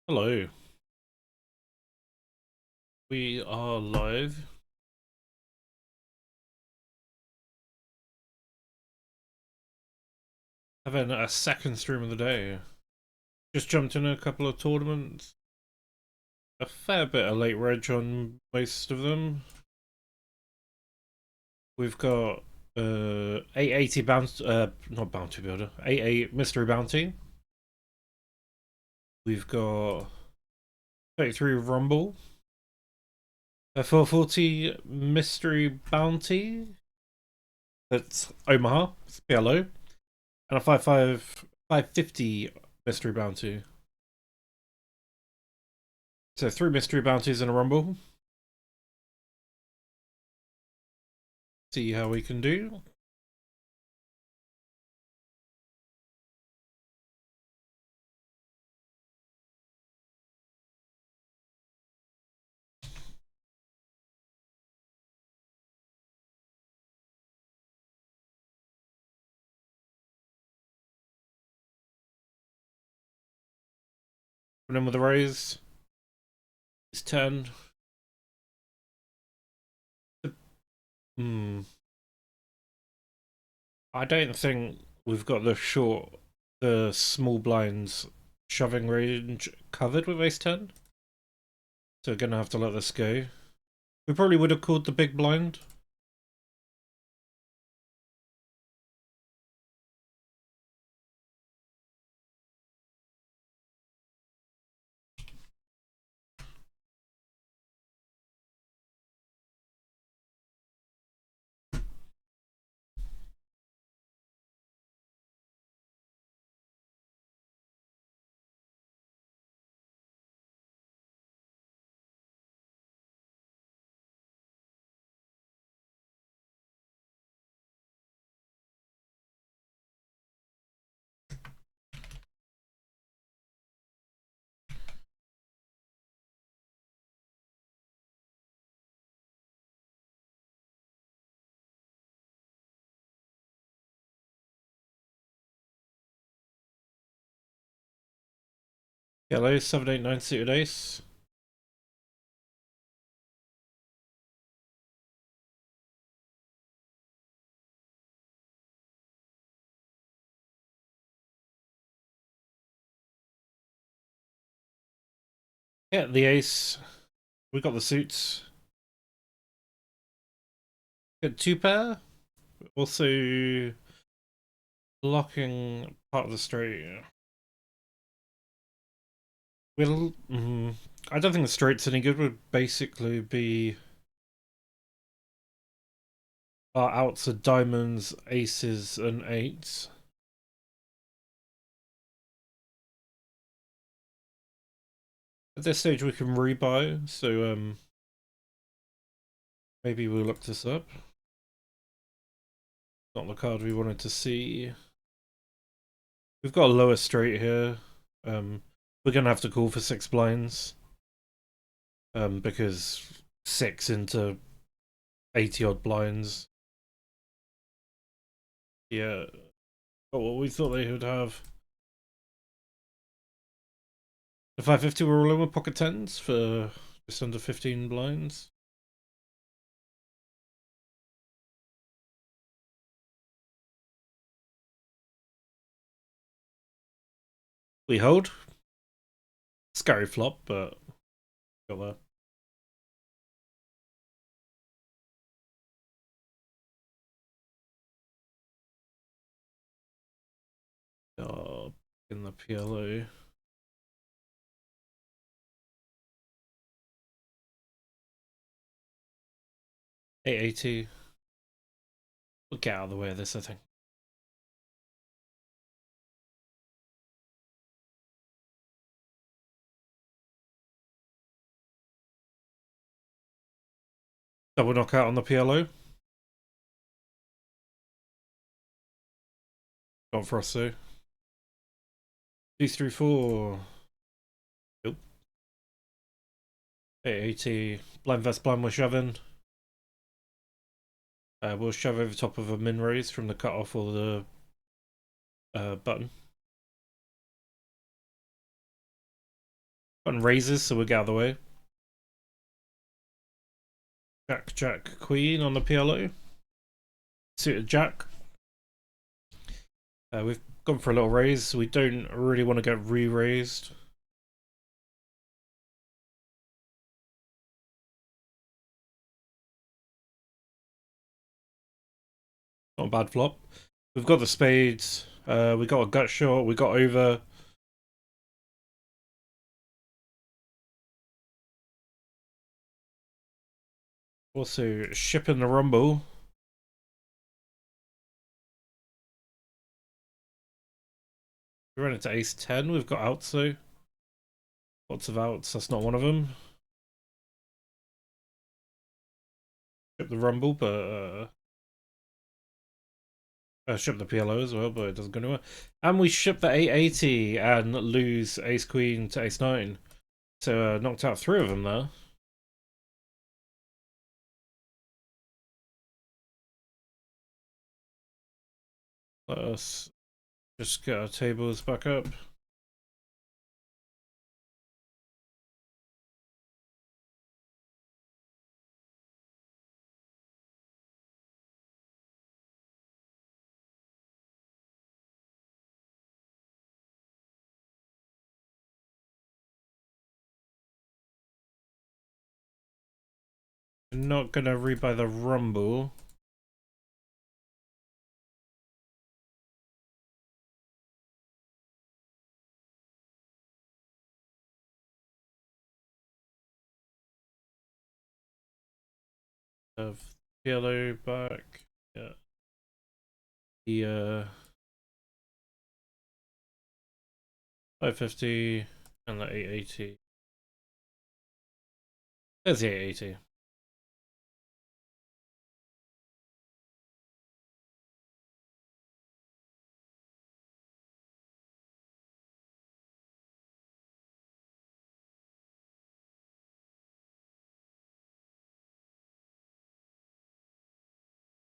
Hello, we are live. Having a second stream of the day. Just jumped in a couple of tournaments. A fair bit of late reg on most of them. We've got 880 bounty, not bounty builder, 88 mystery bounty. We've got 33 rumble, a 440 mystery bounty. That's Omaha, it's PLO, and a 550 mystery bounty. So 3 mystery bounties in a rumble. See how we can do. And then with the raise, it's 10. Hmm. I don't think we've got the small blinds shoving range covered with ace 10. So we're going to have to let this go. We probably would have called the big blind. Yellow, 789 suited ace. Yeah, the ace. We got the suits. Got 2 pair. Also blocking part of the straight. We'll. I don't think the straight's any good. Would basically be our outs are diamonds, aces, and eights. At this stage, we can rebuy, so maybe we'll look this up. Not the card we wanted to see. We've got a lower straight here. We're gonna have to call for 6 blinds. Because 6 into 80 odd blinds. Yeah. Oh, well, we thought they would have. The 550 were all in with pocket tens for just under 15 blinds. We hold. Scary flop, but got there. Oh, in the PLO. 880. We'll get out of the way of this, I think. Double knockout on the PLO. Gone for us, though. 2 3 4. Nope. 880. Blind vest blind, we're shoving. We'll shove over top of a min raise from the cutoff or the button. Got raises, so we'll get out of the way. Jack, Jack, Queen on the PLO. Suited Jack. We've gone for a little raise, so we don't really want to get re-raised. Not a bad flop. We've got the spades. We got a gut shot. We got over. Also shipping the rumble. We run into ace 10. We've got outs though. Lots of outs. That's not one of them. Ship the rumble, but ship the PLO as well, but it doesn't go anywhere. And we ship the 880 and lose ace queen to ace 9. So knocked out 3 of them there. Let us just get our tables back up. I'm not gonna rebuy the rumble. Have yellow back. Yeah. The 550 and the 880. There's the 880.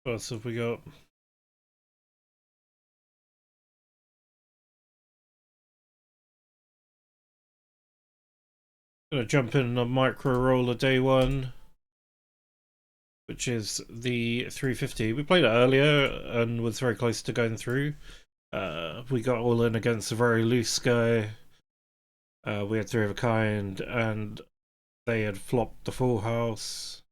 What else have we got? Gonna jump in a micro roller day one, which is the 350. We played it earlier and was very close to going through. We got all in against a very loose guy. We had 3 of a kind, and they had flopped the full house.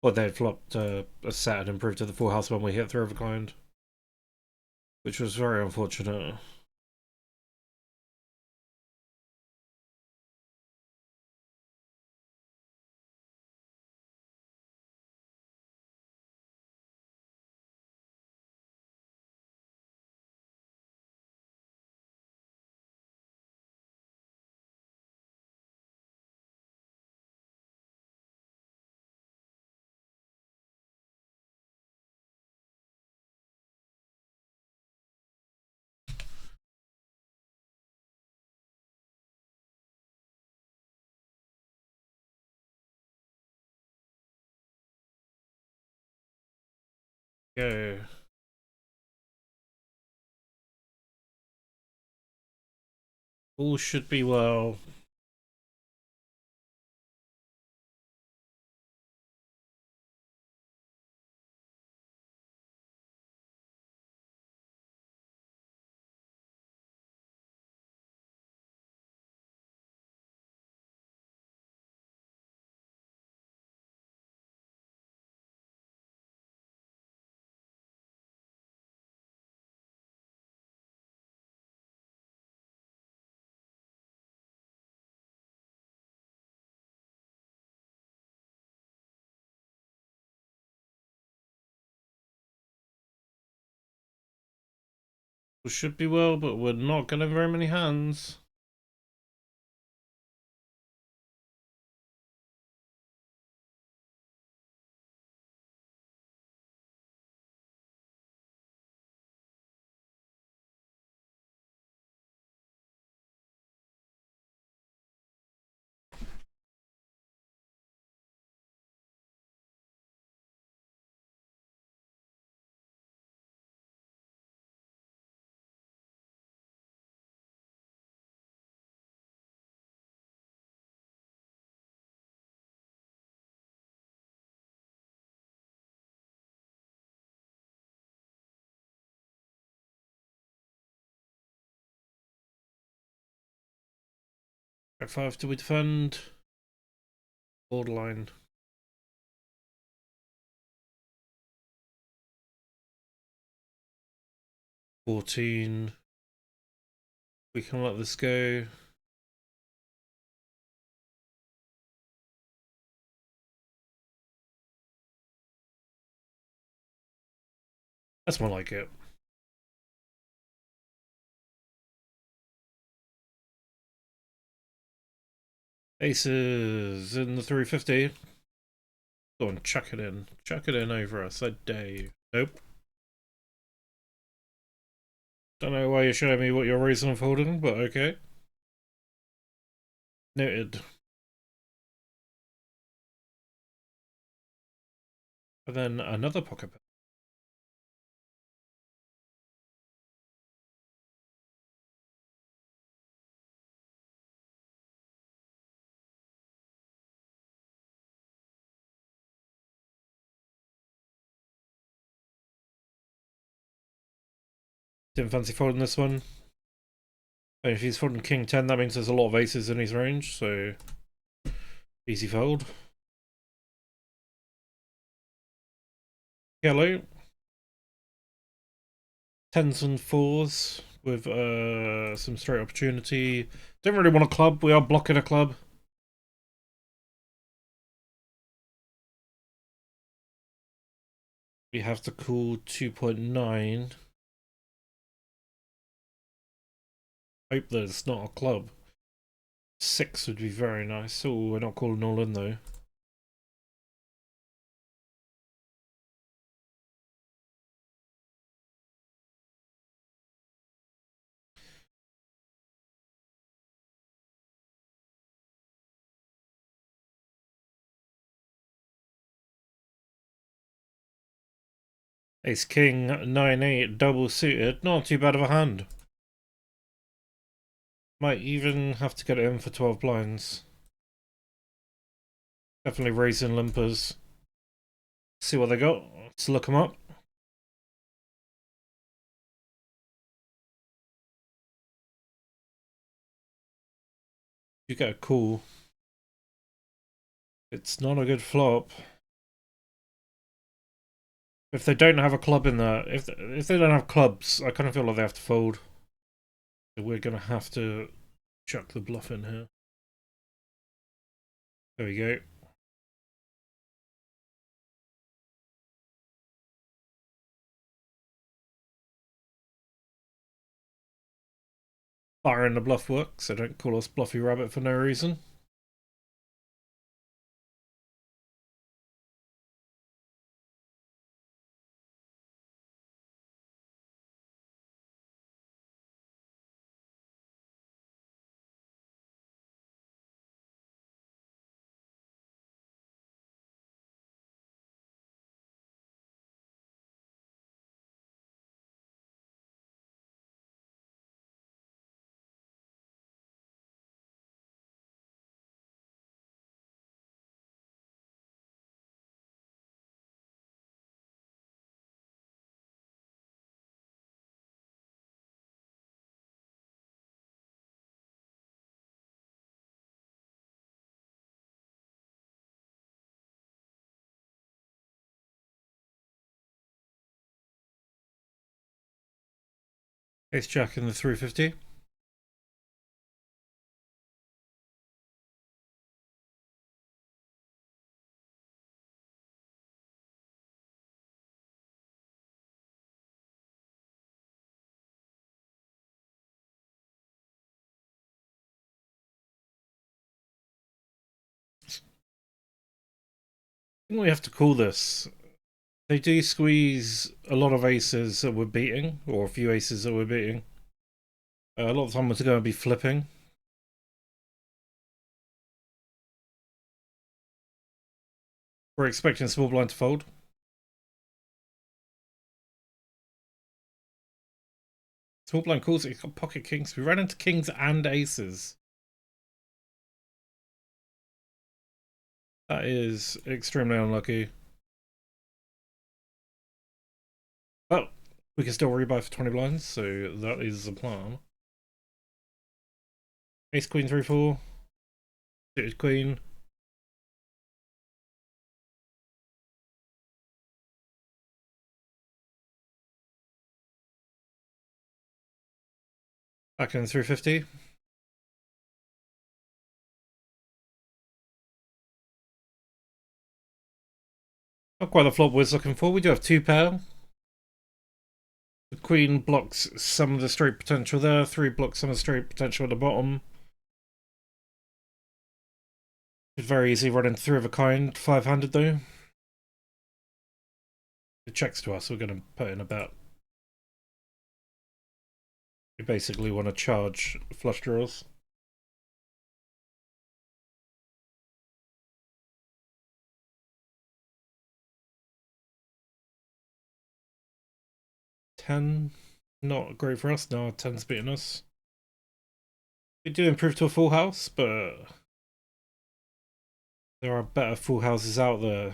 Well, they had flopped a set and improved to the full house when we hit 3 of a kind, which was very unfortunate. Go. All should be well. All should be well, but we're not gonna have very many hands. Jack 5, do we defend? Borderline. 14. We can let this go. That's more like it. Aces in the 350. Go on, chuck it in. Chuck it in over us, I dare you. Nope. Don't know why you're showing me what your reason for holding, but okay. Noted. And then another pocket pair. Didn't fancy folding this one. And if he's folding king 10, that means there's a lot of aces in his range, so easy fold. Yellow. 10s and 4s with some straight opportunity. Don't really want a club. We are blocking a club. We have to call 2.9. Hope there's not a club. 6 would be very nice. Oh, we're not calling all in though. Ace King 9-8 double suited. Not too bad of a hand. Might even have to get it in for 12 blinds. Definitely raising limpers. See what they got. Let's look them up. You get a call. It's not a good flop. If they don't have a club in there, if they don't have clubs, I kind of feel like they have to fold. So we're going to have to chuck the bluff in here. There we go. Firing the bluff works, so don't call us Bluffy Rabbit for no reason. Ace Jack in the 350. I think we have to call this. They do squeeze a lot of aces that we're beating, or a few aces that we're beating. A lot of the time we're going to be flipping. We're expecting a small blind to fold. Small blind calls it. He's got pocket kings. We ran into kings and aces. That is extremely unlucky. But we can still rebuy for 20 blinds, so that is the plan. Ace Queen 3-4. Suited queen. Back in 350. Not quite the flop was looking for. We do have 2 pair. The queen blocks some of the straight potential there. 3 blocks some of the straight potential at the bottom. It's very easy running 3 of a kind. 5-handed though. It checks to us. We're going to put in a bet. We basically want to charge flush draws. Ten, not great for us. No, 10's beating us. We do improve to a full house, but there are better full houses out there.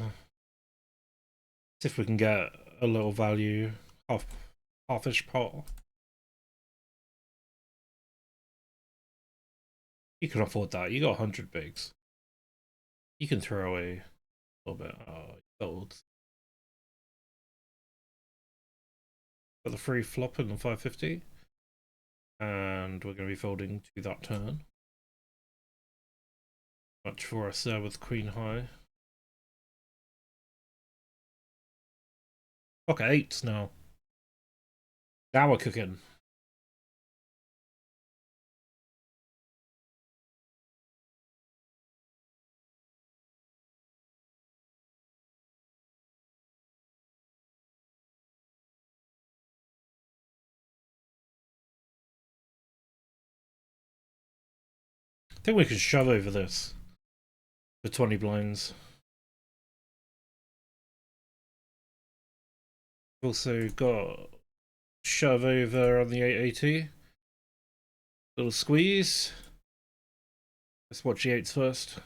See if we can get a little value. Half-ish pot. You can afford that. You got 100 bigs. You can throw away a little bit. Oh, gold. Got the free flop in the 550. And we're going to be folding to that turn. Much for us there with queen high. Pocket 8s now. Now we're cooking. I think we can shove over this for 20 blinds. We've also got shove over on the 880. Little squeeze. Let's watch the 8s first.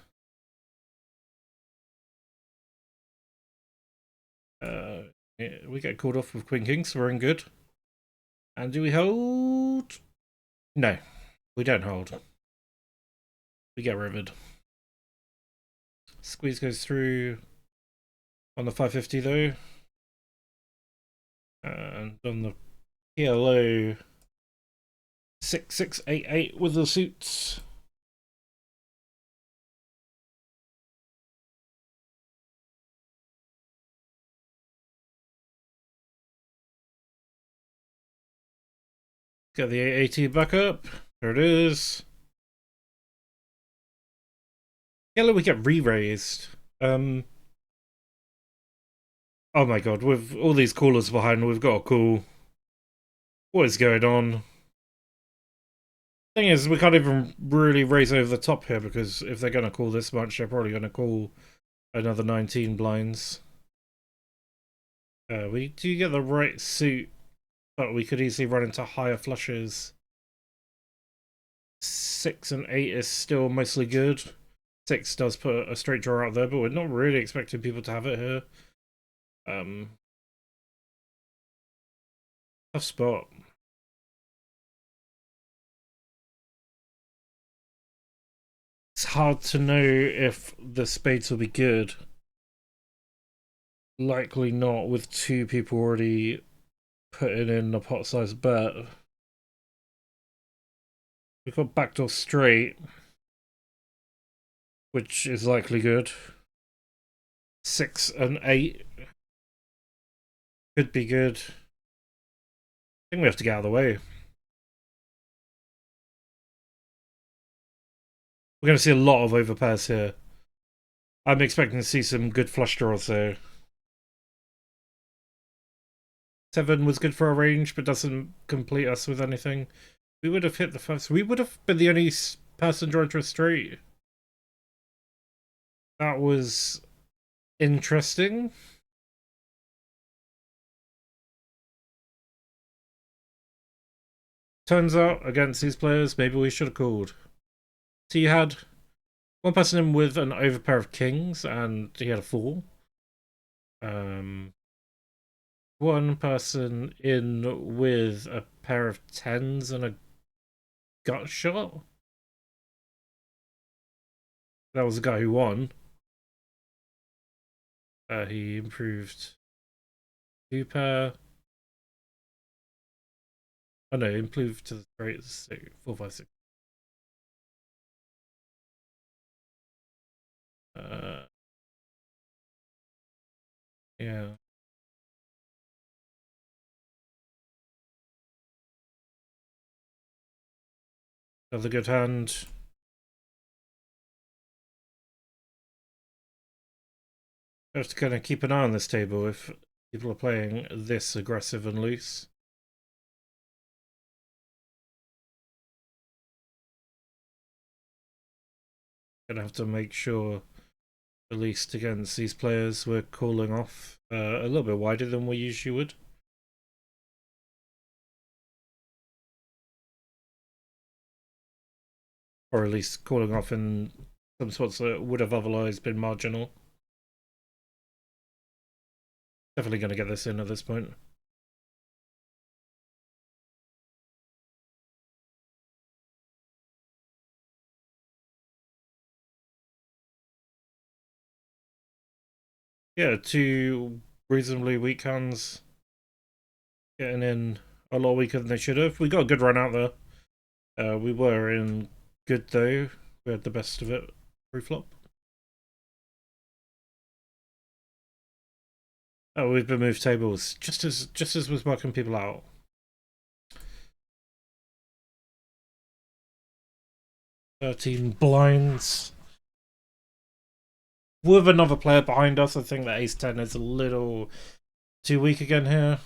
Yeah, we get called off with Queen King, so we're in good. And do we hold? No, we don't hold. We get rivered. Squeeze goes through on the 550 though. And on the PLO 6688 with the suits. Get the 880 back up. There it is. Yellow, we get re-raised. Oh my god, with all these callers behind, we've got a call. What is going on? Thing is, we can't even really raise over the top here because if they're going to call this much, they're probably going to call another 19 blinds. We do get the right suit, but we could easily run into higher flushes. 6 and 8 is still mostly good. 6 does put a straight draw out there, but we're not really expecting people to have it here. Tough spot. It's hard to know if the spades will be good. Likely not, with 2 people already putting in a pot size bet. We've got backdoor straight, which is likely good. 6 and 8 could be good. I think we have to get out of the way. We're going to see a lot of overpairs here. I'm expecting to see some good flush draws though. 7 was good for our range, but doesn't complete us with anything. We would have hit the first. We would have been the only person drawing to a straight. That was interesting. Turns out, against these players, maybe we should have called. So you had one person in with an overpair of kings, and he had a 4. One person in with a pair of 10s and a gut shot. That was the guy who won. He improved 2 pair. Oh no, improved to the straight 4, 5, 6. Yeah. Another good hand. I have to kind of keep an eye on this table if people are playing this aggressive and loose. Gonna have to make sure, at least against these players, we're calling off a little bit wider than we usually would. Or at least calling off in some spots that would have otherwise been marginal. Definitely going to get this in at this point. Yeah, 2 reasonably weak hands getting in a lot weaker than they should have. We got a good run out there. We were in good though. We had the best of it pre-flop. Oh, we've been moved tables just as was marking people out. $13 blinds. With another player behind us, I think that ace-10 is a little too weak again here.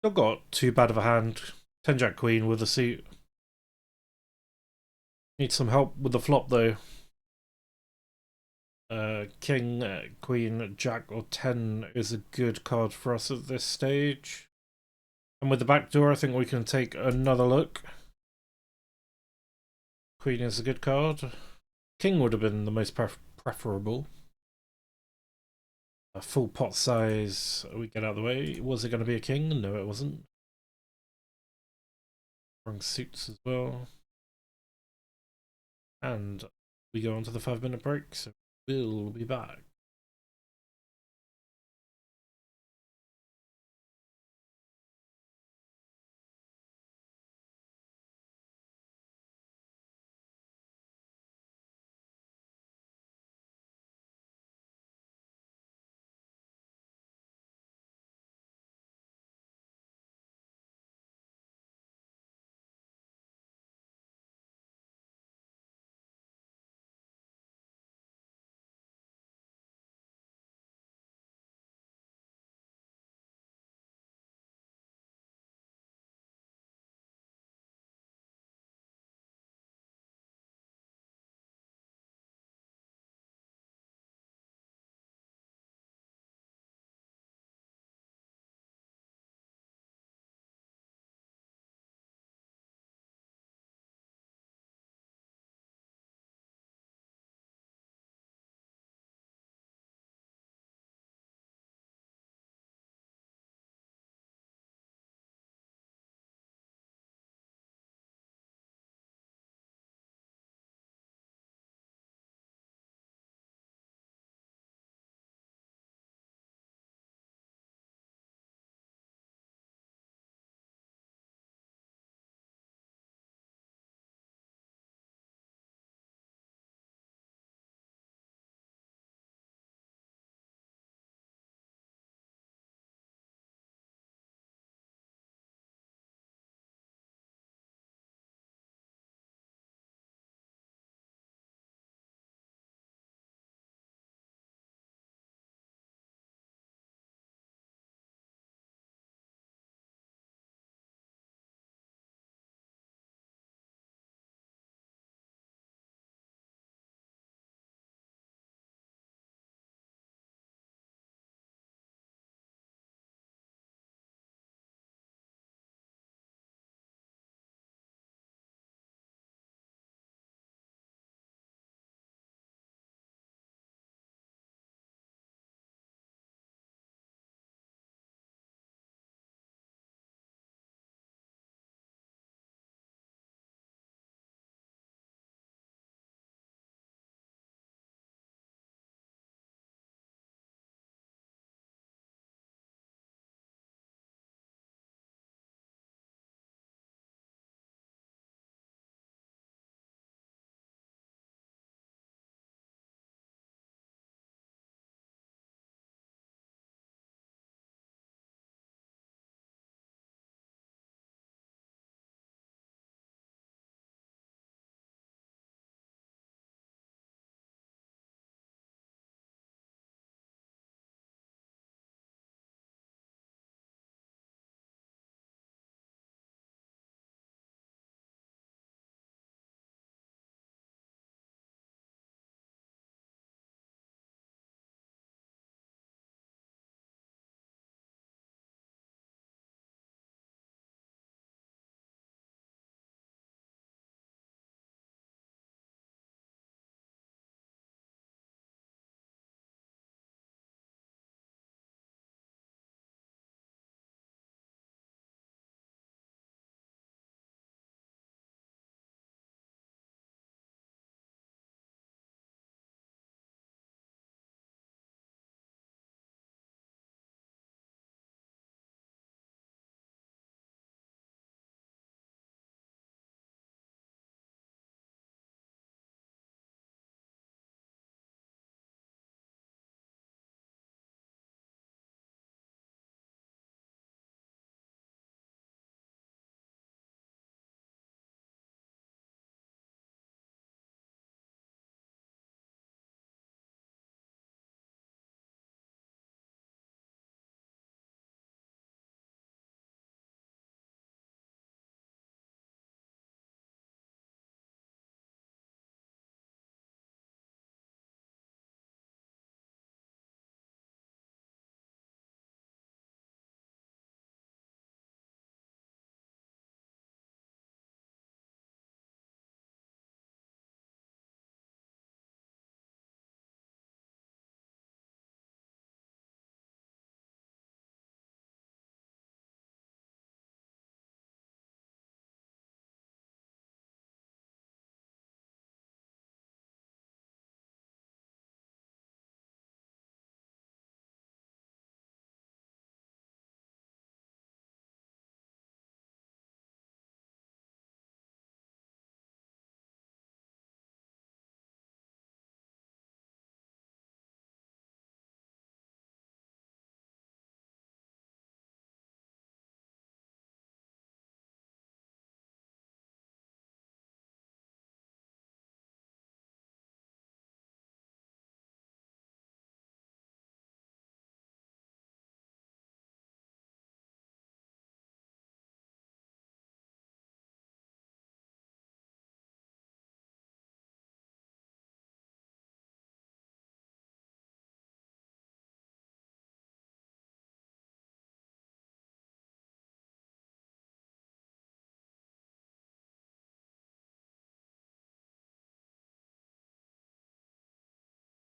Not got too bad of a hand. 10-jack queen with a suit. Need some help with the flop though. King, queen, jack, or 10 is a good card for us at this stage. And with the back door, I think we can take another look. Queen is a good card. King would have been the most preferable. A full pot size, we get out of the way. Was it going to be a king? No, it wasn't. Wrong suits as well. And we go on to the 5-minute break, so we'll be back.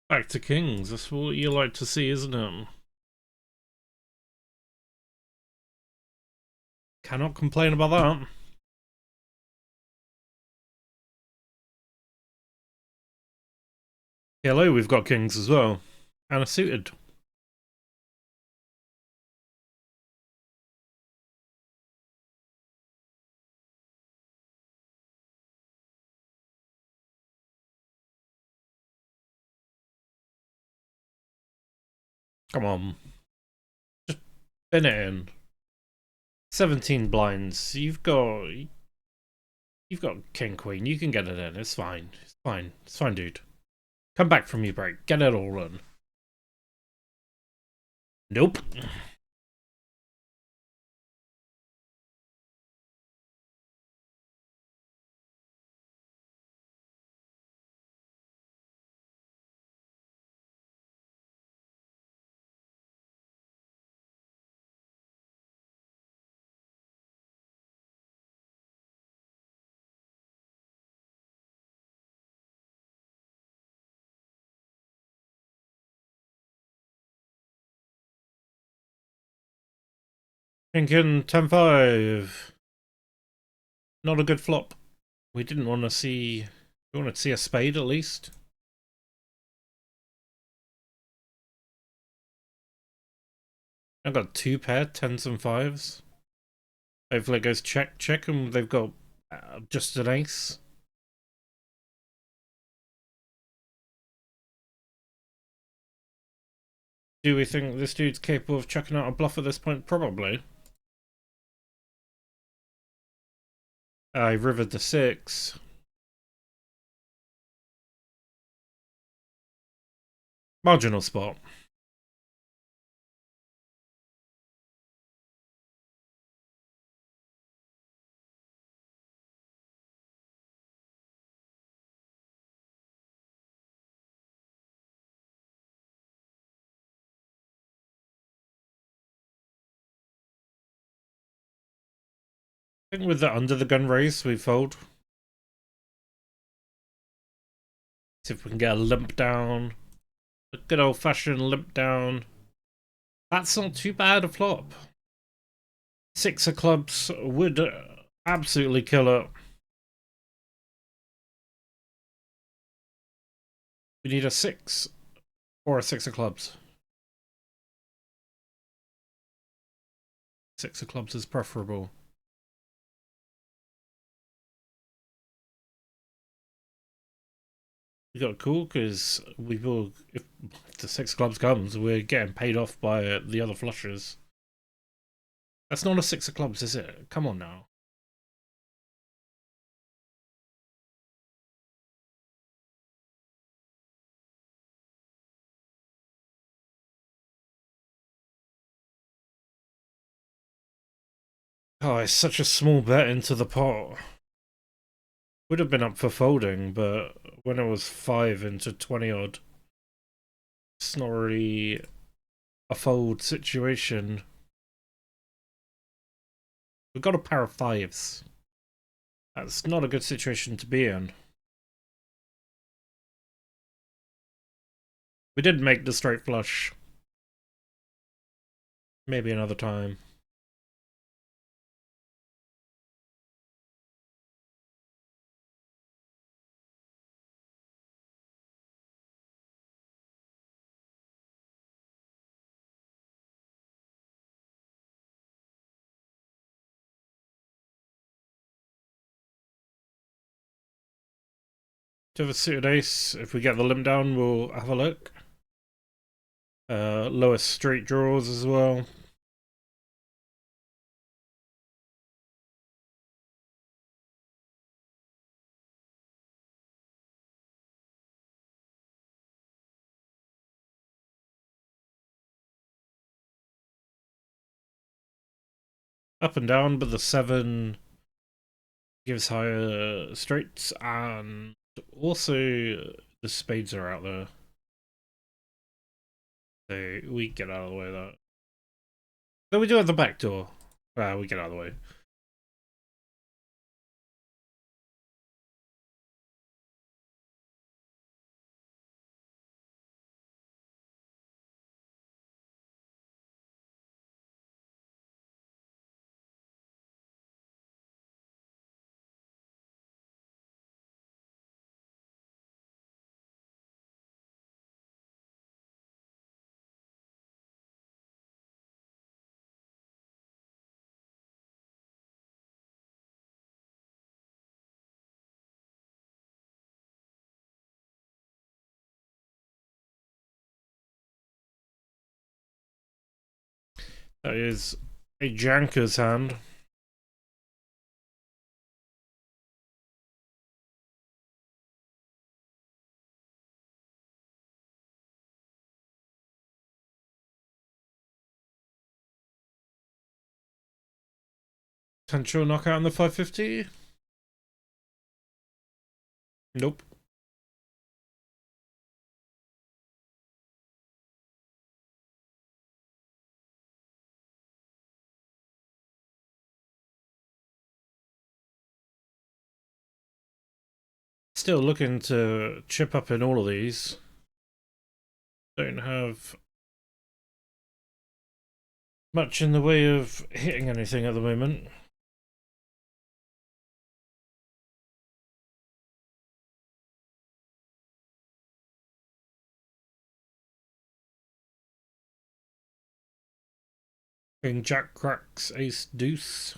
Back to kings. That's what you like to see, isn't it? Cannot complain about that. Hello, we've got kings as well. And a suited. Come on. Just bin it in. 17 blinds. You've got king queen. You can get it in. It's fine. It's fine. It's fine, dude. Come back from your break. Get it all in. Nope. Thinking 10-5. Not a good flop. We didn't want to see... We wanted to see a spade at least. I've got two pair, 10s and 5s. Hopefully it goes check, check, and they've got just an ace. Do we think this dude's capable of chucking out a bluff at this point? Probably. I rivered the 6. Marginal spot. I think with the under the gun raise, we fold. See if we can get a limp down. A good old fashioned limp down. That's not too bad a flop. 6 of clubs would absolutely kill it. We need a 6 or a 6 of clubs. 6 of clubs is preferable. We got cool because we will. If the 6 of clubs comes, we're getting paid off by the other flushes. That's not a 6 of clubs, is it? Come on now. Oh, it's such a small bet into the pot. Would have been up for folding, but when it was 5 into 20 odd, it's not really a fold situation. We've got a pair of 5s. That's not a good situation to be in. We did make the straight flush. Maybe another time. To have a suited ace. If we get the limp down, we'll have a look. Lowest straight draws as well. Up and down, but the 7 gives higher straights, and also the spades are out there. So we get out of the way of that. Though we do have the back door. We get out of the way. That is a janker's hand. Potential knockout on the 550? Nope. Still looking to chip up in all of these. Don't have much in the way of hitting anything at the moment. King Jack cracks ace deuce.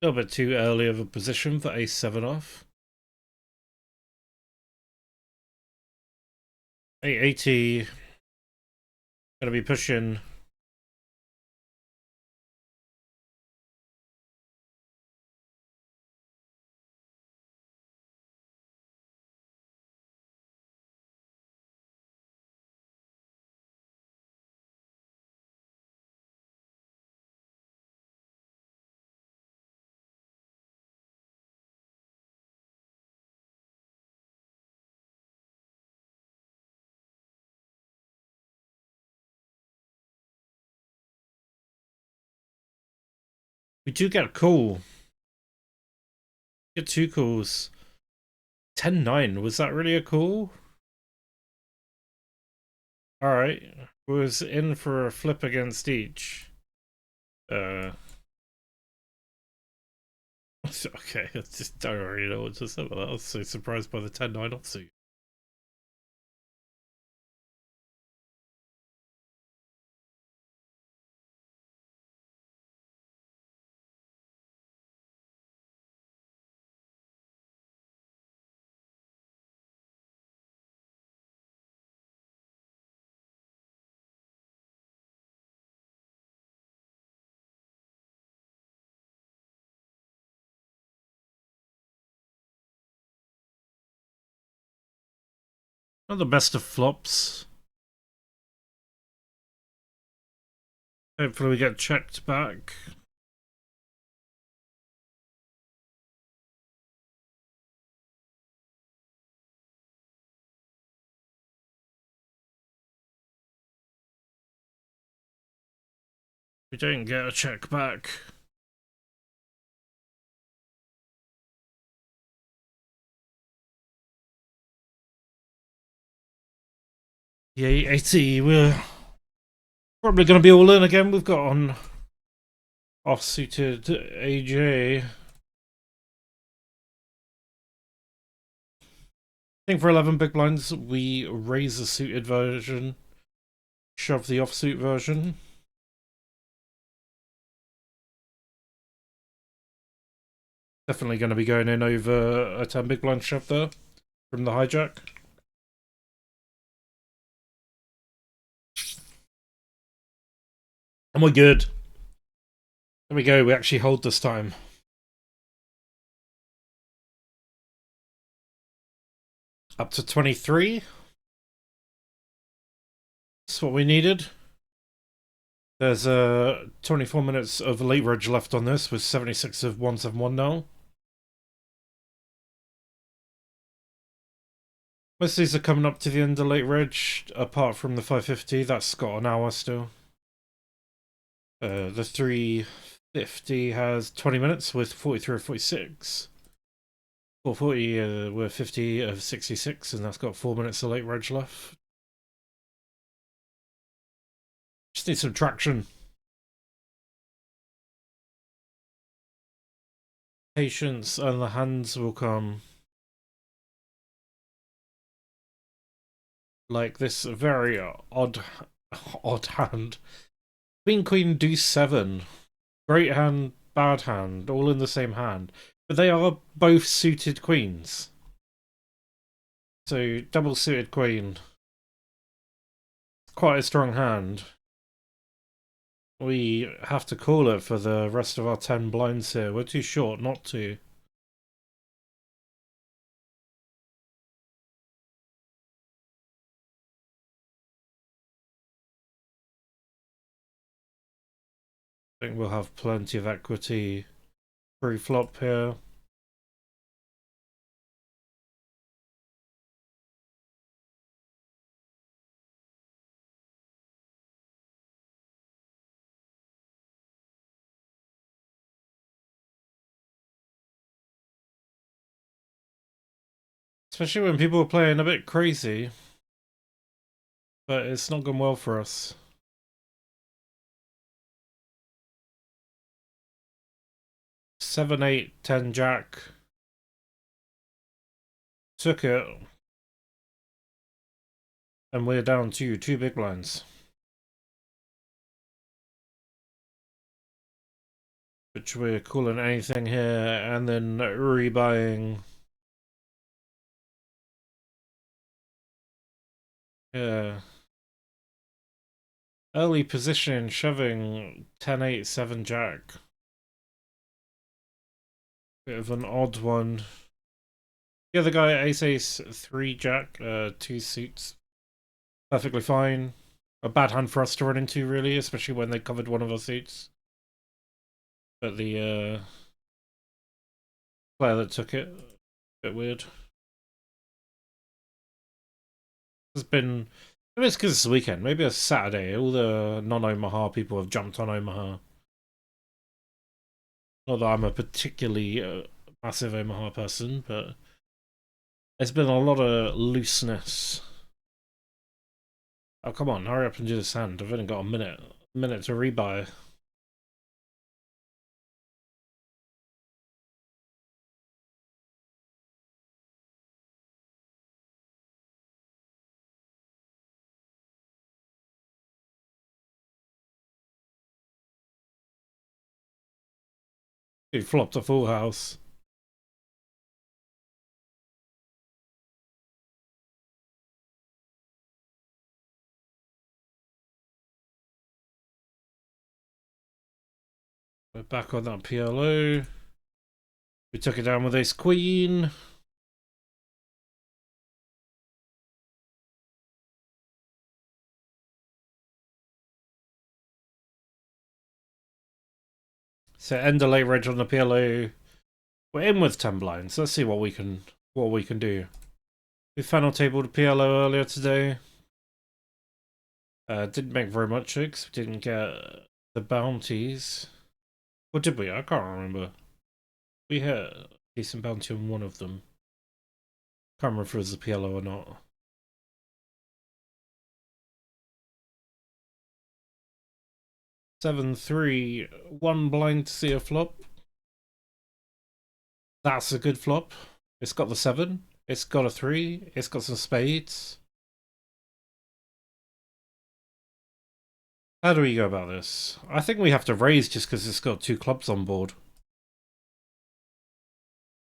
A little bit too early of a position for ace 7 off. 880. Gonna be pushing. We do get a call. Get two calls. 10-9. Was that really a call? Alright. Was in for a flip against each. Okay, I just don't really know what to say about that. I was so surprised by the 10-9 offsuit. Not the best of flops. Hopefully we get checked back. We don't get a check back. The 880, we're probably going to be all in again. We've got on off-suited AJ. I think for 11 big blinds, we raise the suited version, shove the offsuit version. Definitely going to be going in over a 10 big blind shove there from the hijack. And we're good. There we go, we actually hold this time. Up to 23. That's what we needed. There's 24 minutes of late reg left on this with 76 of 171 now. Most of these are coming up to the end of late reg, apart from the 550. That's got an hour still. The 350 has 20 minutes with 43 of 46. 440 were 50 of 66, and that's got 4 minutes of late reg left. Just need some traction. Patience and the hands will come. Like this very odd hand. Queen, Queen, Deuce 7. Great hand, bad hand, all in the same hand. But they are both suited queens. So, double suited queen. Quite a strong hand. We have to call it for the rest of our 10 blinds here. We're too short not to. I think we'll have plenty of equity pre-flop here. Especially when people are playing a bit crazy. But it's not gone well for us. 7, 8, 10 jack. Took it. And we're down to 2 big blinds. Which we're calling anything here and then rebuying. Yeah. Early position, shoving 10, 8, 7 jack. Bit of an odd one. The other guy, ace, ace, 3 jack, 2 suits. Perfectly fine. A bad hand for us to run into, really, especially when they covered one of our suits. But the player that took it, a bit weird. It's been, maybe it's because it's the weekend, maybe it's Saturday. All the non-Omaha people have jumped on Omaha. Not that I'm a particularly massive Omaha person, but there's been a lot of looseness. Oh, come on, hurry up and do this hand. I've only got a minute to rebuy. He flopped a full house. We're back on that PLO. We took it down with ace queen. So end a late reg on the PLO. We're in with 10 blinds. Let's see what we can do. We final tabled PLO earlier today. Didn't make very much because we didn't get the bounties. Or did we? I can't remember. We hit a decent bounty on one of them. Can't remember if it was the PLO or not. Seven, 3, 1 blind to see a flop. That's a good flop. It's got the 7. It's got a 3. It's got some spades. How do we go about this? I think we have to raise just because it's got 2 clubs on board.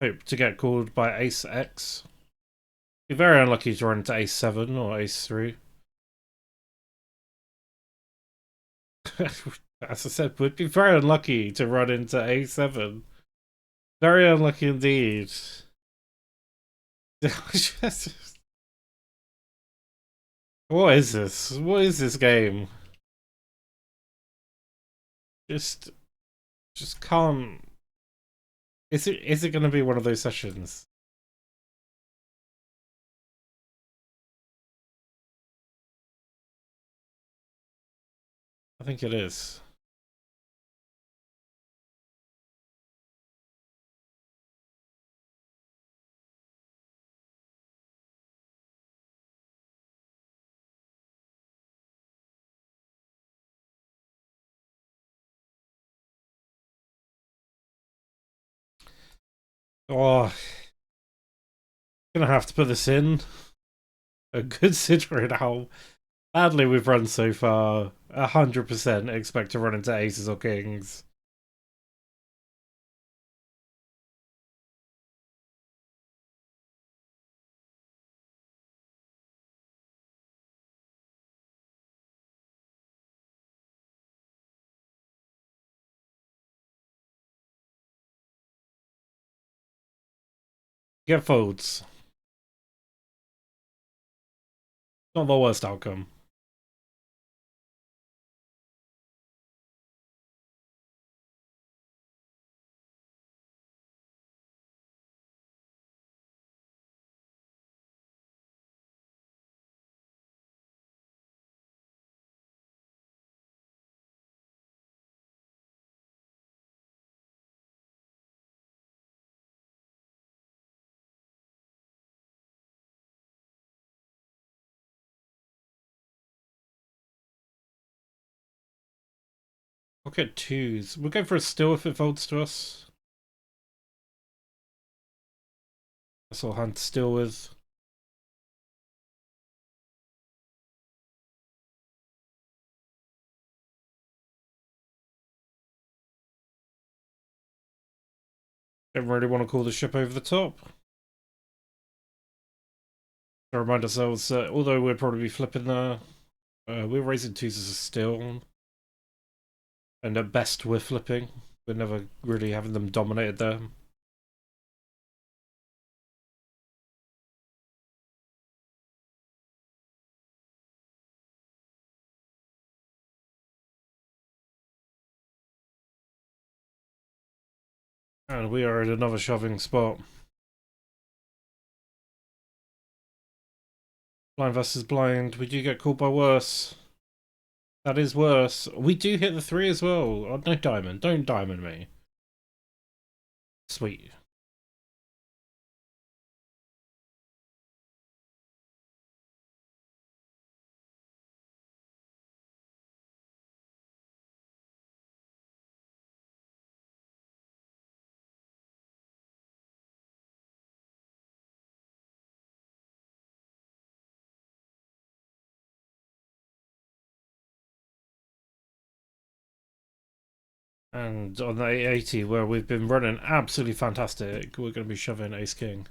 Hope to get called by ace X. Be very unlucky to run into ace 7 or ace 3. As I said, we'd be very unlucky to run into a7. Very unlucky indeed. What is this? What is this game? Just can't. Is it going to be one of those sessions? I think it is. Oh, gonna have to put this in. Considering how badly we've run so far, 100% expect to run into aces or kings. Get folds. Not the worst outcome. We'll get twos. We'll go for a still if it folds to us. That's all hand still with. Don't really want to call the ship over the top. To remind ourselves that although we'd probably be flipping there, we're raising twos as a still. And at best we're flipping. We're never really having them dominated there. And we are in another shoving spot. Blind versus blind. We do get caught by worse. That is worse. We do hit the 3 as well. Oh, no diamond. Don't diamond me. Sweet. And on the 880, where we've been running absolutely fantastic, we're going to be shoving Ace King.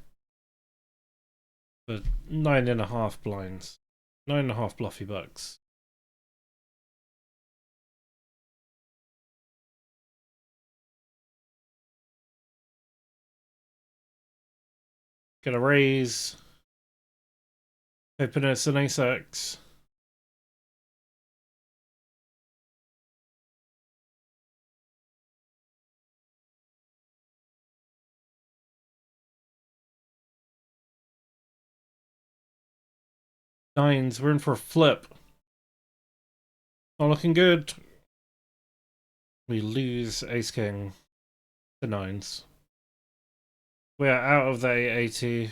For 9.5 blinds. 9.5 bluffy bucks. Gonna raise. Hoping it's an Ace X. Nines, we're in for a flip. Not looking good. We lose Ace King to nines. We are out of the 880.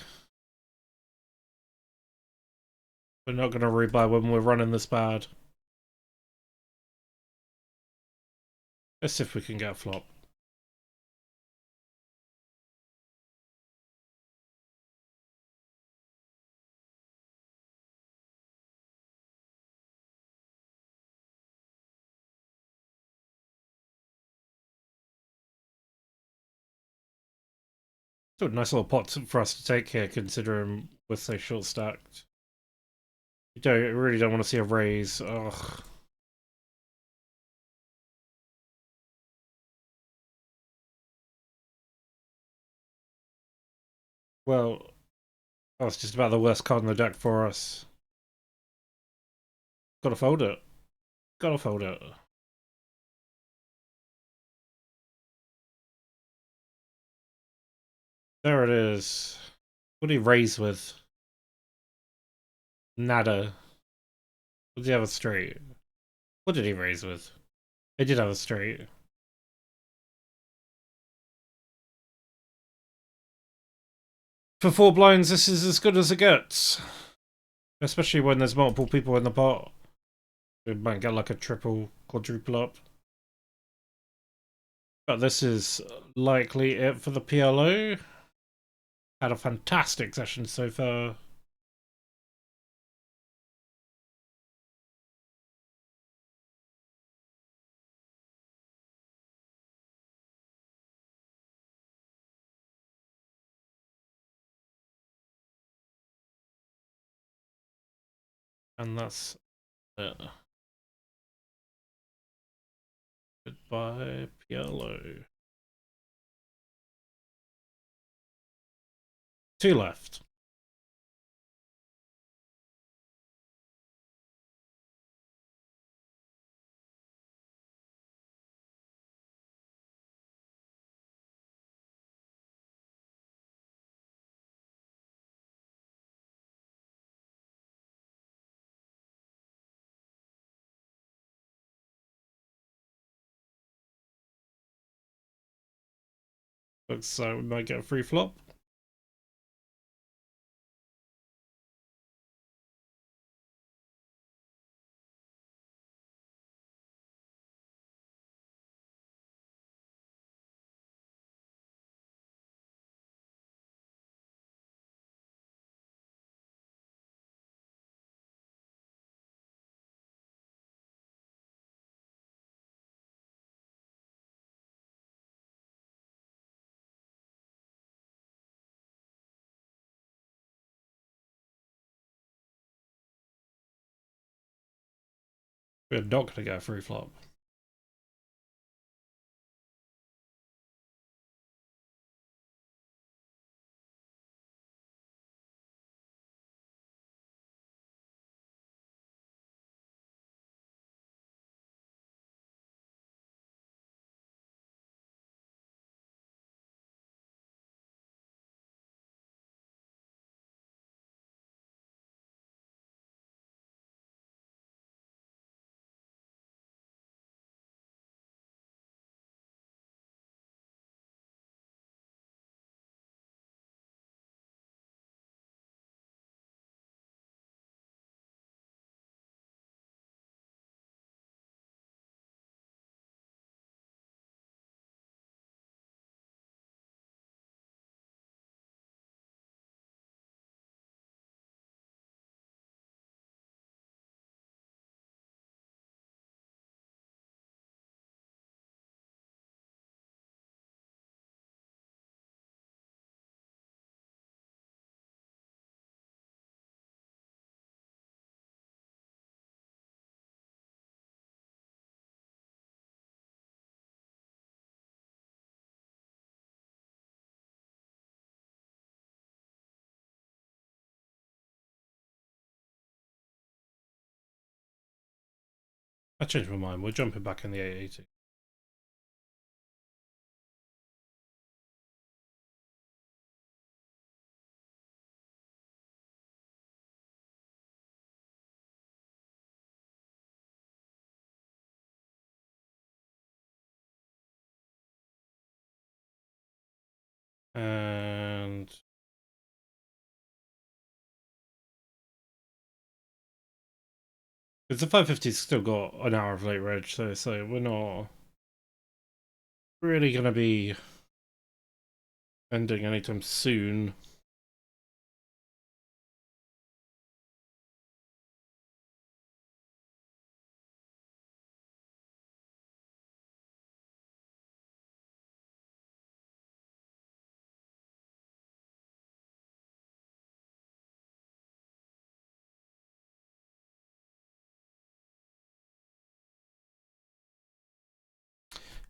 We're not going to rebuy when we're running this bad. Let's see if we can get a flop. Still a nice little pot for us to take here, considering we're so short stacked. We really don't want to see a raise. Ugh. Well, that's just about the worst card in the deck for us. Gotta fold it. Gotta fold it. There it is. What did he raise with? Nada. Did he have a straight? What did he raise with? He did have a straight. For 4 blinds, this is as good as it gets. Especially when there's multiple people in the pot. We might get like a triple, quadruple up. But this is likely it for the PLO. Had a fantastic session so far. And that's it. Goodbye, PLO. Two left. Looks like we might get a free flop. We're not going to get a free flop. I changed my mind. We're jumping back in the 880. And because the 550's still got an hour of late reg, so we're not really going to be ending anytime soon.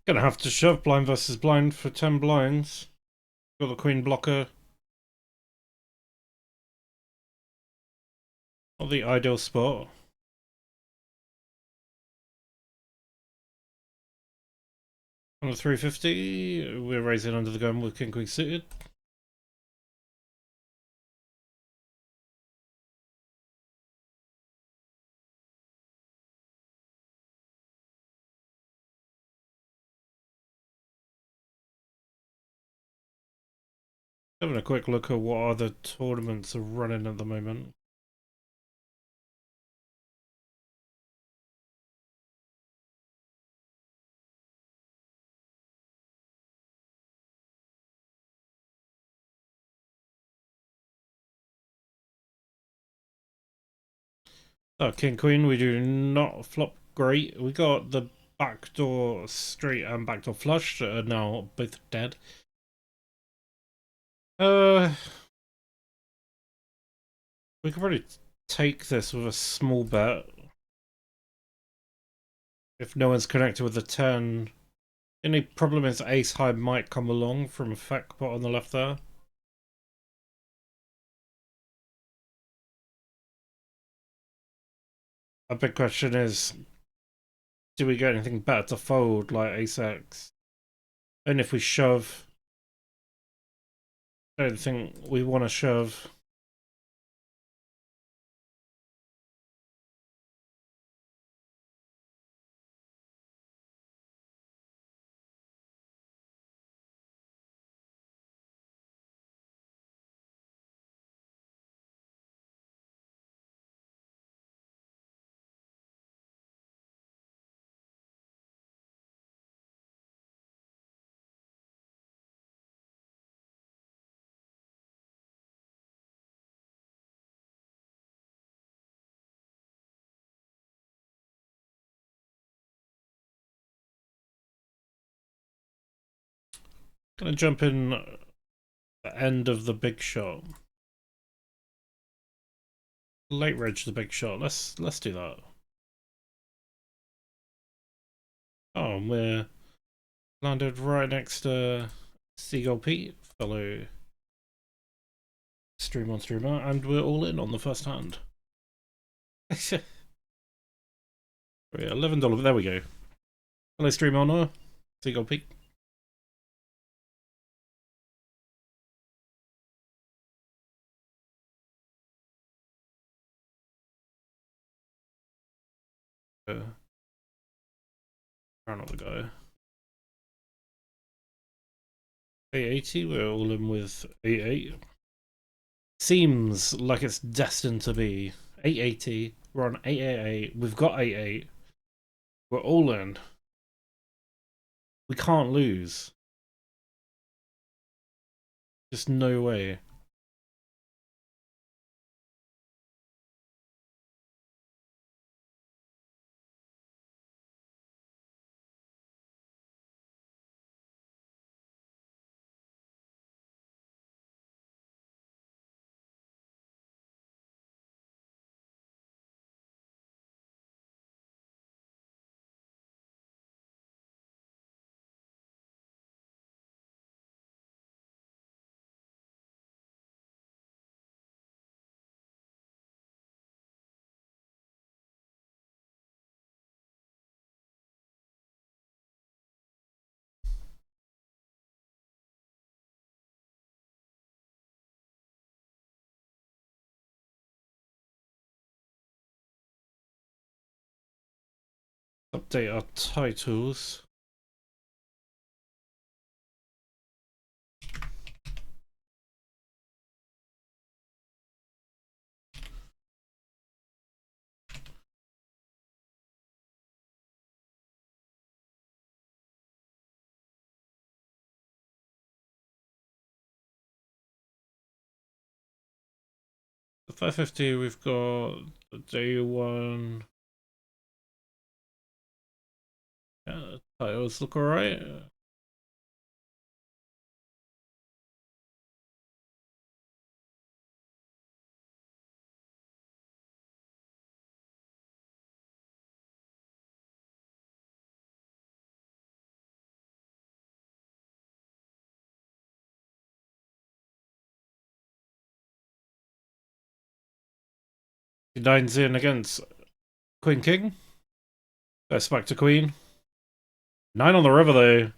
Gonna have to shove blind versus blind for 10 blinds. Got the queen blocker. Not the ideal spot. On the 350, we're raising under the gun with king queen suited. Having a quick look at what other tournaments are running at the moment. Oh, king queen, we do not flop great. We got the backdoor straight and backdoor flush that are now both dead. We could probably take this with a small bet. If no one's connected with the 10. The only problem is ace high might come along from a feck pot on the left there. A big question is, do we get anything better to fold like ace-x? And if we shove, I don't think we want to shove. Gonna jump in the end of the big shot. Late reg the big shot. Let's do that. Oh, we're landed right next to Seagull Pete, fellow streamer, and we're all in on the first hand. $11. There we go. Hello, streamer, Seagull Pete. Another guy. 880, we're all in with 88. Seems like it's destined to be 880. We're on 888. We've got 88. We're all in. We can't lose. Just no way. Update our titles. The 550, we've got the day one. Yeah, titles look alright. Nine's in against Queen King. Goes back to Queen. 9 on the river though.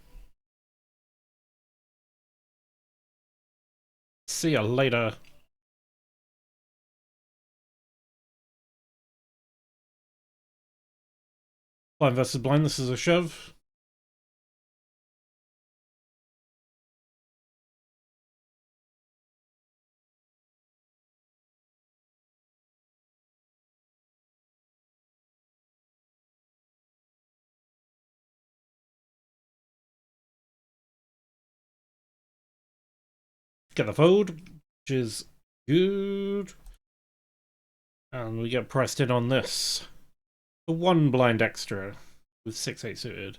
See ya later. Blind versus blind, this is a shove. Get the fold, which is good. And we get priced in on this. The 1 blind extra with 6-8 suited.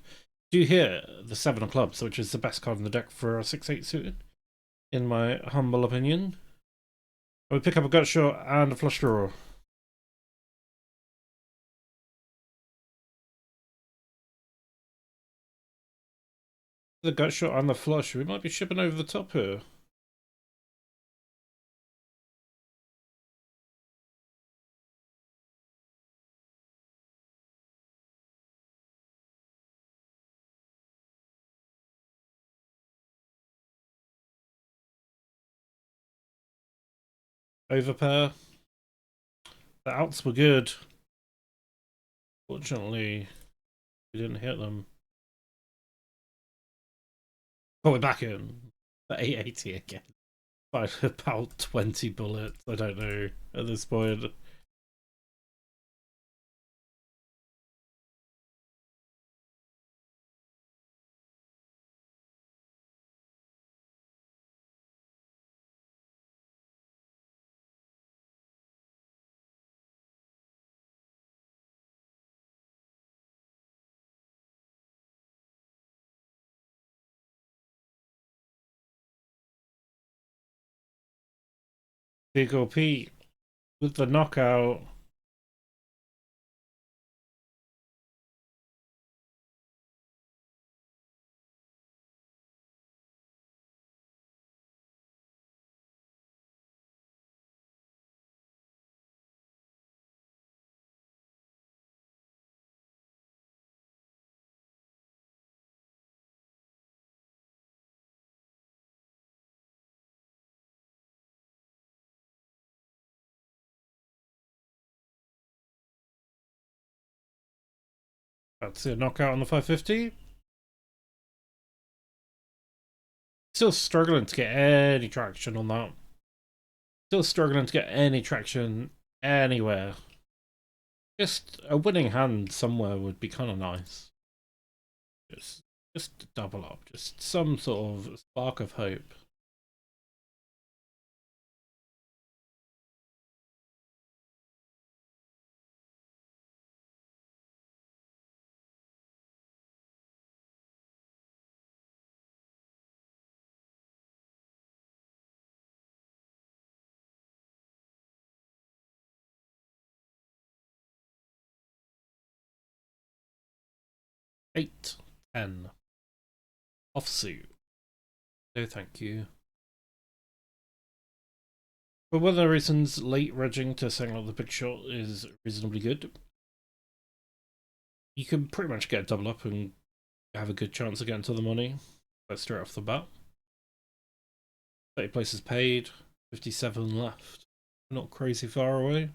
Do you hear the 7 of clubs, which is the best card in the deck for a 6-8 suited, in my humble opinion. We pick up a gut shot and a flush draw. The gut shot and the flush. We might be shipping over the top here. overpair. The outs were good. Fortunately, we didn't hit them. Oh, we're back in. For 880 again. By about 20 bullets. I don't know at this point. Big OP with the knockout. That's a knockout on the 550. Still struggling to get any traction on that. Still struggling to get any traction anywhere. Just a winning hand somewhere would be kind of nice. Just double up. Just some sort of spark of hope. Eight, 10. Offsuit. No thank you. For one of the reasons, late regging to setting up the big shot is reasonably good. You can pretty much get a double up and have a good chance of getting to the money. That's straight off the bat. 30 places paid, 57 left. Not crazy far away.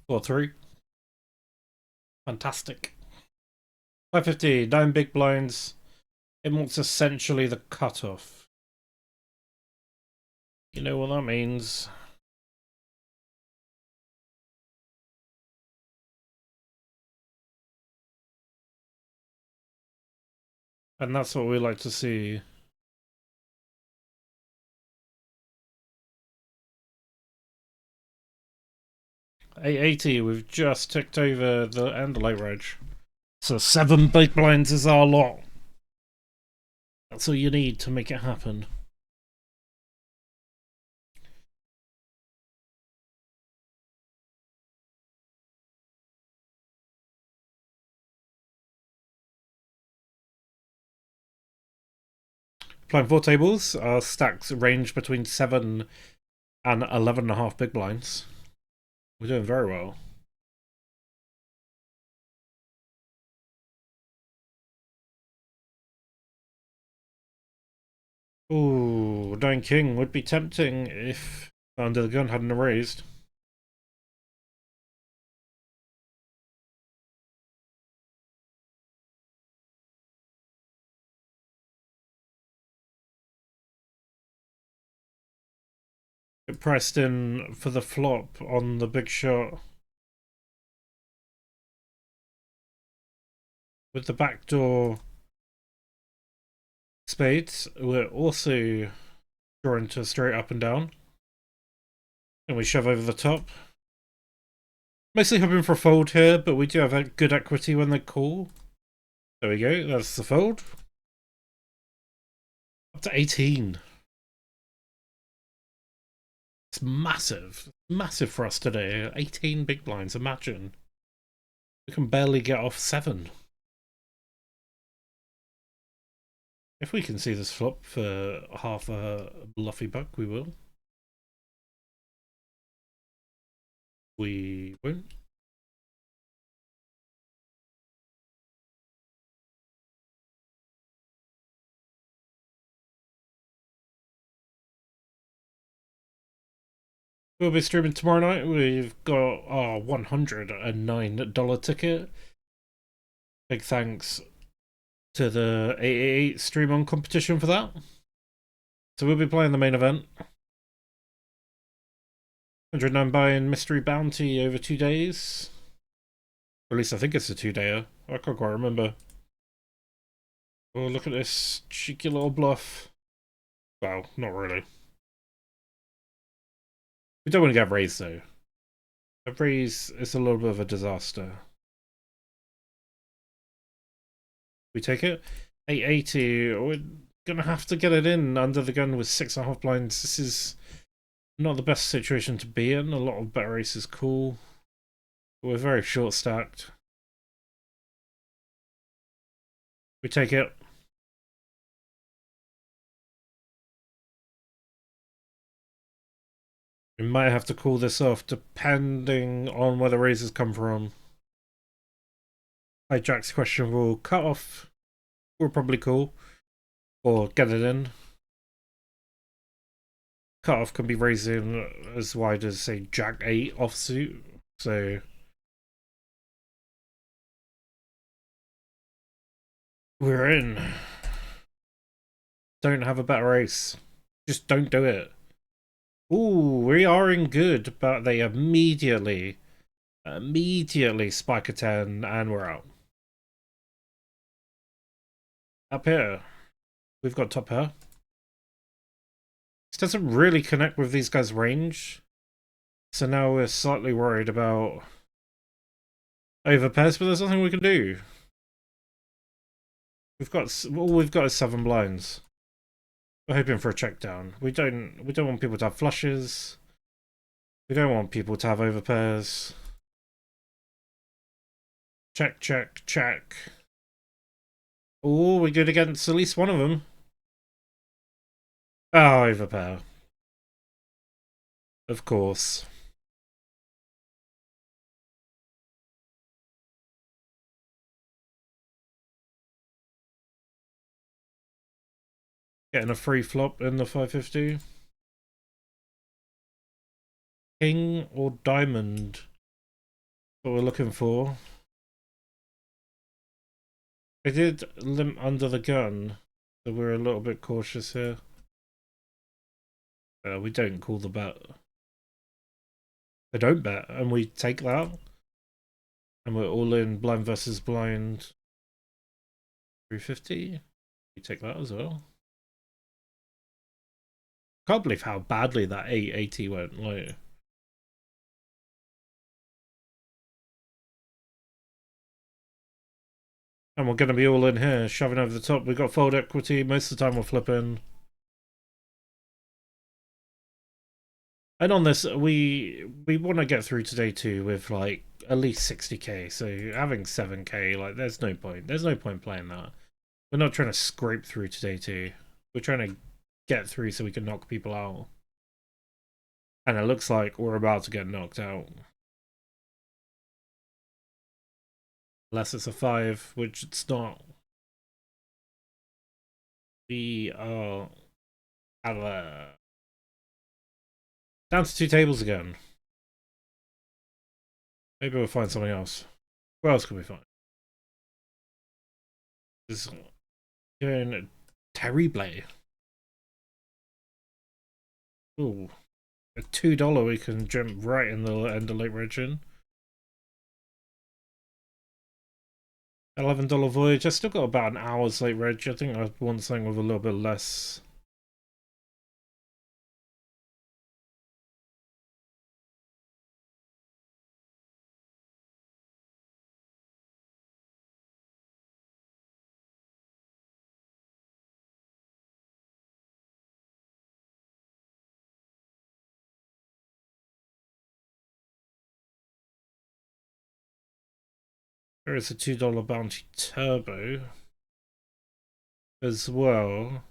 Four, 3. Fantastic. 550, 9 big blinds. It wants essentially the cutoff. You know what that means. And that's what we like to see. $880, we've just ticked over the end of late reg. So 7 big blinds is our lot. That's all you need to make it happen. Playing 4 tables, our stacks range between 7 and 11.5 big blinds. We're doing very well. Ooh, 9 king would be tempting if Under the Gun hadn't raised. It pressed in for the flop on the big shot. With the backdoor spades, we're also drawing to straight up and down. And we shove over the top. Mostly hoping for a fold here, but we do have a good equity when they call. There we go, that's the fold. Up to 18. It's massive. Massive for us today. 18 big blinds, imagine. We can barely get off 7. If we can see this flop for half a bluffy buck, we will. We won't. We'll be streaming tomorrow night. We've got our $109 ticket. Big thanks to the 888 stream on competition for that. So we'll be playing the main event. 109 buy-in mystery bounty over 2 days. Or at least I think it's a 2-dayer. I can't quite remember. Oh, look at this cheeky little bluff. Well, not really. We don't want to get raised though. A raise is a little bit of a disaster. We take it. 880. We're gonna have to get it in under the gun with 6.5 blinds. This is not the best situation to be in. A lot of better aces cool. We're very short stacked. We take it. We might have to call this off depending on where the raises come from. Hijack's questionable. Cut off. We're probably cool. Or get it in. Cut off can be raising as wide as, say, Jack 8 offsuit. So we're in. Don't have a better ace. Just don't do it. Ooh, we are in good, but they immediately spike a 10 and we're out. Up here. We've got top pair. This doesn't really connect with these guys' range. So now we're slightly worried about overpairs, but there's nothing we can do. All we've got is 7 blinds. We're hoping for a check down. We don't want people to have flushes. We don't want people to have overpairs. Check, check, check. Oh, we're good against at least one of them. Oh, overpair. Of course. Getting a free flop in the 550. King or diamond? What we're looking for. I did limp under the gun, so we're a little bit cautious here. We don't call the bet. They don't bet, and we take that. And we're all in blind versus blind. 350. We take that as well. Can't believe how badly that 880 went. Like, and we're going to be all in here, shoving over the top. We've got fold equity. Most of the time we're flipping. And on this, we want to get through today too with like at least 60k. So having 7k, like there's no point. There's no point playing that. We're not trying to scrape through today too. We're trying to get through so we can knock people out. And it looks like we're about to get knocked out. Unless it's a 5, which it's not. We are at a... down to 2 tables again. Maybe we'll find something else. Where else can we find? This is going terrible. Ooh. A $2 we can jump right in the end of late region. $11 voyage. I still got about an hour's late reg. I think I want something with a little bit less. There is a $2 bounty turbo. as well.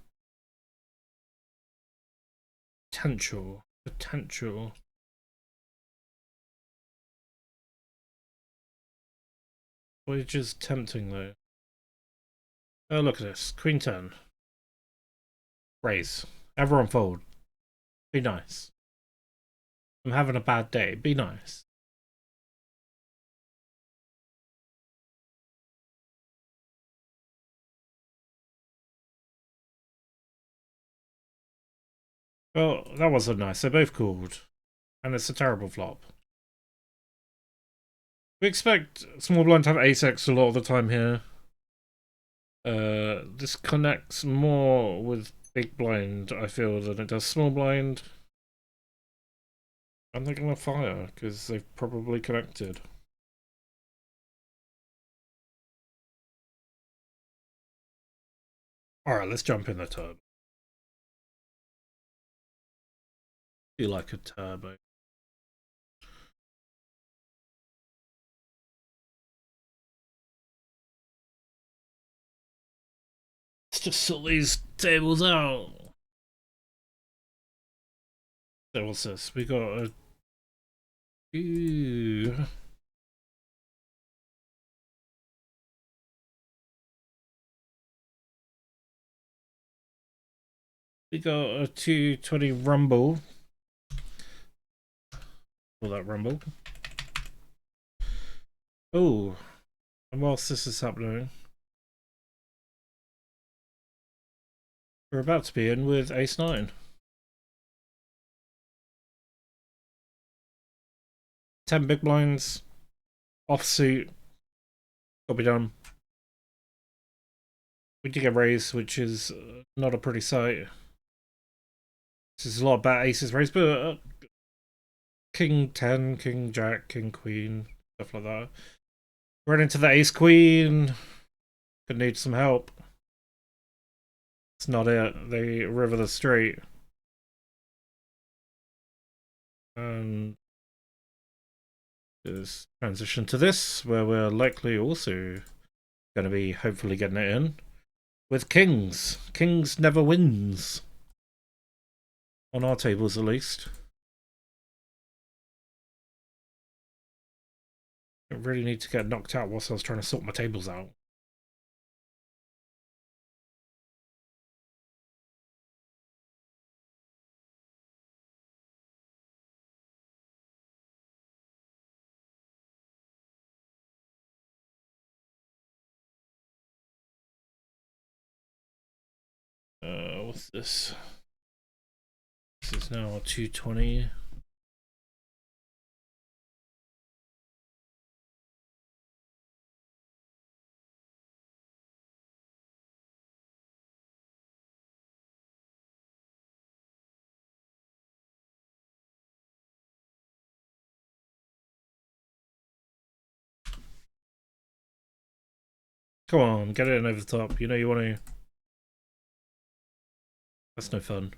Potential. Which is tempting though. Oh, look at this. Queen 10. Raise. Everyone fold. Be nice. I'm having a bad day. Be nice. Well, that wasn't nice. They both called. And it's a terrible flop. We expect small blind to have ace-x a lot of the time here. This connects more with big blind, I feel, than it does small blind. And they're gonna fire, because they've probably connected. Alright, let's jump in the turn. Feel like a turbo. Let's just sort these tables out. So what's this? We got a... Ooh. We got a 220 rumble. Call that rumble. Oh, and whilst this is happening, we're about to be in with ace 9. 10 big blinds, offsuit, got to be done. We did get raised, which is not a pretty sight. This is a lot about aces raised, but king 10, king jack, king queen, stuff like that. Run into the ace queen. Could need some help. It's not it. They river the straight. And there's transition to this, where we're likely also going to be hopefully getting it in with kings. Kings never wins. On our tables, at least. I really need to get knocked out whilst I was trying to sort my tables out. What's this? This is now 220. Come on, get it in over the top. You know you want to. That's no fun.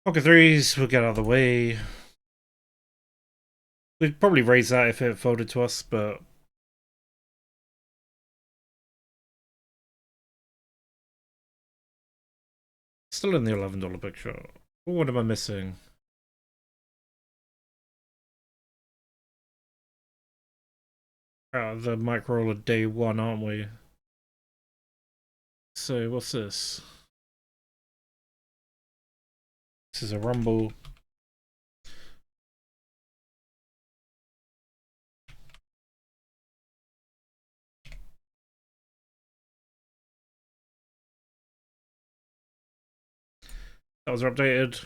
Pocket threes, we'll get out of the way. We'd probably raise that if it folded to us, but still in the $11 big shot. What am I missing? The micro roller day 1, aren't we? So what's this? This is a rumble. That was updated.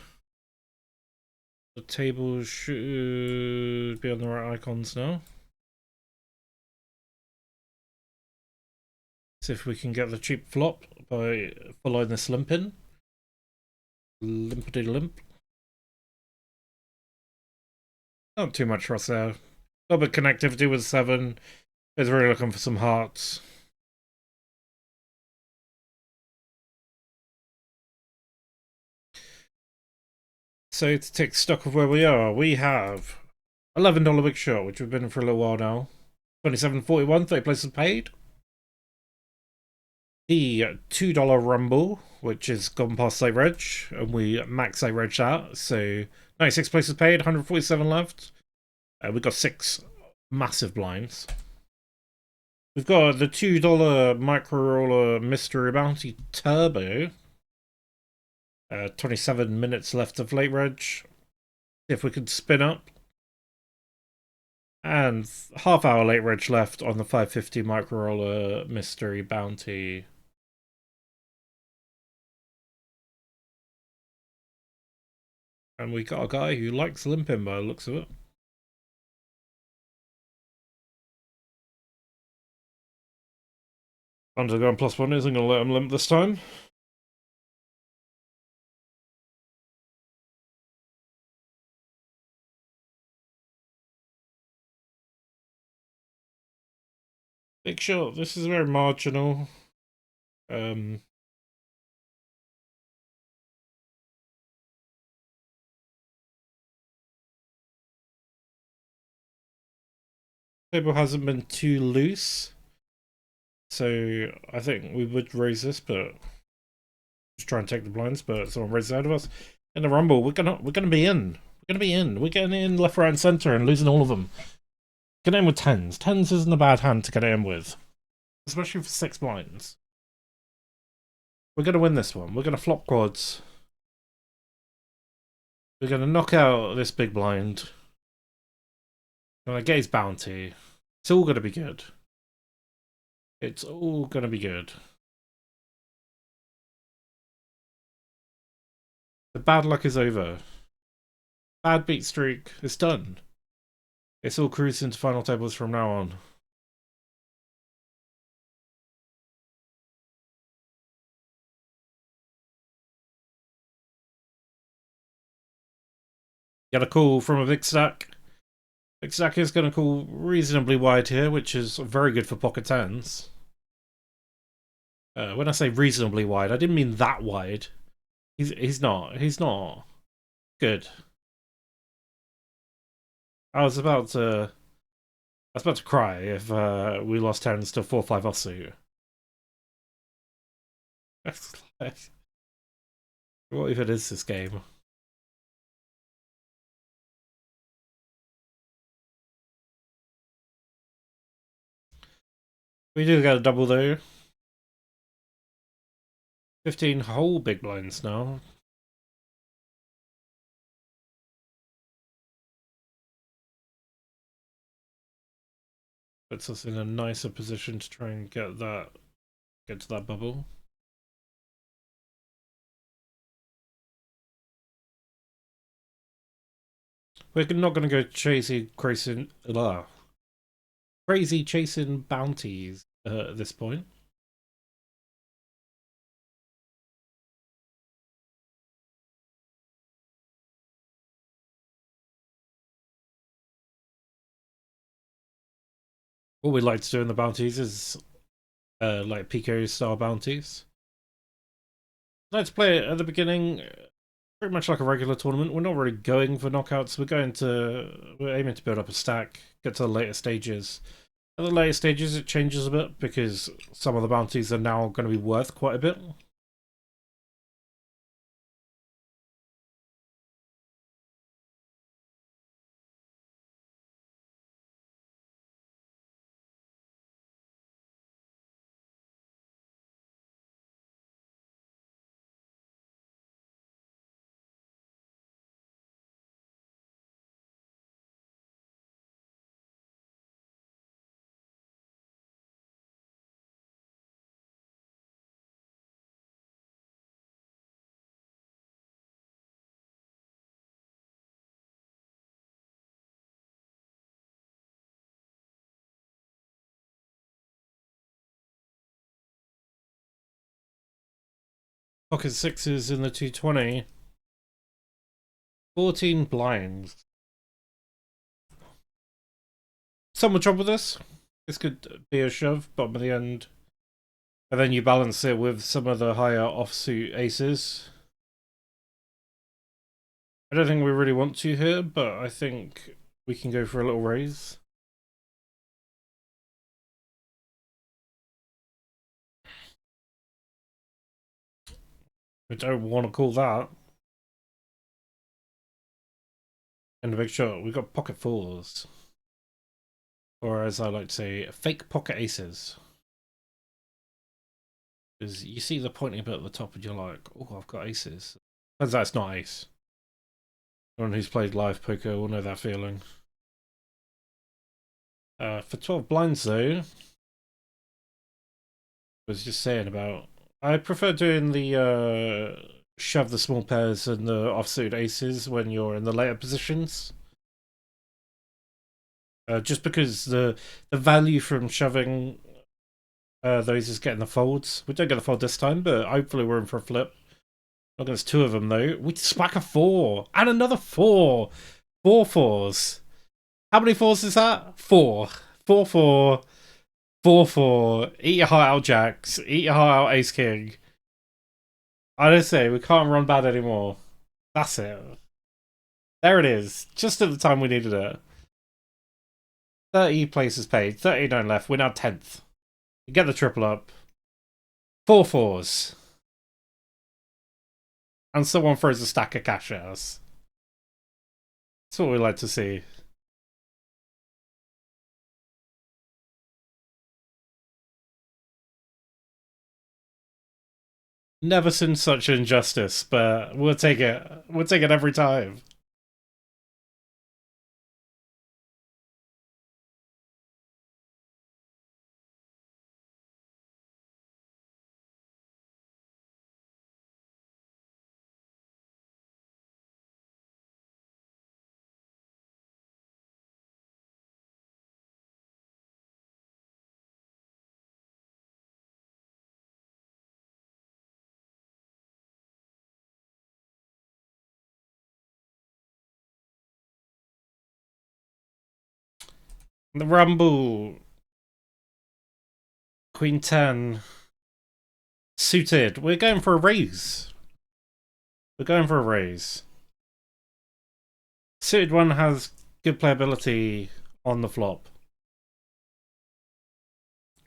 The table should be on the right icons now. See if we can get the cheap flop by following this limp in. Limpity limp. Not too much for us there. A little bit of connectivity with 7. Is really looking for some hearts. So to take stock of where we are, we have $11 big shot, which we've been in for a little while now. 27.41, 30 places paid. The $2 rumble, which is gone past late reg, and we max late reg that. So 96 places paid, 147 left. We've got 6 massive blinds. We've got the $2 micro roller mystery bounty turbo. 27 minutes left of late reg. If we could spin up. And half hour late reg left on the 550 micro roller mystery bounty. And we got a guy who likes limping by the looks of it. Underground +1 isn't going to let him limp this time. Big shot. This is very marginal. Table hasn't been too loose, so I think we would raise this, but just try and take the blinds. But someone raises out of us in the rumble. We're gonna be in. We're getting in left, right, and center, and losing all of them. Get in with 10s. 10s isn't a bad hand to get in with, especially for 6 blinds. We're gonna win this one. We're gonna flop quads. We're gonna knock out this big blind. Gonna get his bounty. It's all gonna be good. It's all gonna be good. The bad luck is over. Bad beat streak is done. It's all cruising to final tables from now on. Get a call from a big stack. Big stack is going to call reasonably wide here, which is very good for pocket 10s. When I say reasonably wide, I didn't mean that wide. He's not. He's not. Good. I was about to cry if we lost 10s to 4-5 offsuit. What even is this game? We do get a double though. 15 whole big blinds now. Puts us in a nicer position to try and get to that bubble. We're not going to go crazy chasing bounties at this point. What we like to do in the bounties is like Pico style bounties. Let's play it at the beginning, pretty much like a regular tournament. We're not really going for knockouts. We're aiming to build up a stack, get to the later stages. At the later stages, it changes a bit because some of the bounties are now going to be worth quite a bit. Pocket 6s in the 220. 14 blinds. some will trouble this. This could be a shove, bottom of the end. And then you balance it with some of the higher offsuit aces. I don't think we really want to here, but I think we can go for a little raise. We don't want to call that. And a big shot, we've got pocket fours. Or as I like to say, fake pocket aces. Because you see the pointing bit at the top and you're like, oh, I've got aces. Turns out it's not ace. Anyone who's played live poker will know that feeling. For 12 blinds though, I was just saying about, I prefer doing the shove the small pairs and the offsuit aces when you're in the later positions. Just because the value from shoving those is getting the folds. We don't get the fold this time, but hopefully we're in for a flip. Not against two of them though. We smack a 4 and another 4. 4 fours. How many fours is that? 4. 4 4. 4 4. Eat your heart out, jacks. Eat your heart out, ace king. I don't say we can't run bad anymore. That's it. There it is. Just at the time we needed it. 30 places paid. 39 left. We're now 10th. We get the triple up. 4 fours. And someone throws a stack of cash at us. That's what we like to see. Never seen such injustice, but we'll take it. We'll take it every time. The Rumble. Queen 10. Suited. We're going for a raise. We're going for a raise. Suited one has good playability on the flop.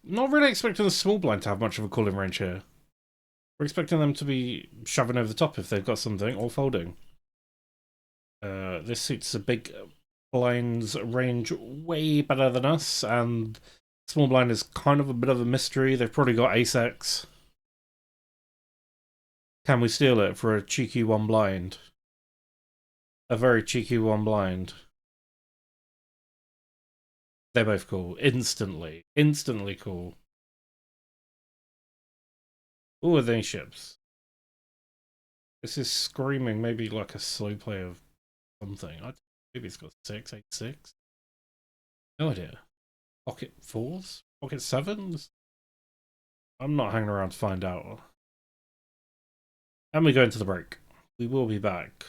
Not really expecting the small blind to have much of a calling range here. We're expecting them to be shoving over the top if they've got something, or folding. This suits the big blind's range way better than us, and small blind is kind of a bit of a mystery. They've probably got ace-x. Can we steal it for a cheeky one blind? A very cheeky one blind. They're both cool. Instantly. Instantly cool. Ooh, are they ships? This is screaming maybe like a slow play of something. Maybe it's got 6, 8, 6. No idea. Pocket 4s? Pocket 7s? I'm not hanging around to find out. And we go into the break. We will be back.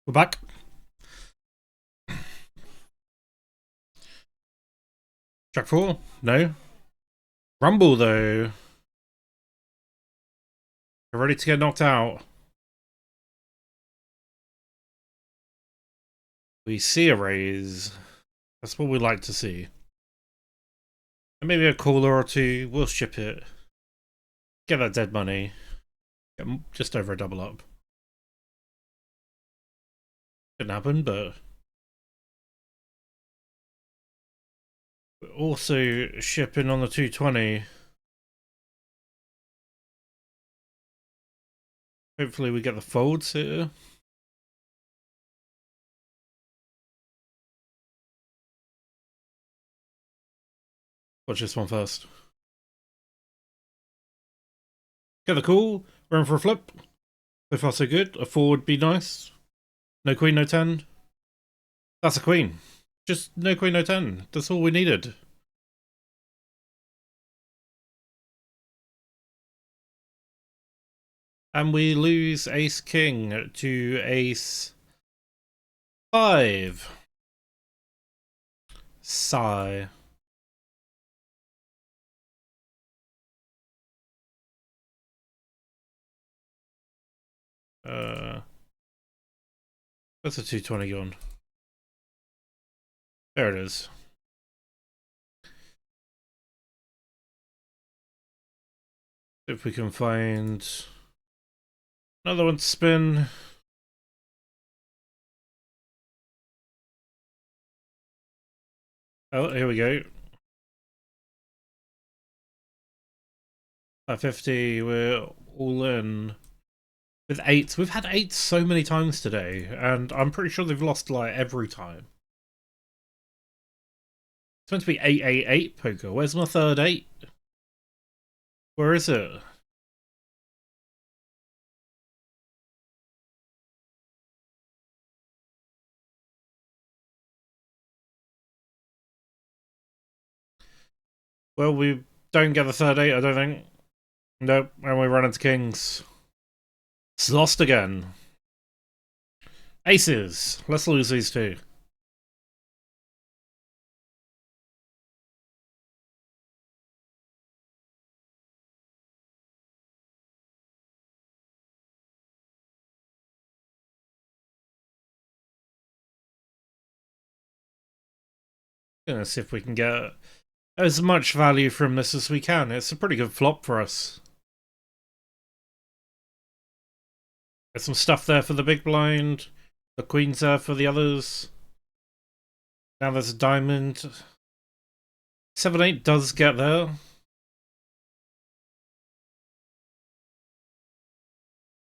We're back. Jack 4? No. Rumble, though. We're ready to get knocked out. We see a raise. That's what we like to see. And maybe a caller or two. We'll ship it. Get that dead money. Get just over a double up. Didn't happen, but... we're also shipping on the 220. Hopefully we get the folds here. Watch this one first. Get the call. We're in for a flip. So far so good. A 4 would be nice. No queen, no 10. That's a queen. Just no queen, no 10. That's all we needed. And we lose ace king to ace 5. Sigh. Where's the 220 gone? There it is. If we can find another one to spin. Oh, here we go. 550, we're all in. With 8s. We've had 8s so many times today, and I'm pretty sure they've lost like every time. It's meant to be 888 poker. Where's my third 8? Where is it? Well, we don't get the third 8, I don't think. Nope, and we run into kings. It's lost again. Aces. Let's lose these two. Gonna see if we can get as much value from this as we can. It's a pretty good flop for us. There's some stuff there for the big blind. The queen's there for the others. Now there's a diamond. 7-8 does get there.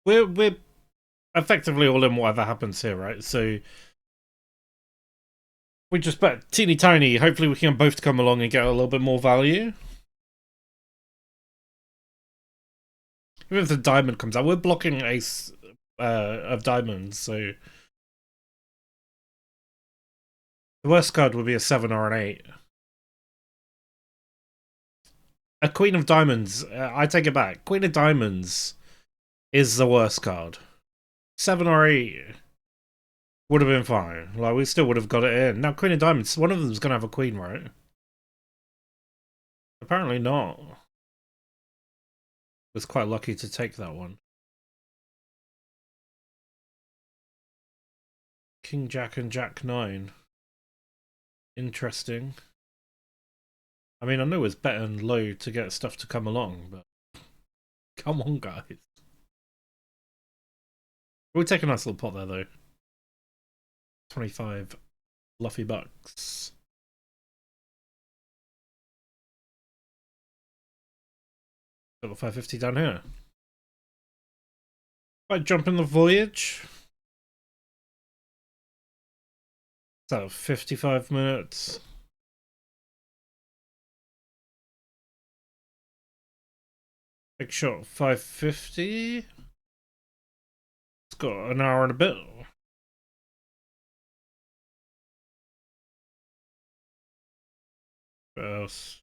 We're effectively all in whatever happens here, right? So we just bet teeny tiny. Hopefully we can both come along and get a little bit more value. Even if the diamond comes out, we're blocking ace of diamonds, so the worst card would be a 7 or an 8. A queen of diamonds, I take it back. Queen of diamonds is the worst card. 7 or 8 would have been fine. Like, we still would have got it in. Now, queen of diamonds, one of them's going to have a queen, right? Apparently not. Was quite lucky to take that one. King Jack and Jack 9. Interesting. I mean, I know it's betting low to get stuff to come along, but come on, guys. We'll take a nice little pot there, though. 25 fluffy bucks. Got the 550 down here. Might jump in the voyage. So 55 minutes. Big shot 550. It's got an hour and a bit. What else?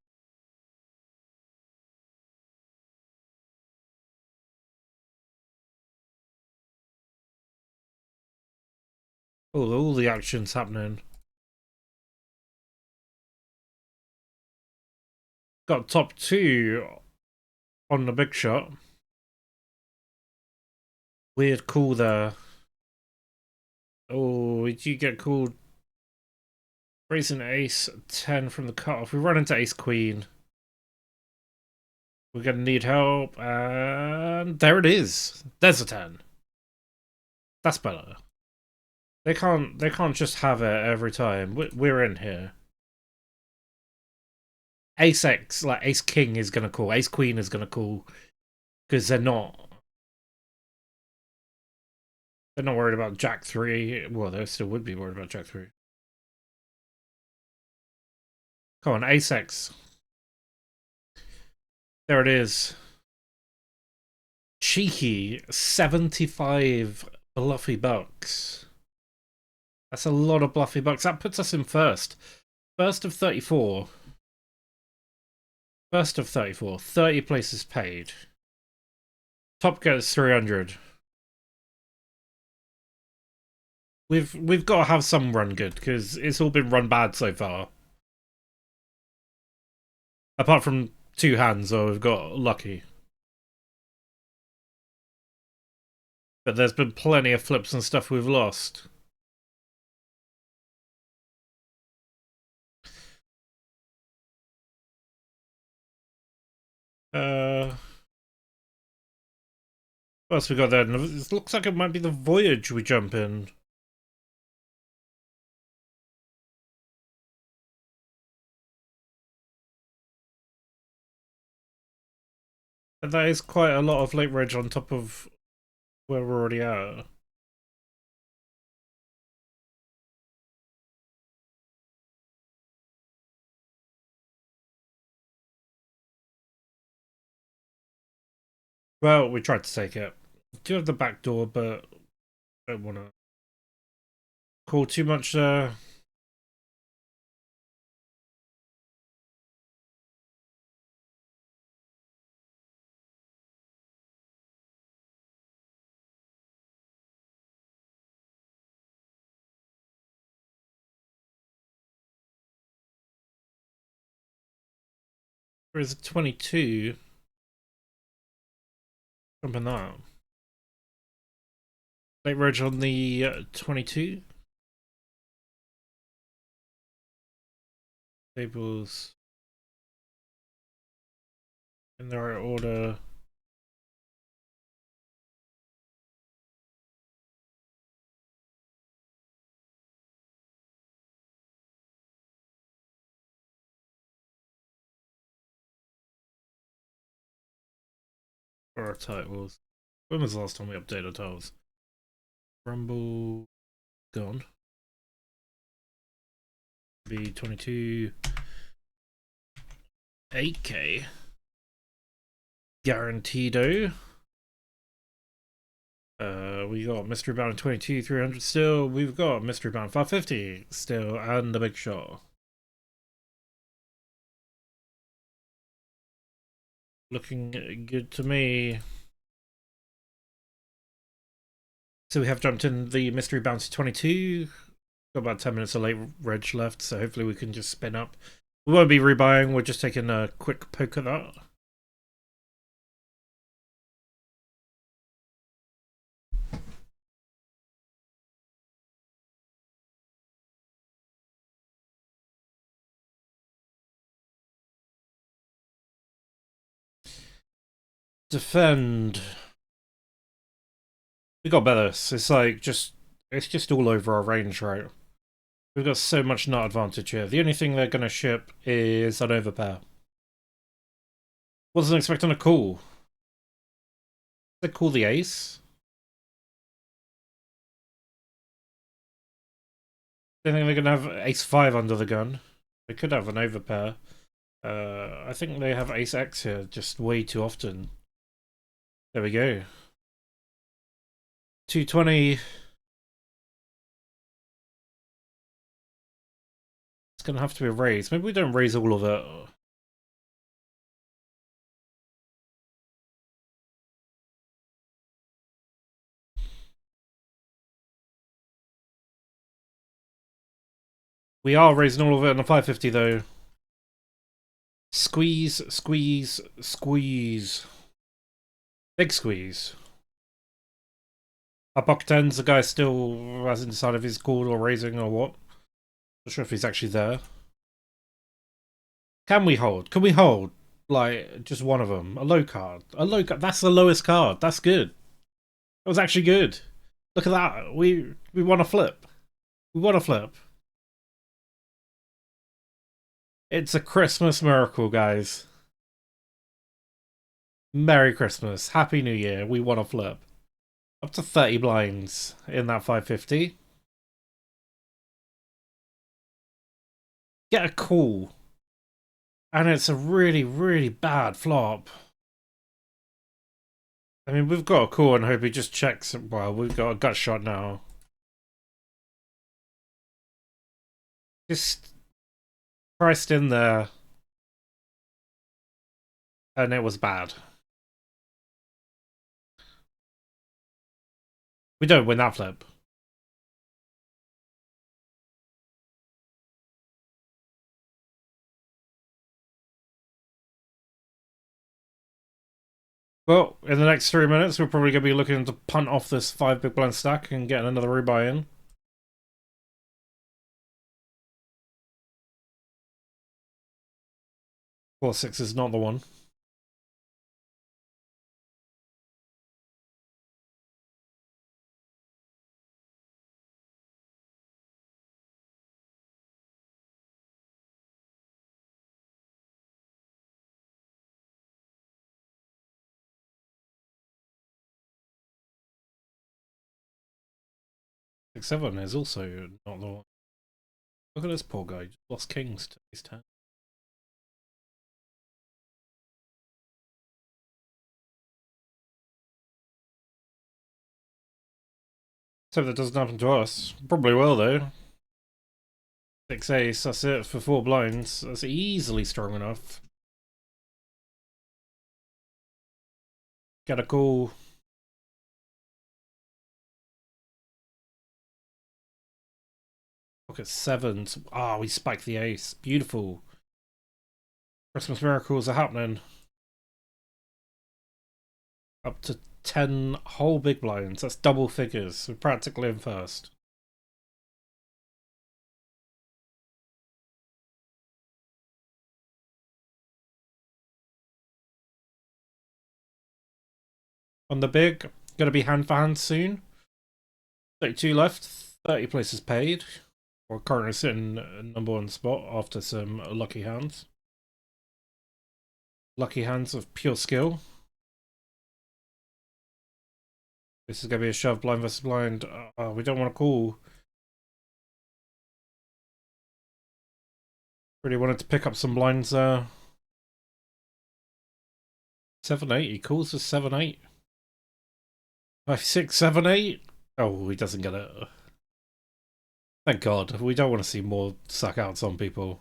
Oh, all the action's happening. Got top 2 on the big shot. Weird call there. Oh, did you get called? Raising ace 10 from the cutoff. We run into ace queen. We're gonna need help, and there it is. There's a 10. That's better. They can't just have it every time. We're in here. Ace X, like ace king is gonna call. Ace queen is gonna call. Because they're not worried about jack 3. Well, they still would be worried about jack 3. Come on, ace X. There it is. Cheeky 75 bluffy bucks. That's a lot of bluffy bucks. That puts us in first. First of 34. First of 34. 30 places paid. Top gets 300. We've got to have some run good, because it's all been run bad so far. Apart from 2 hands, so we've got lucky. But there's been plenty of flips and stuff we've lost. What else we got there? It looks like it might be the voyage we jump in. And that is quite a lot of late reg on top of where we're already at. Well, we tried to take it. Do have the back door, but don't want to call too much. There is a 22. Jumping that. Late reg on the 22. Tables in the right order. For our titles. When was the last time we updated our titles? Rumble gone. B22 8K. Guaranteedo. We got Mystery Bound 22 300 still. We've got Mystery Bound 550 still, and a big shot. Looking good to me. So we have jumped in the Mystery Bounty 22. Got about 10 minutes of late reg left, so hopefully we can just spin up. We won't be rebuying, we're just taking a quick poke at that. Defend. We got better. It's like it's just all over our range, right? We've got so much nut advantage here. The only thing they're gonna ship is an overpair. Wasn't expecting a call. They call the ace. Don't think they're gonna have ace 5 under the gun. They could have an overpair. I think they have ace X here just way too often. There we go. 220. It's gonna have to be a raise. Maybe we don't raise all of it. We are raising all of it on the 550 though. Squeeze, squeeze, squeeze. Big squeeze. Our pocket tens, the guy still hasn't decided if he's called or raising or what. Not sure if he's actually there. Can we hold? Can we hold? Like, just one of them. A low card. A low card. That's the lowest card. That's good. That was actually good. Look at that. We want to flip. We want to flip. It's a Christmas miracle, guys. Merry Christmas. Happy New Year. We want to flip. Up to 30 blinds in that 550. Get a call. And it's a really, really bad flop. I mean, we've got a call and hope he just checks. Well, we've got a gut shot now. Just priced in there. And it was bad. We don't win that flip. Well, in the next 3 minutes, we're probably going to be looking to punt off this 5 big blind stack and get another rebuy in. Four six is not the one. Six seven is also not the one. Look at this poor guy. Just lost kings to his 10. So that doesn't happen to us. Probably will though. 6 ace, that's it for 4 blinds. That's easily strong enough. Get a call. Look at 7s. Ah, we spiked the ace. Beautiful. Christmas miracles are happening. Up to 10 whole big blinds. That's double figures. We're practically in first. On the big, gonna be hand for hand soon. 32 left, 30 places paid. We're currently sitting number 1 spot after some lucky hands. Lucky hands of pure skill. This is gonna be a shove blind versus blind. We don't want to call. Really wanted to pick up some blinds there. 7-8, he calls us 7-8. 5-6, 7-8. Oh, he doesn't get it. Thank God. We don't want to see more suck outs on people.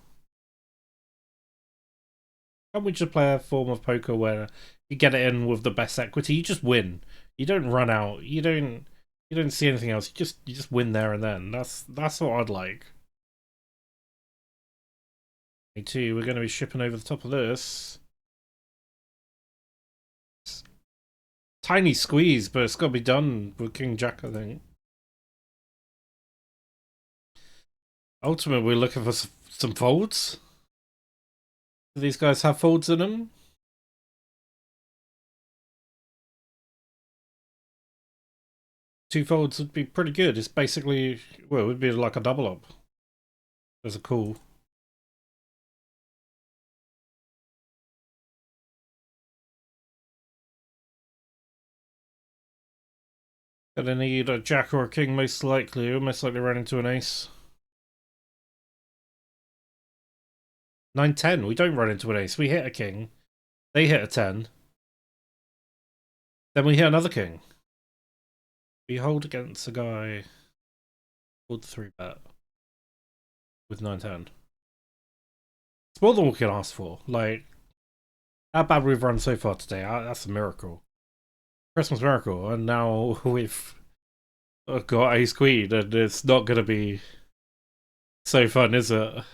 Can't we just play a form of poker where you get it in with the best equity? You just win. You don't run out. You don't see anything else. You just win there and then. That's what I'd like. Me too. We're going to be shipping over the top of this. Tiny squeeze, but it's got to be done with King Jack, I think. Ultimately, we're looking for some folds. Do these guys have folds in them? Two folds would be pretty good. It's basically, well, it would be like a double up. There's a call. Gonna need a jack or a king most likely. We'll most likely run into an ace. 9-10. We don't run into an ace. We hit a king. They hit a 10. Then we hit another king. We hold against a guy. Hold the 3-bet. With 9-10. It's more than we can ask for. Like, how bad we've run so far today. That's a miracle. Christmas miracle. And now we've got ace queen. And it's not going to be So fun, is it?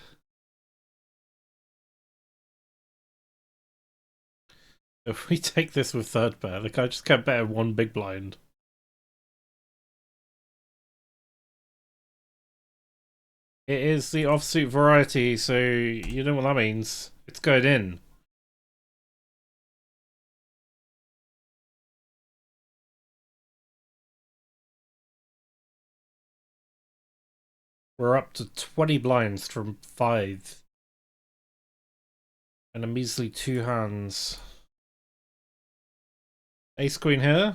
If we take this with third pair, the guy just can't bet one big blind. It is the offsuit variety, so you know what that means. It's going in. We're up to 20 blinds from 5. And a measly 2 hands. Ace queen here.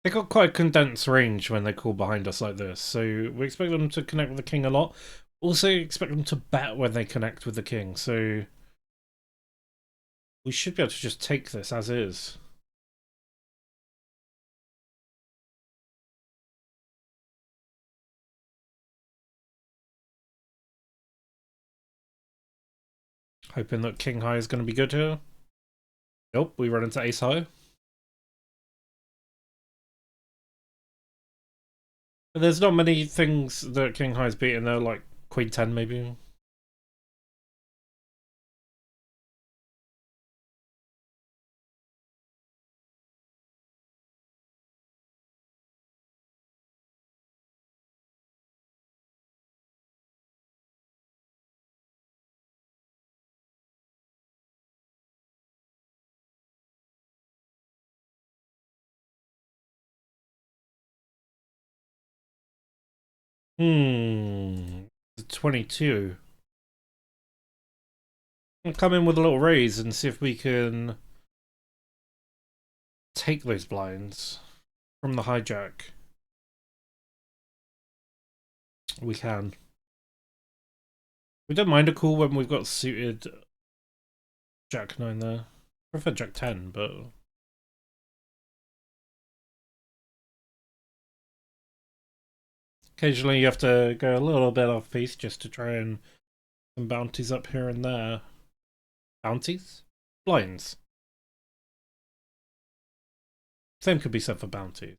They got quite a condensed range when they call behind us like this, so we expect them to connect with the king a lot. Also expect them to bet when they connect with the king, so we should be able to just take this as is. Hoping that king high is going to be good here. Nope, we run into ace high. But there's not many things that king high is beating there, like queen 10 maybe. Hmm. 22. I'll come in with a little raise and see if we can take those blinds from the hijack. We can. We don't mind a call when we've got suited Jack 9 there. I prefer Jack 10, but occasionally you have to go a little bit off piece just to try and some bounties up here and there. Bounties? Blinds. Same could be said for bounties.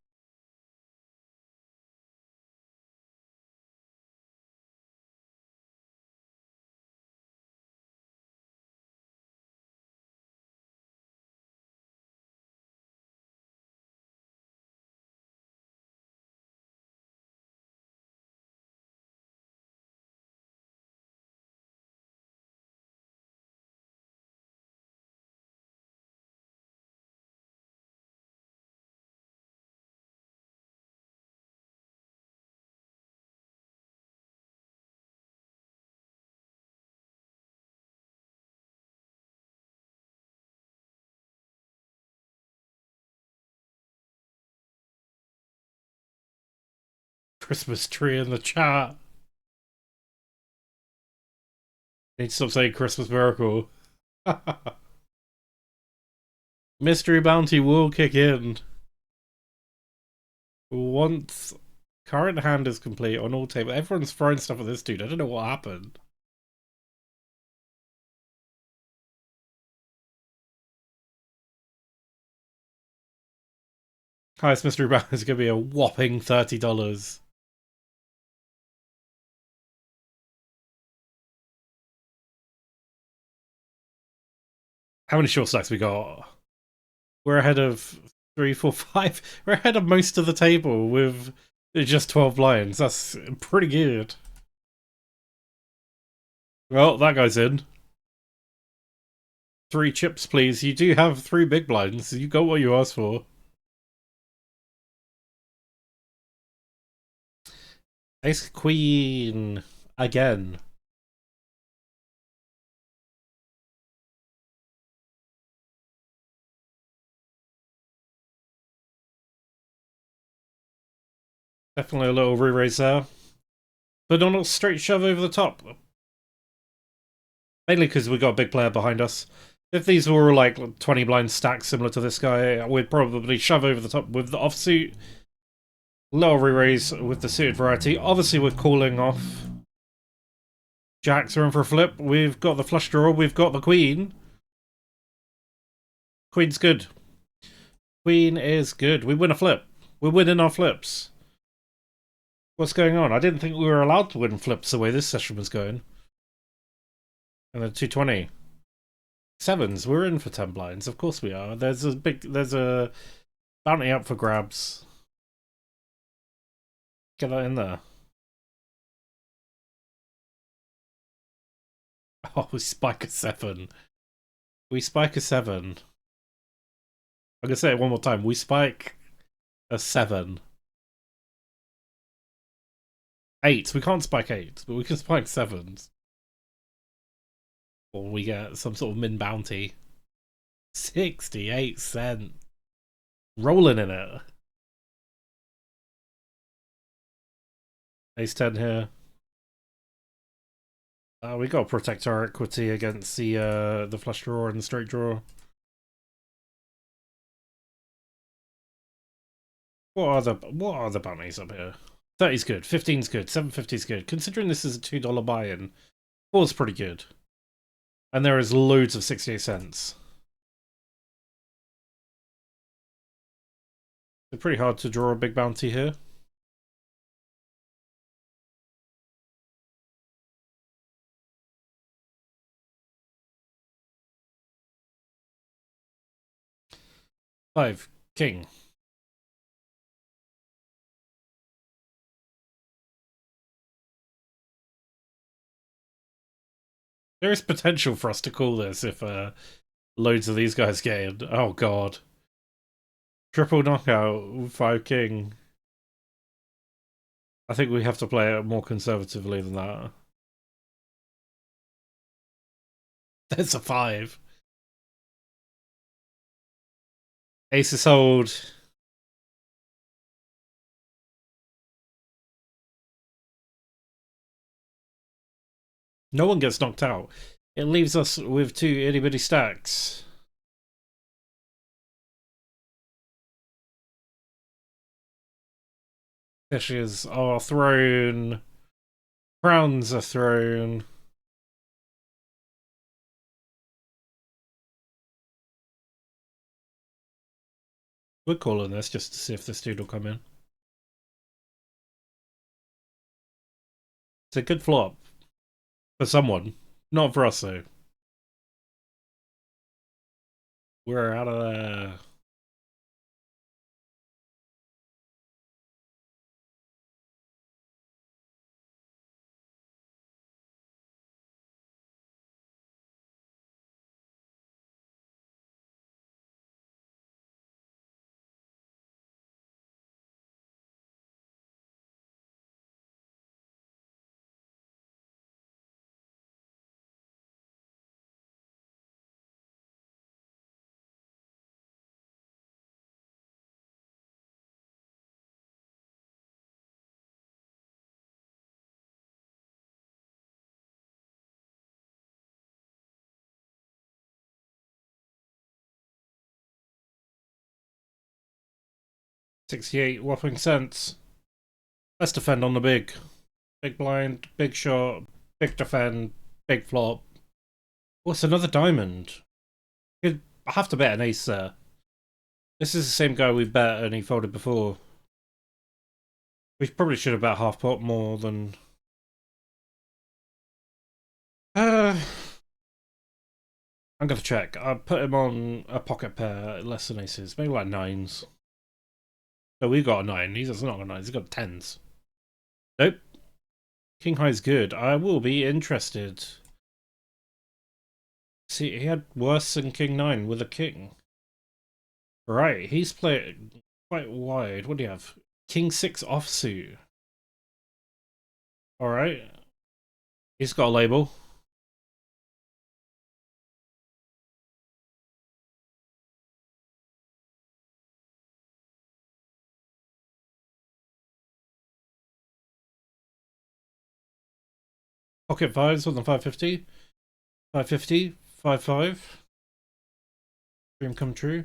Christmas tree in the chat. Need to stop saying Christmas miracle. Mystery bounty will kick in once current hand is complete on all tables. Everyone's throwing stuff at this dude. I don't know what happened. Highest mystery bounty is going to be a whopping $30. How many short stacks we got? We're ahead of 3, 4, 5. We're ahead of most of the table with just 12 blinds. That's pretty good. Well, that guy's in. 3 chips, please. You do have 3 big blinds. You got what you asked for. Ace Queen again. Definitely a little re-raise there. But not a straight shove over the top. Mainly because we got a big player behind us. If these were like 20 blind stacks similar to this guy, we'd probably shove over the top with the offsuit. Little re-raise with the suited variety. Obviously we're calling off. Jacks are in for a flip. We've got the flush draw. We've got the queen. Queen's good. Queen is good. We win a flip. We're winning our flips. What's going on? I didn't think we were allowed to win flips the way this session was going. And then 220. Sevens, we're in for 10 blinds. Of course we are. There's a bounty up for grabs. Get that in there. Oh, we spike a 7. We spike a 7. I'm gonna say it one more time. We spike a 7. 8. We can't spike 8, but we can spike 7s. Or we get some sort of min bounty. 68 cent. Rolling in it. Ace 10 here. We got to protect our equity against the flush draw and the straight draw. What are the bounties up here? 30's good, 15's good, 750's good. Considering this is a $2 buy-in, 4's pretty good. And there is loads of 68 cents. It's pretty hard to draw a big bounty here. Five, king. There is potential for us to call this if loads of these guys get in. Oh god. Triple knockout, 5 king. I think we have to play it more conservatively than that. There's a 5. Ace is hold. No one gets knocked out. It leaves us with 2 itty bitty stacks. Fishes are thrown. Crowns are thrown. We're calling this just to see if this dude will come in. It's a good flop. For someone. Not for us though. We're out of there. $68 whopping cents. Let's defend on the big. Big blind, big shot, big defend, big flop. What's another diamond? I have to bet an ace there. This is the same guy we bet and he folded before. We probably should have bet half pot more than... I'm gonna check. I put him on a pocket pair, less than aces. Maybe like 9s. No, we got a 9. He's not got 9s, he's got 10s. Nope. King high's good. I will be interested. See, he had worse than King 9 with a king. Right, he's played quite wide. What do you have? King 6 offsuit. Alright. He's got a label. Pocket 5s on the 550. 550. 5-5. Dream come true.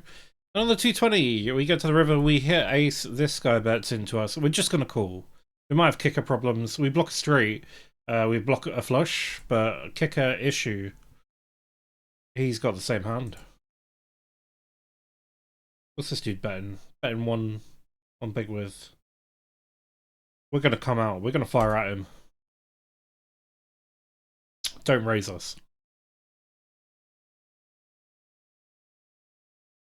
And on the 220, we get to the river, we hit ace, this guy bets into us. We're just going to call. We might have kicker problems. We block a straight. We block a flush, but kicker issue. He's got the same hand. What's this dude betting? Betting on big with. We're gonna come out. We're gonna fire at him. Don't raise us.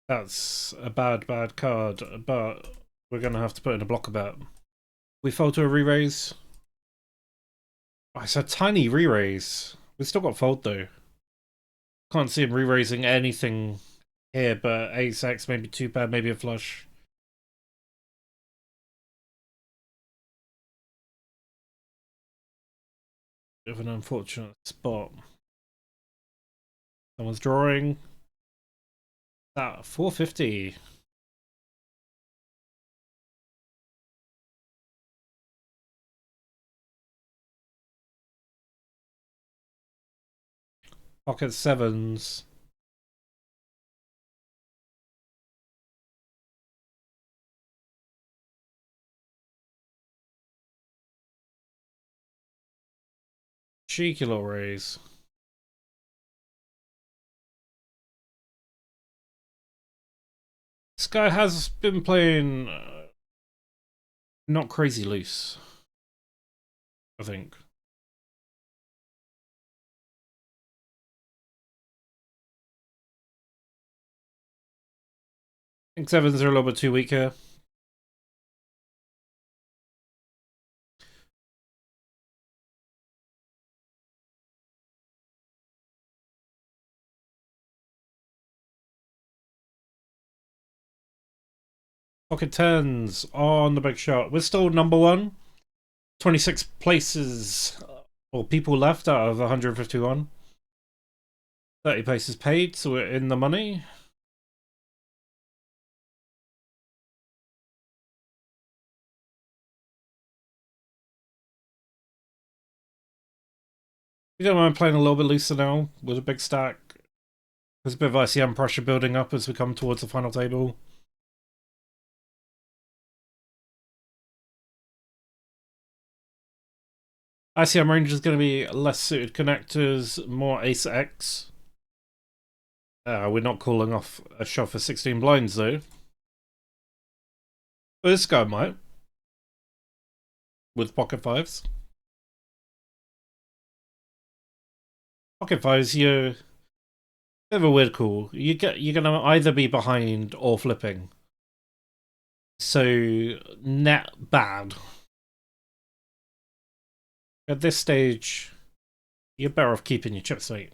That's a bad card, but we're gonna have to put in a blocker bet. We fold to a re-raise. Oh, it's a tiny re-raise. We still got fold though. Can't see him re-raising anything here, but ace X, maybe two pair, maybe a flush. Bit of an unfortunate spot. Someone's drawing. That 450. Pocket sevens. Cheeky little raise. This guy has been playing not crazy loose, I think. I think sevens are a little bit too weak here. Pocket tens on the big shot. We're still number one. 26 places or people left out of 151. 30 places paid, so we're in the money. You don't mind playing a little bit looser now with a big stack. There's a bit of ICM pressure building up as we come towards the final table. ICM range is going to be less suited connectors, more ace X. We're not calling off a shove for 16 blinds though. But this guy might. With pocket fives. Pocket fives, you're bit of a weird call. You're gonna either be behind or flipping. So net bad. At this stage, you're better off keeping your chips straight.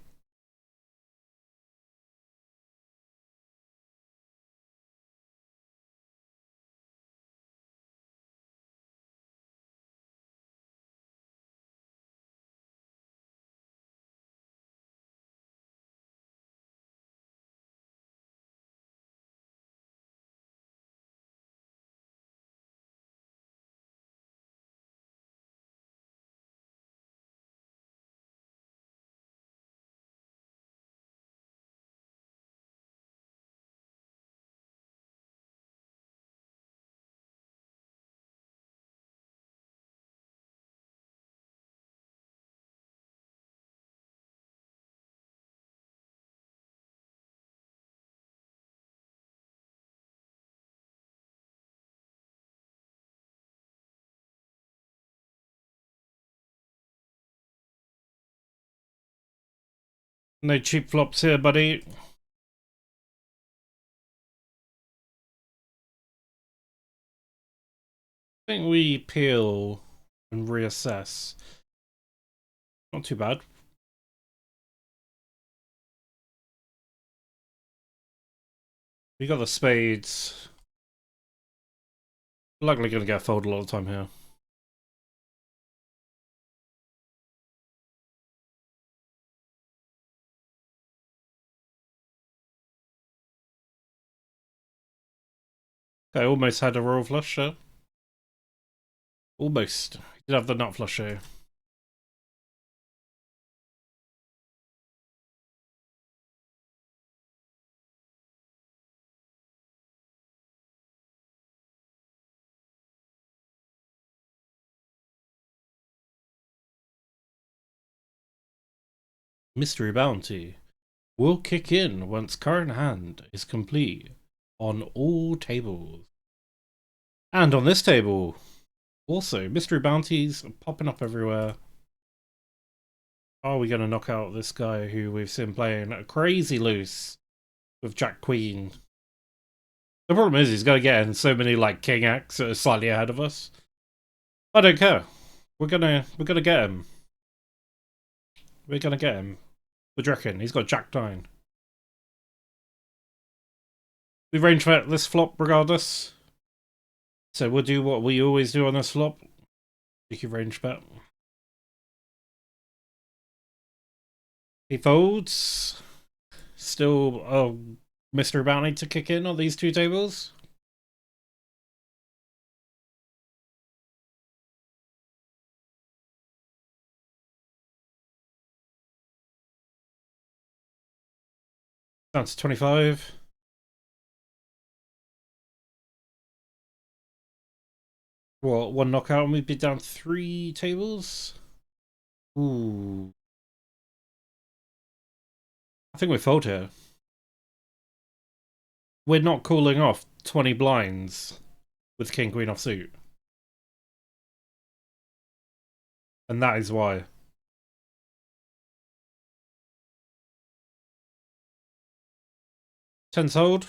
No cheap flops here, buddy. I think we peel and reassess. Not too bad. We got the spades. Likely gonna get folded a lot of time here. Okay, almost had a royal flush here. Almost. He did have the nut flush here. Mystery bounty will kick in once current hand is complete on all tables. And on this table, also, mystery bounties popping up everywhere. Are we going to knock out this guy who we've seen playing crazy loose with Jack Queen? The problem is he's going to get in so many like king X that are slightly ahead of us. I don't care. We're gonna get him. We're gonna get him. What do you reckon? He's got Jack 9. We range bet this flop regardless. So we'll do what we always do on this flop. We can range bet. He folds. Still a Mr. Bounty to kick in on these two tables. Down to 25. What, one knockout and we'd be down 3 tables? Ooh. I think we fold here. We're not calling off 20 blinds with King Queen offsuit. And that is why. Tens hold.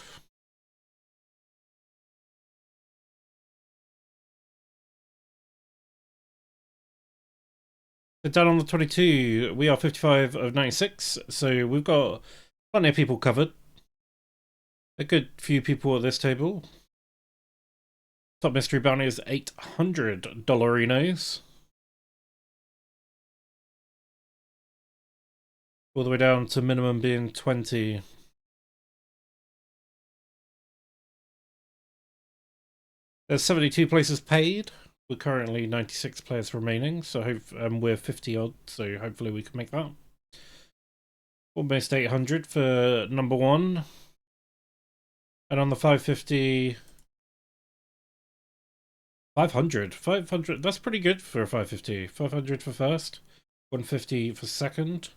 Down on the 22, we are 55 of 96, so we've got plenty of people covered. A good few people at this table. Top mystery bounty is $800 dollarinos. All the way down to minimum being 20. There's 72 places paid. We're currently 96 players remaining, so we're 50 odd, so hopefully we can make that. Almost 800 for number 1. And on the 550... 500, that's pretty good for a 550. 500 for first, 150 for second.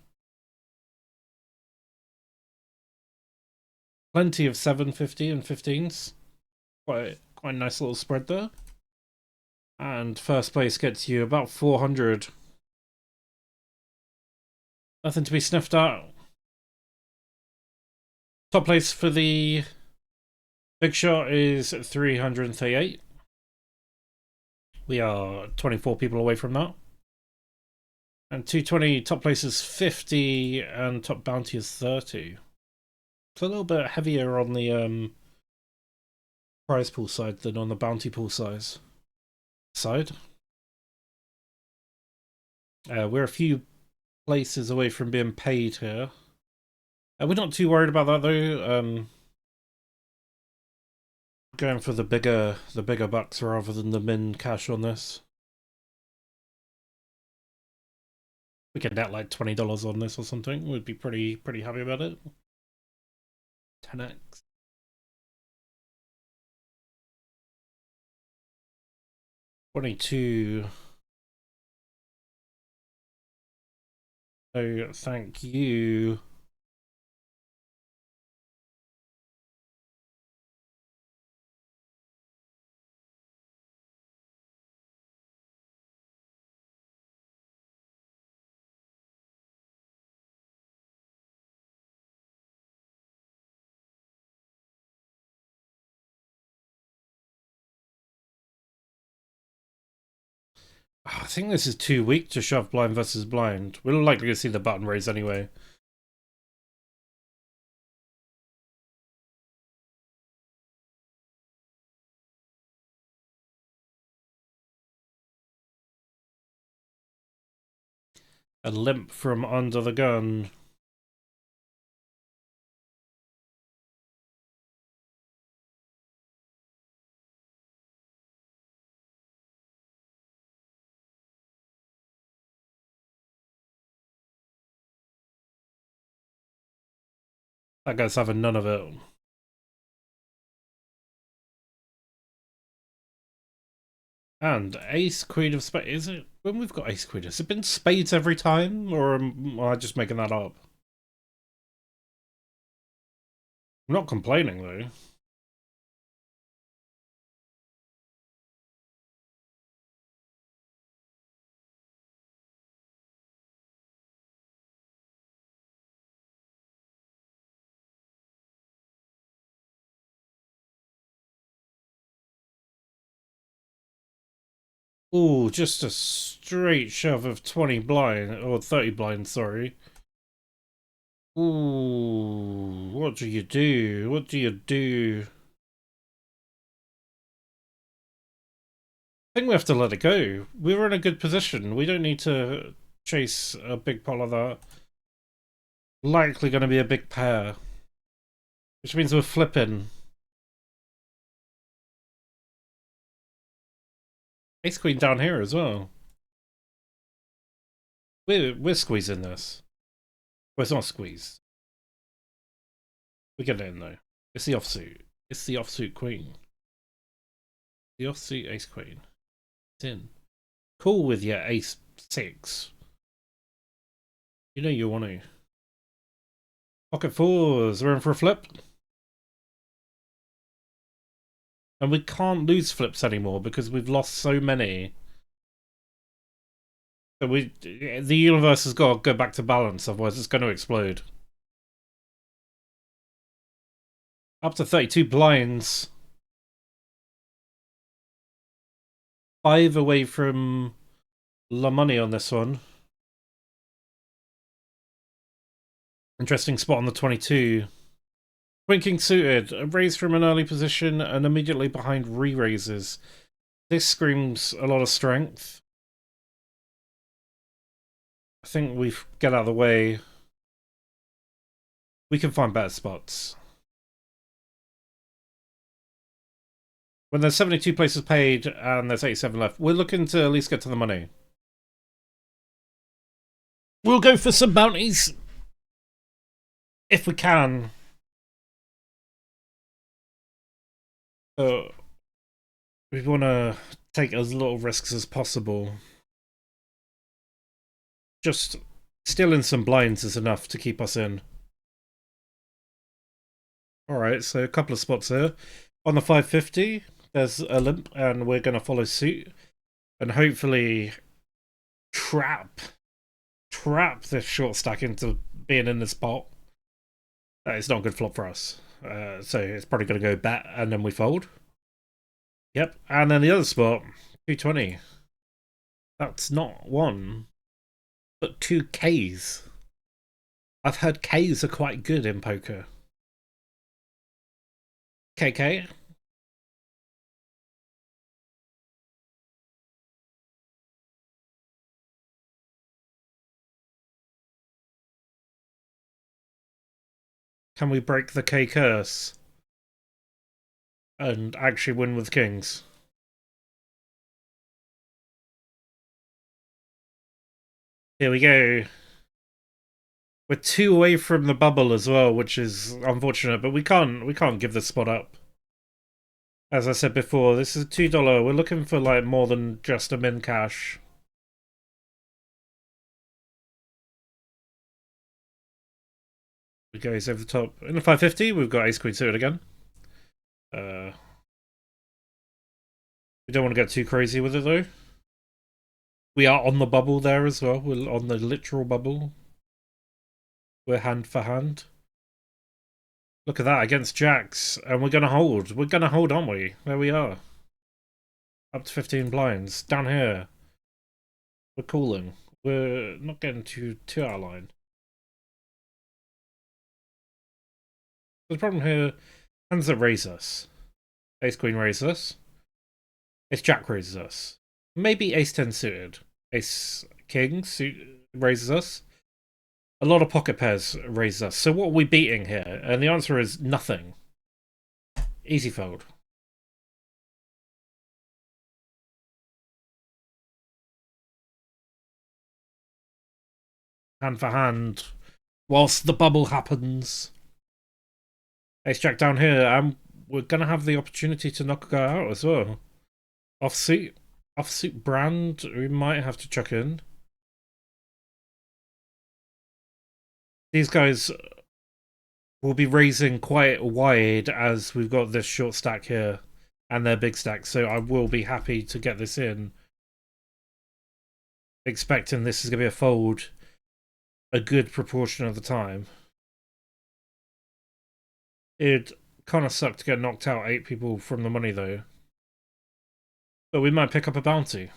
Plenty of 750 and 15s. Quite a nice little spread there. And first place gets you about 400. Nothing to be sniffed at. Top place for the big shot is 338. We are 24 people away from that. And 220, top place is 50, and top bounty is 30. It's a little bit heavier on the prize pool side than on the bounty pool side. We're a few places away from being paid here. We're not too worried about that though. Going for the bigger bucks rather than the min cash on this. We could net like $20 on this or something. We'd be pretty happy about it. 10x. $22. Oh, thank you. I think this is too weak to shove blind versus blind. We're likely to see the button raise anyway. A limp from under the gun. That guy's having none of it. And ace queen of spades. Is it when we've got ace queen? Has it been spades every time, or am I just making that up? I'm not complaining though. Ooh, just a straight shove of 20 blind, or 30 blind, sorry. Ooh, what do you do? What do you do? I think we have to let it go. We were in a good position. We don't need to chase a big pot of that. Likely going to be a big pair. Which means we're flipping. Ace Queen down here as well. We're squeezing this. Well, it's not squeezed. We get it in though. It's the offsuit. It's the offsuit queen. The offsuit ace queen. It's in. Cool with your ace six. You know you want to. Pocket fours. We're in for a flip. And we can't lose flips anymore because we've lost so many. So the universe has got to go back to balance, otherwise it's going to explode. Up to 32 blinds. 5 away from La Money on this one. Interesting spot on the 22. Winking suited, a raise from an early position and immediately behind re-raises. This screams a lot of strength. I think we get out of the way. We can find better spots. When there's 72 places paid and there's 87 left, we're looking to at least get to the money. We'll go for some bounties. If we can. We want to take as little risks as possible. Just stealing some blinds is enough to keep us in. Alright, so a couple of spots here. On the 550, there's a limp, and we're going to follow suit. And hopefully trap this short stack into being in this pot. It's not a good flop for us. So it's probably going to go bet, and then we fold. Yep, and then the other spot, 220. That's not one, but 2 Ks. I've heard Ks are quite good in poker. KK. Can we break the K curse? And actually win with kings? Here we go. We're 2 away from the bubble as well, which is unfortunate, but we can't give this spot up. As I said before, this is $2. We're looking for like more than just a min cash. It goes over the top. In the 550, we've got ace queen suited again. We don't want to get too crazy with it though. We are on the bubble there as well. We're on the literal bubble. We're hand for hand. Look at that, against jacks. And we're going to hold. We're going to hold, aren't we? There we are. Up to 15 blinds. Down here. We're calling. We're not getting too out of line. The problem here, hands that raise us. Ace queen raises us. Ace jack raises us. Maybe ace 10 suited. Ace king raises us. A lot of pocket pairs raise us. So what are we beating here? And the answer is nothing. Easy fold. Hand for hand. Whilst the bubble happens. Ace jack down here. And we're going to have the opportunity to knock a guy out as well. Offsuit brand. We might have to chuck in. These guys will be raising quite wide as we've got this short stack here and their big stack, so I will be happy to get this in. Expecting this is going to be a fold a good proportion of the time. It'd kind of suck to get knocked out 8 people from the money though. But we might pick up a bounty.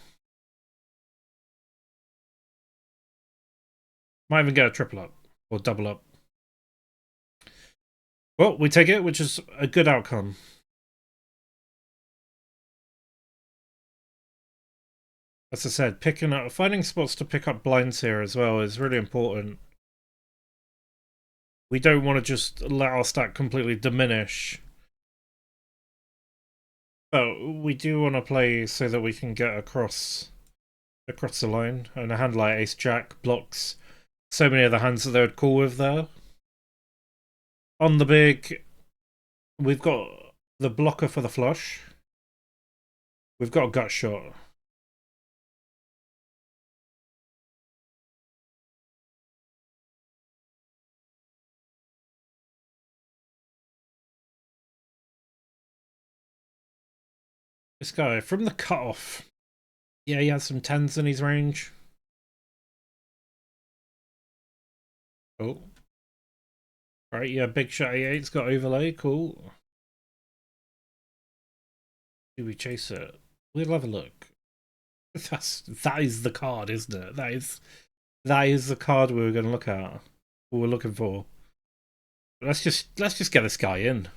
Might even get a triple up or double up. Well, we take it, which is a good outcome. As I said, finding spots to pick up blinds here as well is really important. We don't want to just let our stack completely diminish. But we do want to play so that we can get across the line. And a hand like Ace-Jack blocks so many of the hands that they would call with there. On the big, we've got the blocker for the flush. We've got a gut shot. This guy, from the cutoff, yeah, he has some 10s in his range. Oh. Right, yeah, big shot A8's got overlay, cool. Do we chase it? We'll have a look. That is the card, isn't it? That is the card we were going to look at. What we're looking for. Let's just get this guy in.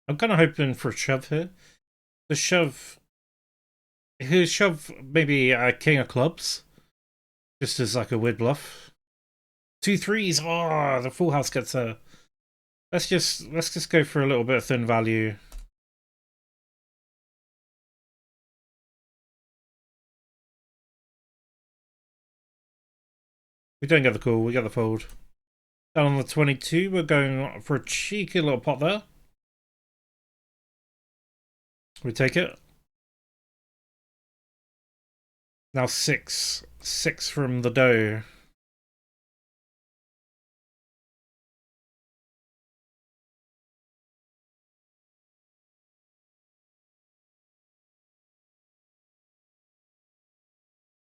I'm kind of hoping for a shove here. The shove. He'll shove maybe a king of clubs, just as like a weird bluff. 2 3s. Oh, the full house gets a. Let's just go for a little bit of thin value. We don't get the call. We get the fold. Down on the 22, we're going for a cheeky little pot there. We take it. Now 6 from the dough.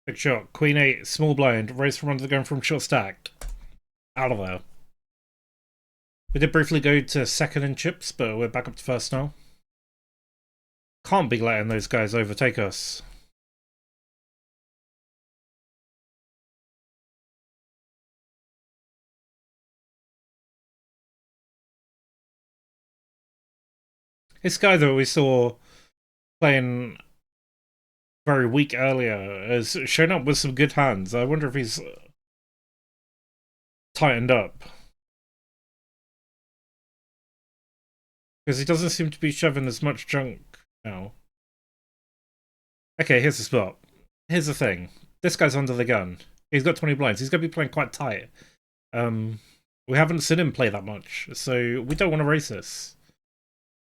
Big shot. Queen 8, small blind. Raise from under the gun from short stack. Out of there. We did briefly go to second in chips, but we're back up to first now. Can't be letting those guys overtake us. This guy that we saw playing very weak earlier has shown up with some good hands. I wonder if he's tightened up. Because he doesn't seem to be shoving as much junk now. Okay, here's the spot. Here's the thing. This guy's under the gun. He's got 20 blinds. He's going to be playing quite tight. We haven't seen him play that much, so we don't want to race this.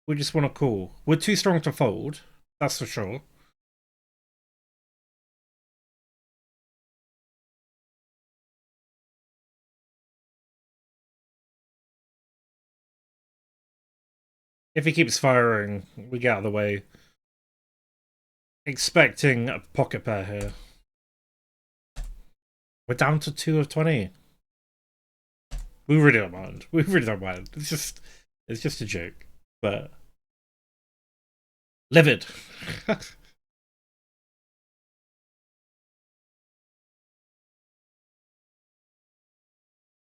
We just want to call. We're too strong to fold, that's for sure. If he keeps firing, we get out of the way. Expecting a pocket pair here. We're down to 2 of 20. We really don't mind. We really don't mind. It's just a joke. But livid.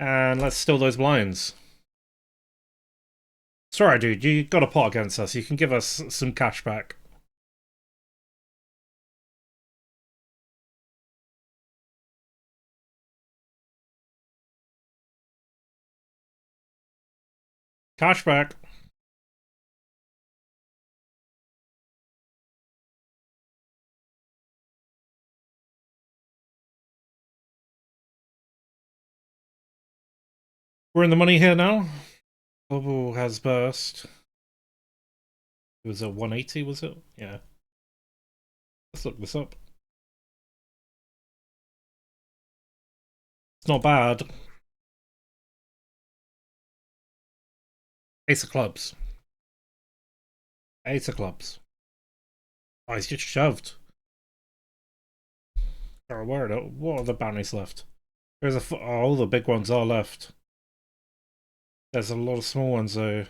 And let's steal those blinds. Sorry, dude, you got a pot against us. You can give us some cash back. Cash back. We're in the money here now. Bubble has burst. It was a 180, was it? Yeah. Let's look this up. It's not bad. Ace of clubs. Ace of clubs. Oh, he's just shoved. Oh, what are the bounties left? There's all the big ones are left. There's a lot of small ones though.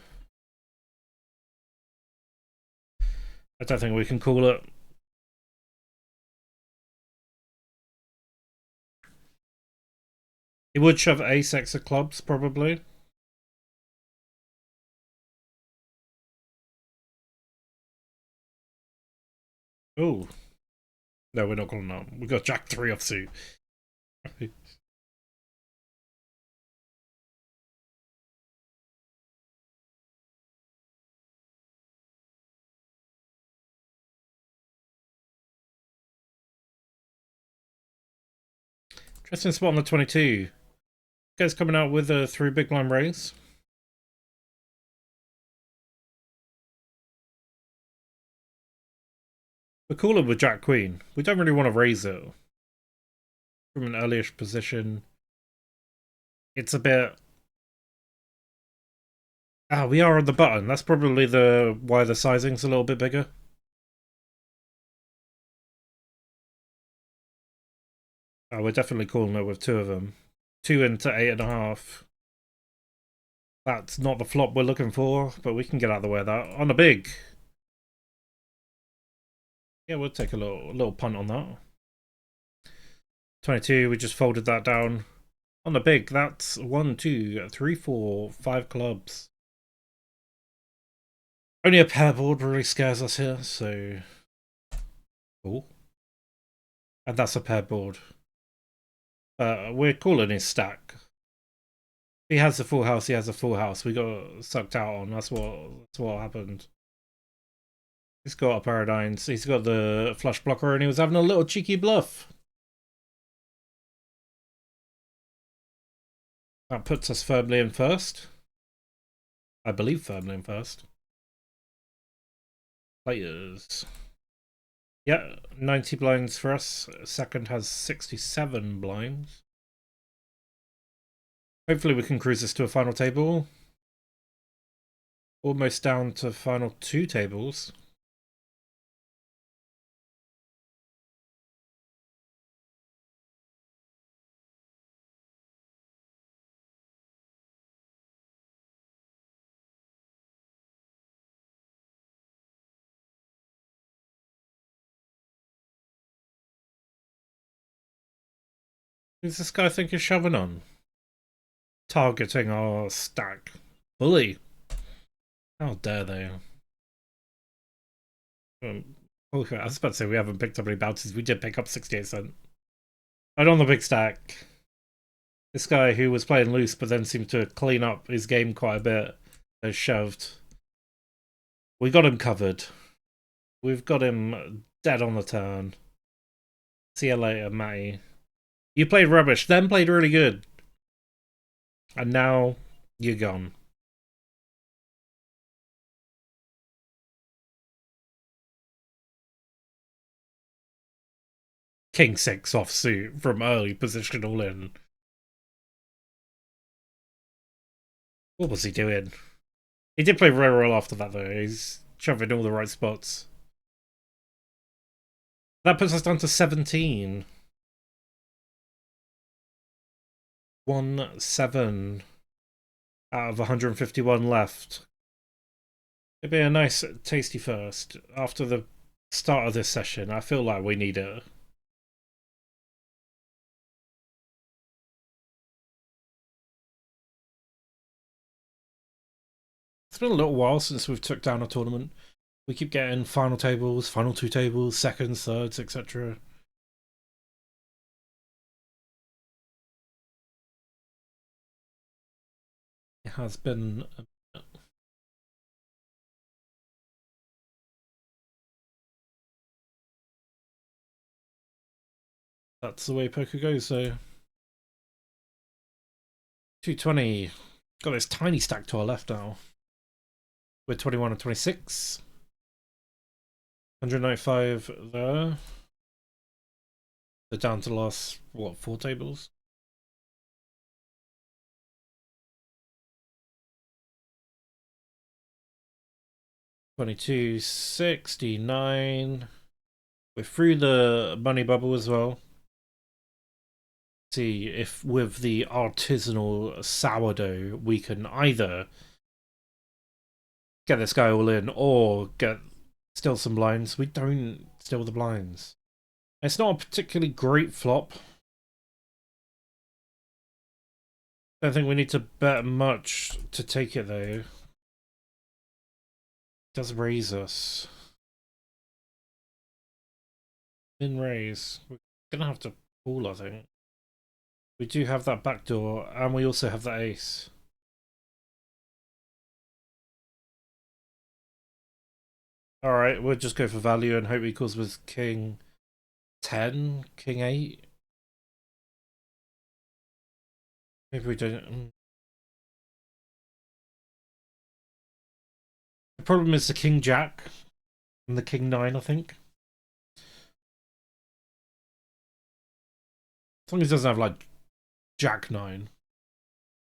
I don't think we can call it. He would shove ace of clubs, probably. Oh. No, we're not calling that. We got jack 3 offsuit. Interesting spot on the 22. Guys coming out with a 3 big blind raise. We're calling with jack queen. We don't really want to raise it from an earlyish position. It's a bit. We are on the button. That's probably why the sizing's a little bit bigger. We're definitely calling it with 2 of them. 2 into 8.5. That's not the flop we're looking for, but we can get out of the way of that. On a big. Yeah, we'll take a little punt on that. 22, we just folded that down. On the big, that's 1, 2, 3, 4, 5 clubs. Only a pair board really scares us here, so. Oh. And that's a pair board. We're calling his stack. He has a full house, he has a full house. We got sucked out on. That's what happened. He's got a Paradines. He's got the flush blocker, and he was having a little cheeky bluff. That puts us firmly in first. I believe firmly in first. Players. Yeah, 90 blinds for us. Second has 67 blinds. Hopefully we can cruise this to a final table. Almost down to final 2 tables. Who's this guy think is shoving on? Targeting our stack. Bully. How dare they? Okay, I was about to say we haven't picked up any bounties. We did pick up 68 cent. Right on the big stack. This guy who was playing loose but then seemed to clean up his game quite a bit has shoved. We got him covered. We've got him dead on the turn. See you later, Matty. You played rubbish, then played really good. And now you're gone. King 6 offsuit from early position all in. What was he doing? He did play very well after that though. He's shoving all the right spots. That puts us down to 17. 1-7 out of 151 left. It'd be a nice tasty first. After the start of this session, I feel like we need it. It's been a little while since we've took down a tournament. We keep getting final tables, final 2 tables, seconds, thirds, etc. It has been a minute. That's the way poker goes, so 220. Got this tiny stack to our left now. We're 21 and 26. 195 there. They're down to the last, what, 4 tables? $22.69. We're through the money bubble as well. See if with the artisanal sourdough we can either get this guy all in or get Still some blinds. We don't still the blinds. It's not a particularly great flop. I don't think we need to bet much to take it though. It does raise us. In raise. We're gonna have to call, I think. We do have that backdoor, and we also have that ace. Alright, we'll just go for value and hope he calls with king 10, king 8. Maybe we don't. The problem is the king jack and the king 9, I think. As long as he doesn't have like jack 9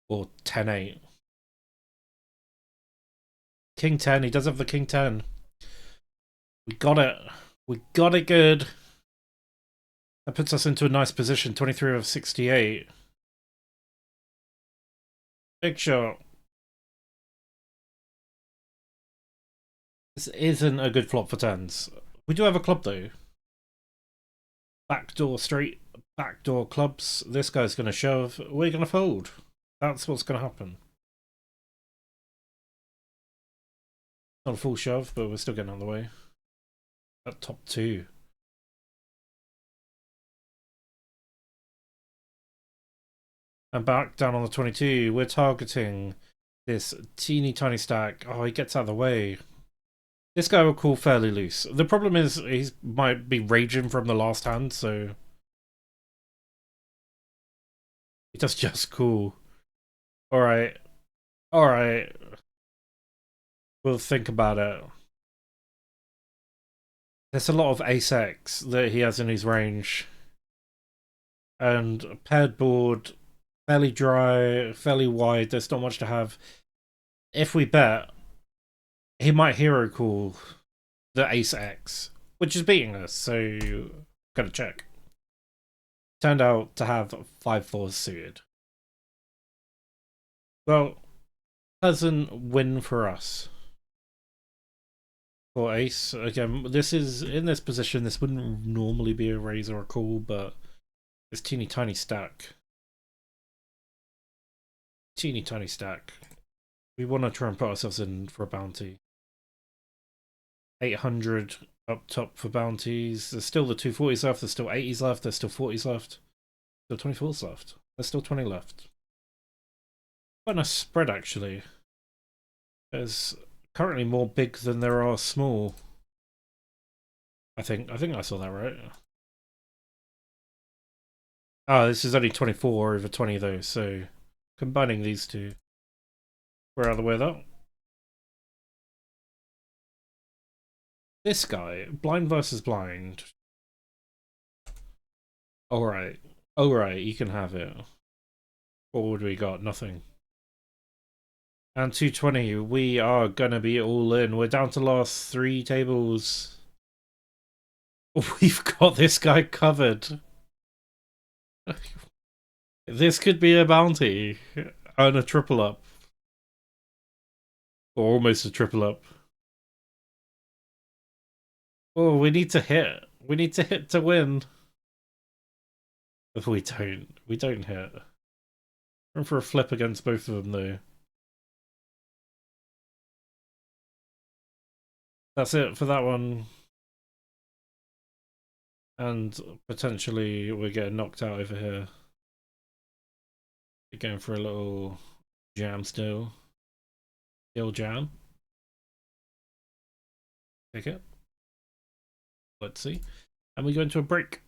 or 10 8. King 10, he does have the king 10. We got it. We got it good. That puts us into a nice position. 23 of 68. Big shot. This isn't a good flop for tens. We do have a club though. Backdoor straight, backdoor clubs. This guy's going to shove. We're going to fold. That's what's going to happen. Not a full shove, but we're still getting out of the way. At top 2. And back down on the 22. We're targeting this teeny tiny stack. Oh, he gets out of the way. This guy will call fairly loose. The problem is he might be raging from the last hand, so he does just call. Alright. Alright. We'll think about it. There's a lot of ace-x that he has in his range. And paired board, fairly dry, fairly wide, there's not much to have. If we bet, he might hero call the ace-x, which is beating us, so gotta check. Turned out to have 5-4 suited. Well, pleasant win for us. For ace, again, this is, in this position, this wouldn't normally be a raise or a call, but this teeny tiny stack. Teeny tiny stack. We want to try and put ourselves in for a bounty. 800 up top for bounties. There's still the 240s left, there's still 80s left, there's still 40s left. Still 24s left. There's still 20 left. Quite a nice spread actually. There's currently more big than there are small. I think I saw that right. Oh, this is only 24 over 20 though, so combining these two, we're out of the way though. This guy, blind versus blind. Alright. Alright, you can have it. What would we got? Nothing. And 220, we are gonna be all in. We're down to last 3 tables. We've got this guy covered. This could be a bounty. And a triple up. Or almost a triple up. Oh, we need to hit. We need to hit to win. If we don't hit. Run for a flip against both of them though. That's it for that one. And potentially we're getting knocked out over here. We're going for a little jam still. Still jam. Take it. Let's see. And we go into a break.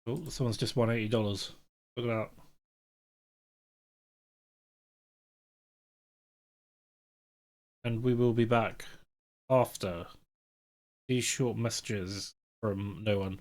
Oh, someone's just won $80. Look at that. And we will be back after these short messages from no one.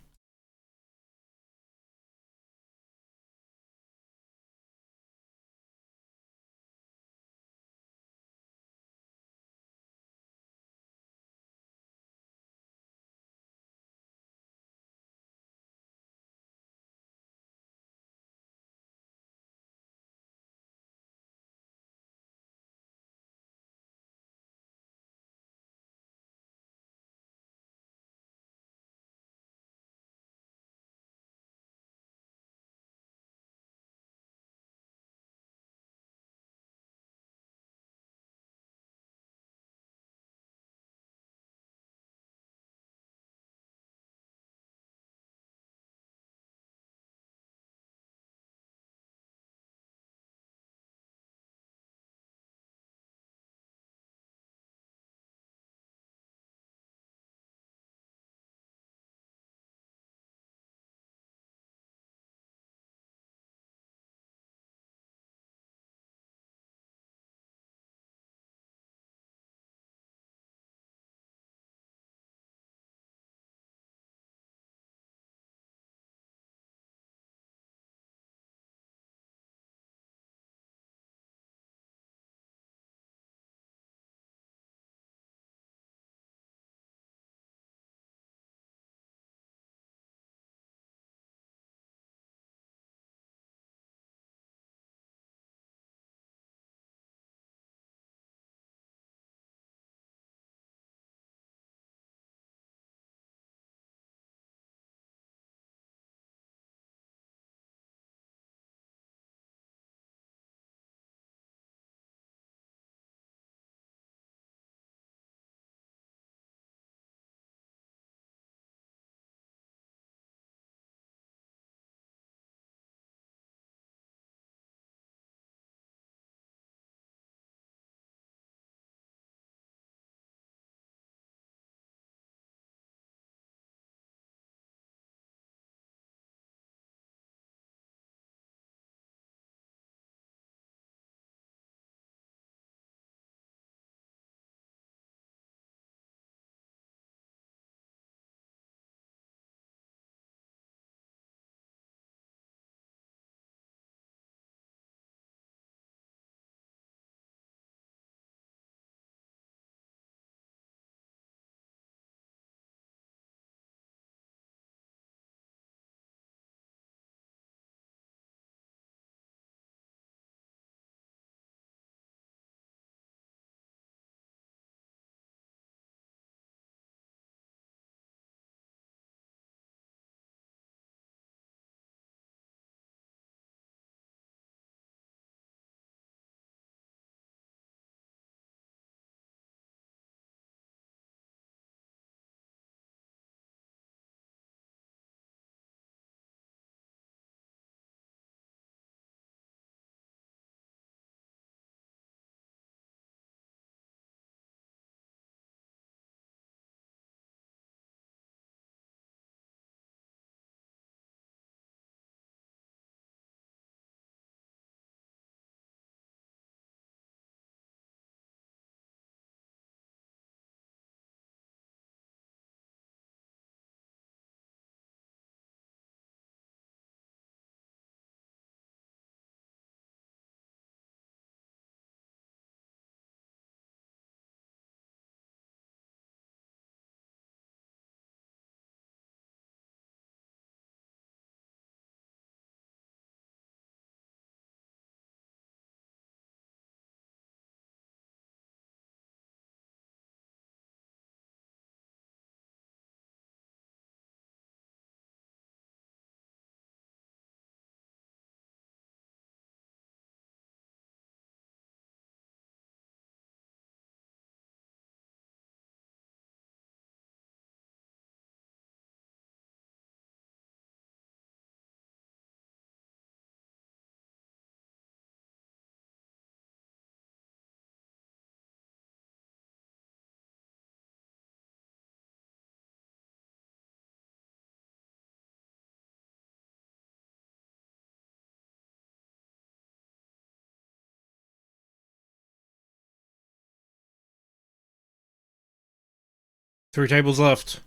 3 tables left.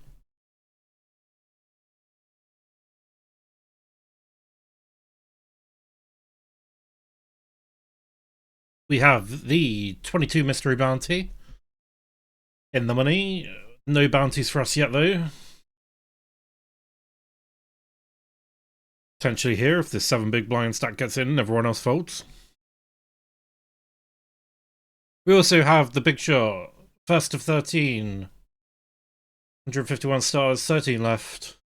We have the 22 mystery bounty in the money. No bounties for us yet, though. Potentially here if this 7 big blind stack gets in and everyone else folds. We also have the big shot. First of 13. 151 stars, 13 left.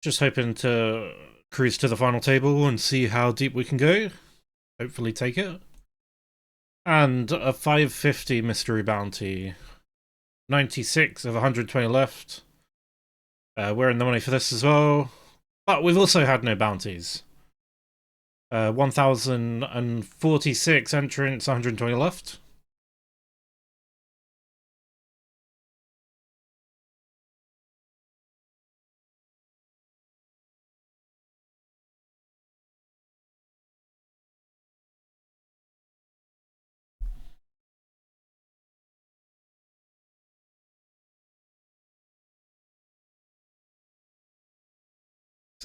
Just hoping to cruise to the final table and see how deep we can go. Hopefully take it. And a 550 mystery bounty. 96 of 120 left. We're in the money for this as well. But we've also had no bounties. 1,046 entrants, 120 left.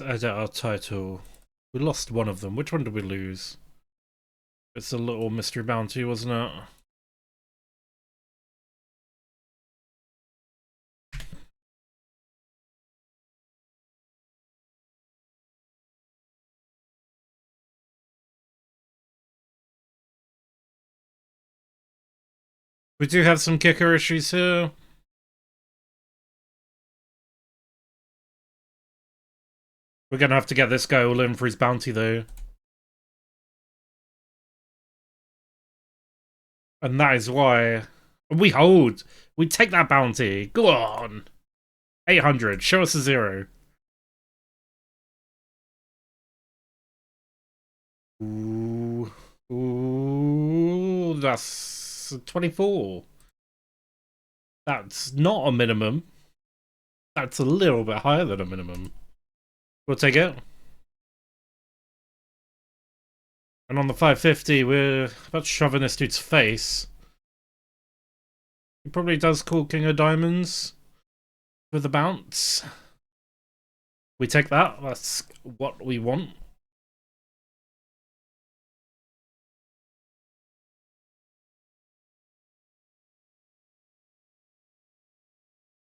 Let's edit our title. We lost one of them. Which one did we lose? It's a little mystery bounty, wasn't it? We do have some kicker issues here. We're gonna have to get this guy all in for his bounty, though. And that is why we hold. We take that bounty. Go on. 800. Show us a 0. Ooh. Ooh. That's 24. That's not a minimum. That's a little bit higher than a minimum. We'll take it. And on the 550, we're about shoving this dude's face. He probably does call King of Diamonds with a bounce. We take that. That's what we want.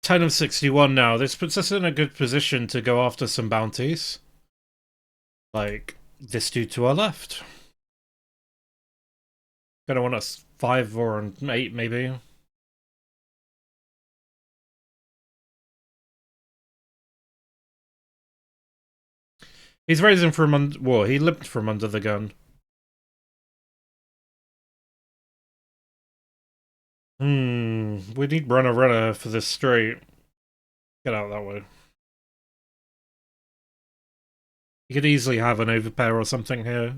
Ten of 61 now. This puts us in a good position to go after some bounties. Like this dude to our left. Gonna want us 5 or an 8 maybe. He's raising from under. Well, he limped from under the gun. We need runner for this straight. Get out that way. You could easily have an overpair or something here.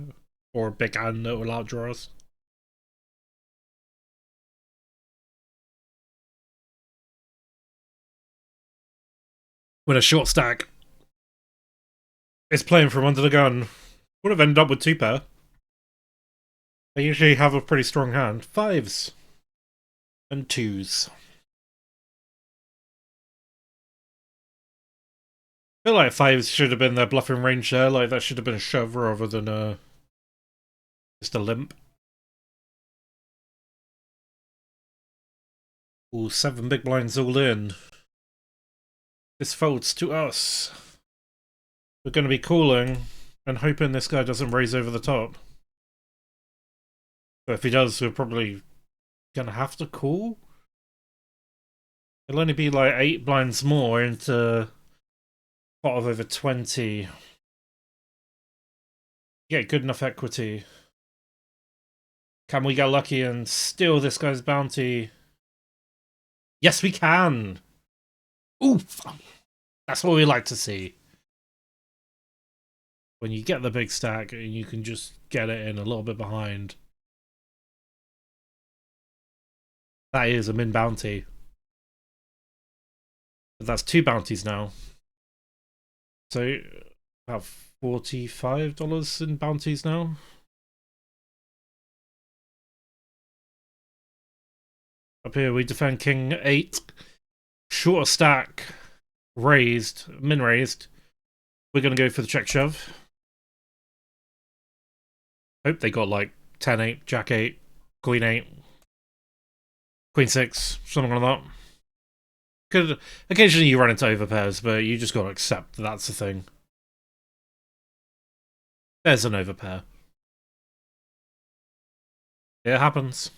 Or a big hand that will outdraw us. With a short stack. It's playing from under the gun. Would have ended up with 2 pair. They usually have a pretty strong hand. 5s. And 2s. I feel like 5s should have been their bluffing range there. Like that should have been a shove rather than just a limp. Ooh, 7 big blinds all in. This folds to us. We're going to be calling and hoping this guy doesn't raise over the top. But if he does, we're probably going to have to call. It'll only be like 8 blinds more into pot of over 20. Get good enough equity. Can we get lucky and steal this guy's bounty? Yes, we can! Oof! That's what we like to see. When you get the big stack and you can just get it in a little bit behind. That is a min bounty. But that's 2 bounties now. So, about $45 in bounties now. Up here we defend King 8. Shorter stack, raised, min raised. We're going to go for the check shove. Hope they got like 10-8, Jack 8, Queen 8, Queen 6, something like that. Because occasionally you run into overpairs, but you just got to accept that that's the thing. There's an overpair. It happens.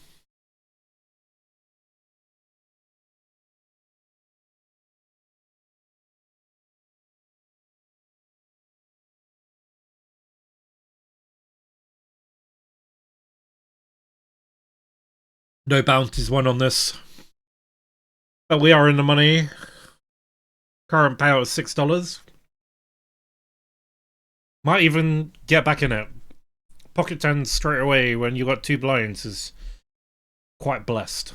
No bounties won on this. But we are in the money. Current payout is $6. Might even get back in it. Pocket tens straight away when you got 2 blinds is quite blessed.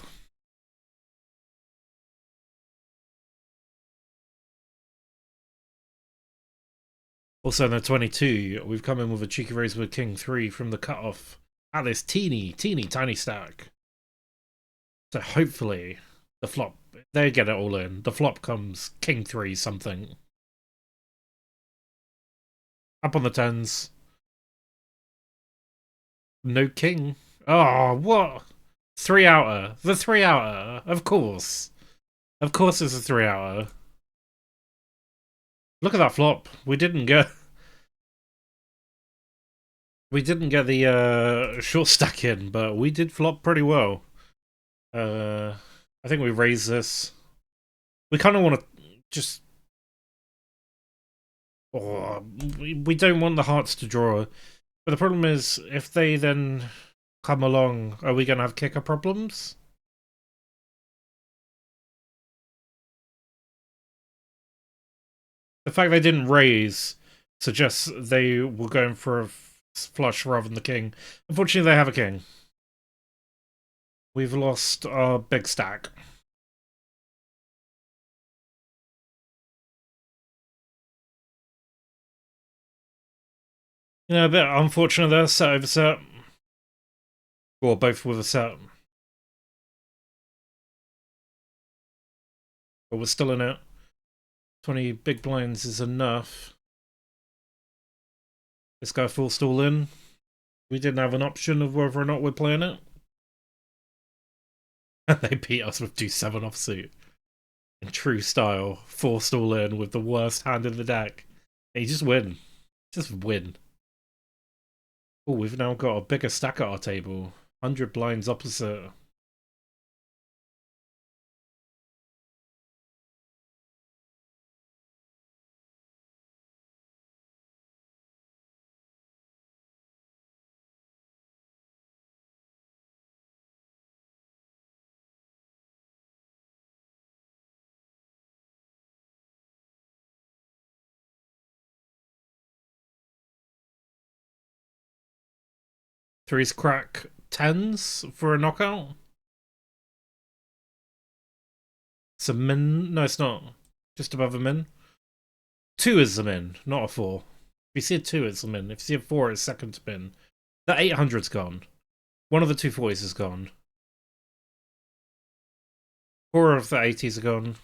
Also in the 22, we've come in with a cheeky raise with King 3 from the cutoff at this teeny tiny stack. So hopefully the flop, they get it all in. The flop comes King 3 something. Up on the tens. No king. Oh, what? 3-outer. The 3-outer. Of course. Of course it's a 3-outer. Look at that flop. We didn't get the short stack in, but we did flop pretty well. I think we raise this. We kind of want to just... Oh, we don't want the hearts to draw. But the problem is, if they then come along, are we going to have kicker problems? The fact they didn't raise suggests they were going for a flush rather than the king. Unfortunately, they have a king. We've lost our big stack. You know, a bit unfortunate there, set over set. Or both with a set. But we're still in it. 20 big blinds is enough. This guy full stall in. We didn't have an option of whether or not we're playing it. They beat us with 2-7 offsuit. In true style, 4 stall in with the worst hand in the deck. Hey, just win. Just win. Oh, we've now got a bigger stack at our table. 100 blinds opposite. Three's crack 10s for a knockout. It's a min. No, it's not. Just above a min. 2 is the min, not a 4. If you see a 2, it's the min. If you see a 4, it's second to min. The 800's gone. One of the 240s is gone. 4 of the 80s are gone.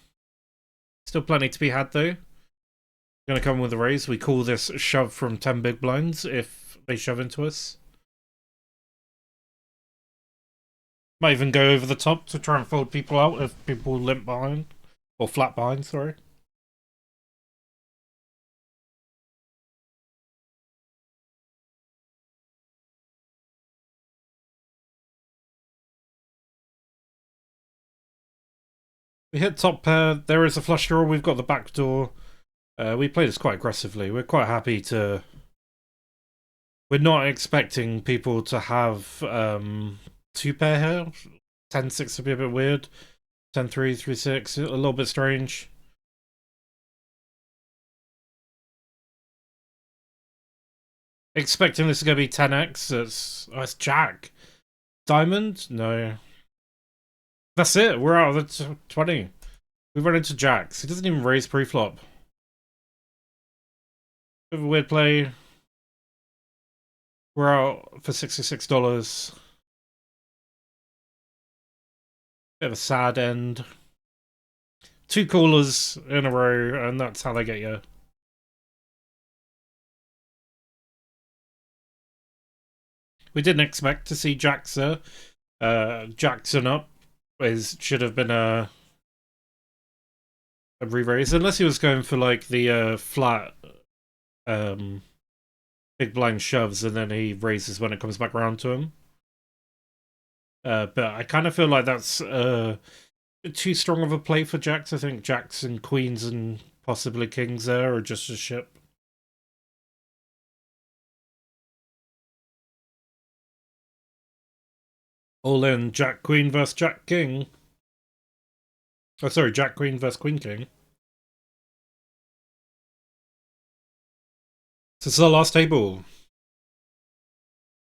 Still plenty to be had, though. Gonna come with a raise. We call this shove from 10 big blinds if they shove into us. Might even go over the top to try and fold people out if people limp behind. Or flat behind, sorry. We hit top pair. There is a flush draw. We've got the back door. We play this quite aggressively. We're quite happy to... We're not expecting people to have 2 pair here. 10-6 would be a bit weird. 10-3, 3-6, a little bit strange. Expecting this is going to be 10x. It's Jack. Diamond? No. That's it. We're out of the 20. We run into Jacks. He doesn't even raise pre-flop. Bit of a weird play. We're out for $66. Bit of a sad end. 2 callers in a row, and that's how they get you. We didn't expect to see Jackson. Jackson up should have been a re-raise, unless he was going for like the flat big blind shoves, and then he raises when it comes back around to him. But I kind of feel like that's too strong of a play for Jacks. I think Jacks and Queens and possibly Kings there are just a ship. All in Jack Queen versus Jack King. Oh, sorry, Jack Queen versus Queen King. This is our last table.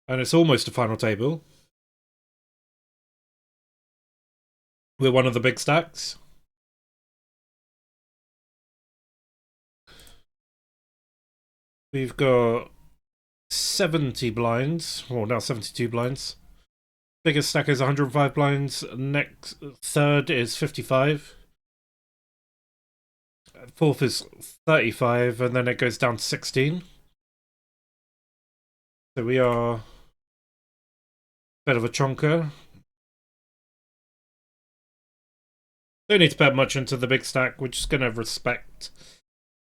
And it's almost a final table. We're one of the big stacks. We've got 70 blinds. Well, now 72 blinds. Biggest stack is 105 blinds. Next, third is 55. Fourth is 35, and then it goes down to 16. So we are a bit of a chonker. Don't need to bet much into the big stack. We're just gonna respect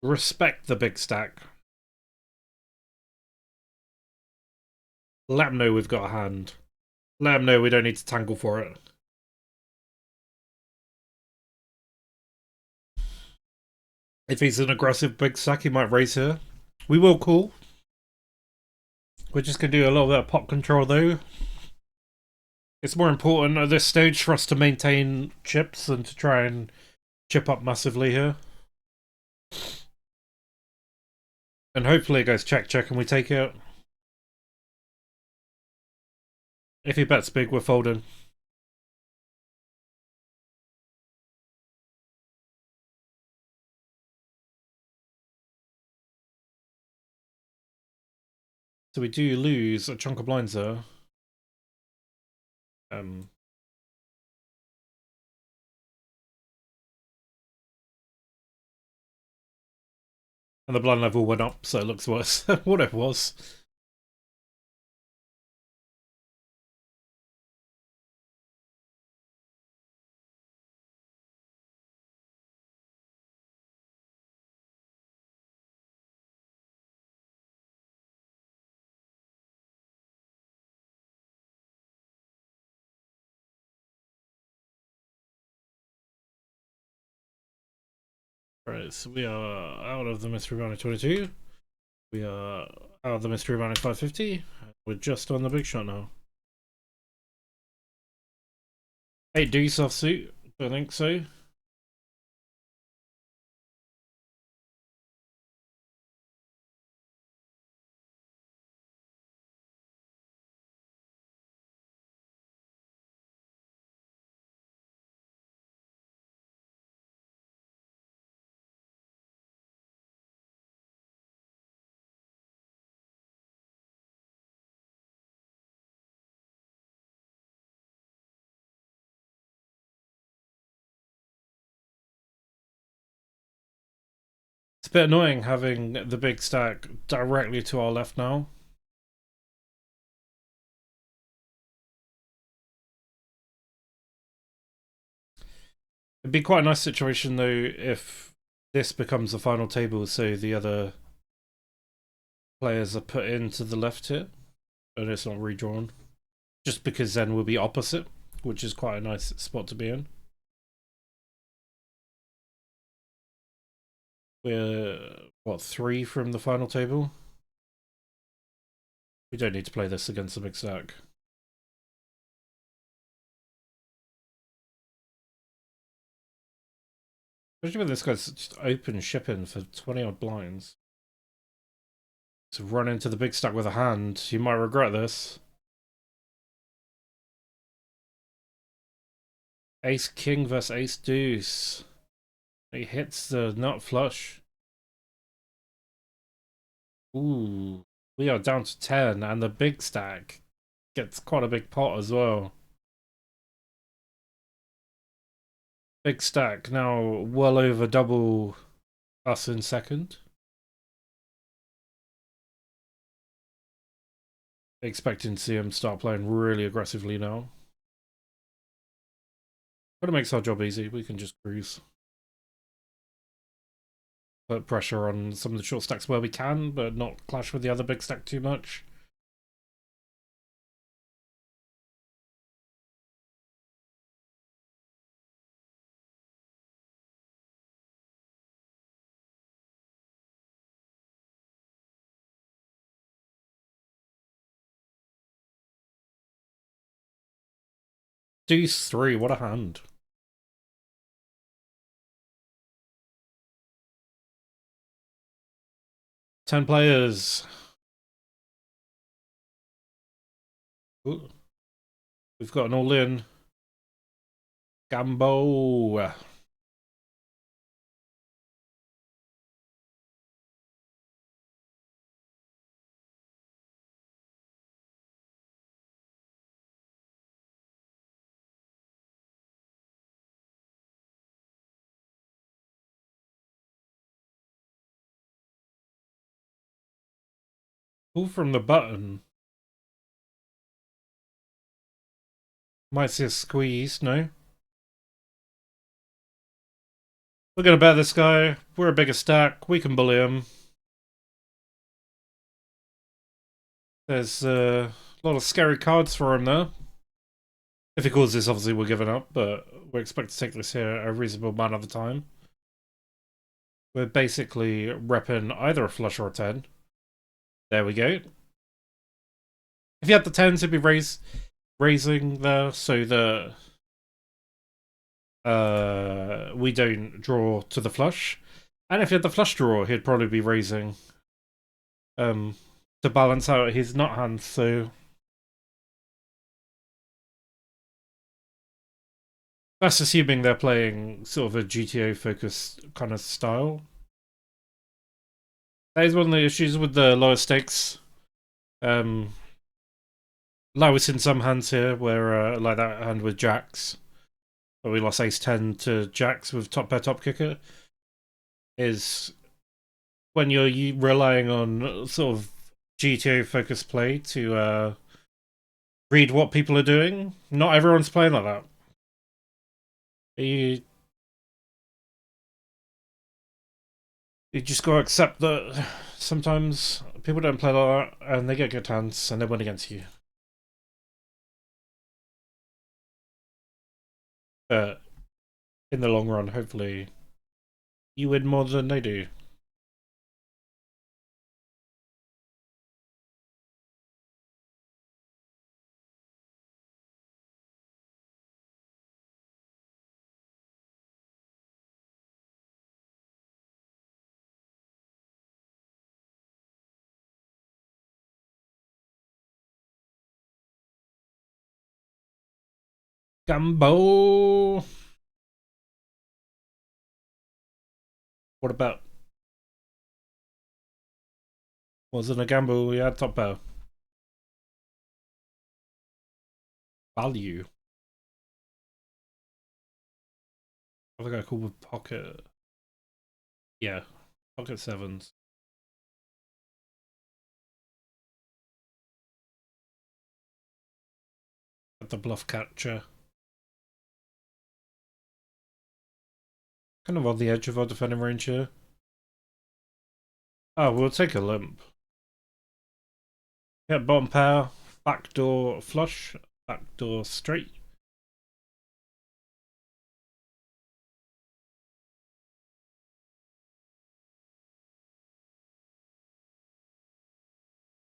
the big stack. Let them know we've got a hand. Let them know we don't need to tangle for it. If he's an aggressive big stack, he might raise here. We will call. We're just going to do a little bit of pot control though. It's more important at this stage for us to maintain chips than to try and chip up massively here. And hopefully it goes check and we take it. If he bets big, we're folding. So we do lose a chunk of blinds there. And the blind level went up, so it looks worse than what it was. Right, so we are out of the mystery round of 22. We are out of the mystery round of 550. We're just on the big shot now. 8 deuce offsuit? I think so. It's a bit annoying having the big stack directly to our left now. It'd be quite a nice situation though if this becomes the final table, so the other players are put into the left here and it's not redrawn. Just because then we'll be opposite, which is quite a nice spot to be in. We're, what, 3 from the final table? We don't need to play this against the big stack. Especially when this guy's just open shipping for 20 odd blinds. To run into the big stack with a hand, you might regret this. Ace King versus Ace Deuce. He hits the nut flush. Ooh, we are down to 10, and the big stack gets quite a big pot as well. Big stack now, well over double us in second. Expecting to see him start playing really aggressively now. But it makes our job easy. We can just cruise. Put pressure on some of the short stacks where we can, but not clash with the other big stack too much. Deuce 3, what a hand. Ten players. Ooh. We've got an all-in. Gambo. Pull from the button. Might see a squeeze, no? We're gonna bet this guy. We're a bigger stack. We can bully him. There's a lot of scary cards for him there. If he calls this, obviously we're giving up, but we expect to take this here a reasonable amount of the time. We're basically repping either a flush or a 10. There we go. If you had the 10s, it'd be raising there so that we don't draw to the flush. And if he had the flush draw, he'd probably be raising to balance out his nut hand, so that's assuming they're playing sort of a GTO focused kind of style. That is one of the issues with the lower stakes. Lowest in some hands here, where like that hand with jacks, where we lost ace 10 to jacks with top pair top kicker, is when you're relying on sort of GTO focused play to read what people are doing. Not everyone's playing like that. You just gotta accept that sometimes people don't play like that and they get good hands and they win against you. But in the long run, hopefully, you win more than they do. Gambo! What about? Wasn't a gamble, we had top pair. Value. I think I call with pocket. Yeah, pocket sevens. At the bluff catcher. Kind of on the edge of our defending range here. Oh, we'll take a limp. Yeah, bottom pair, backdoor flush, backdoor straight.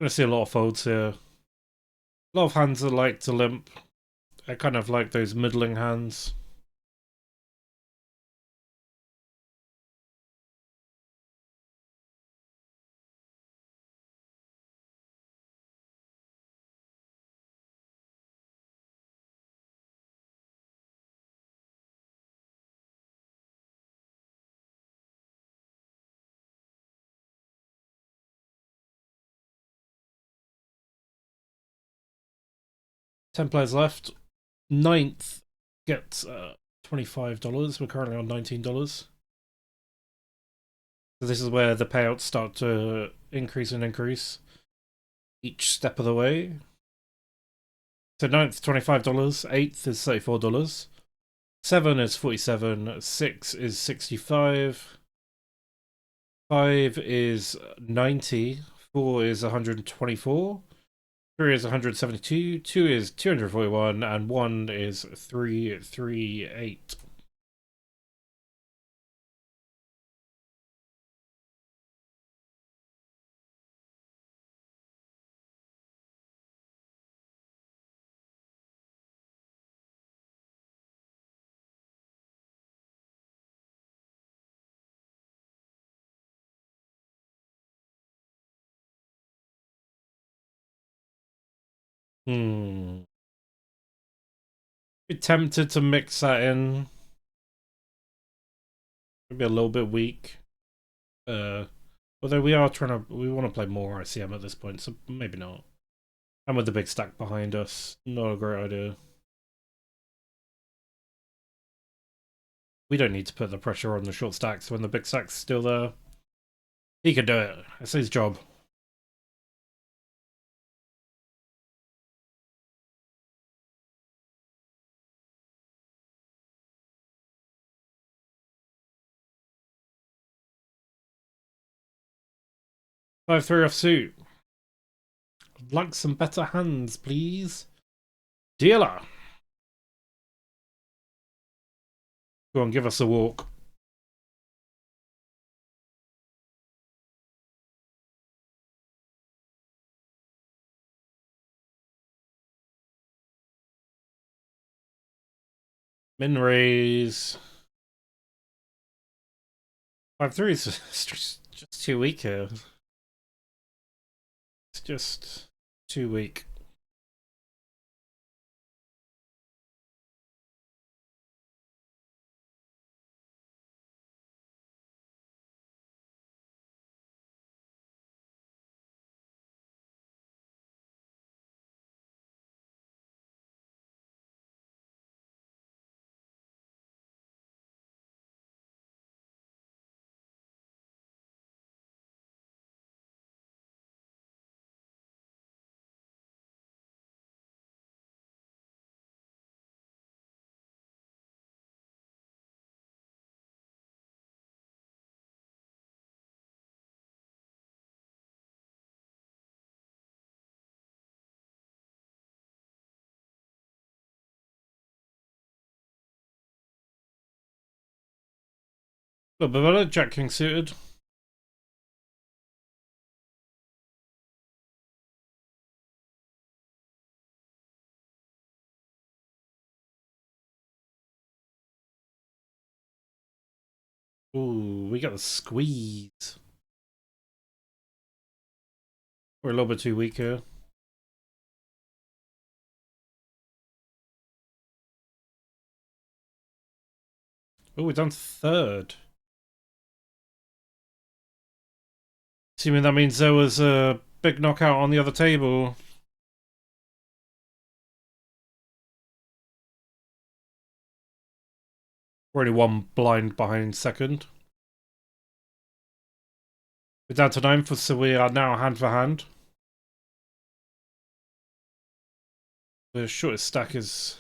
Gonna see a lot of folds here. A lot of hands that like to limp. I kind of like those middling hands. Ten players left. Ninth gets $25. We're currently on $19. So this is where the payouts start to increase and increase each step of the way. So 9th, $25. 8th is $34. 7 is 47. 6 is 65. 5 is 90. 4 is 124. 3 is 172. 2 is 241. And 1 is 338. Be tempted to mix that in. Maybe a little bit weak. Although we want to play more ICM at this point, so maybe not. And with the big stack behind us, not a great idea. We don't need to put the pressure on the short stacks when the big stack's still there. He can do it. It's his job. Five three offsuit. I'd like some better hands, please. Dealer. Go on, give us a walk. Min raise. 5-3 is just too weak here. It's just too weak. But better, Jack King suited. Ooh, we got the squeeze. We're a little bit too weak here. Oh, we're down to third. Assuming that means there was a big knockout on the other table. We're only one blind behind second. We're down to 9th, so we are now hand for hand. The shortest stack is...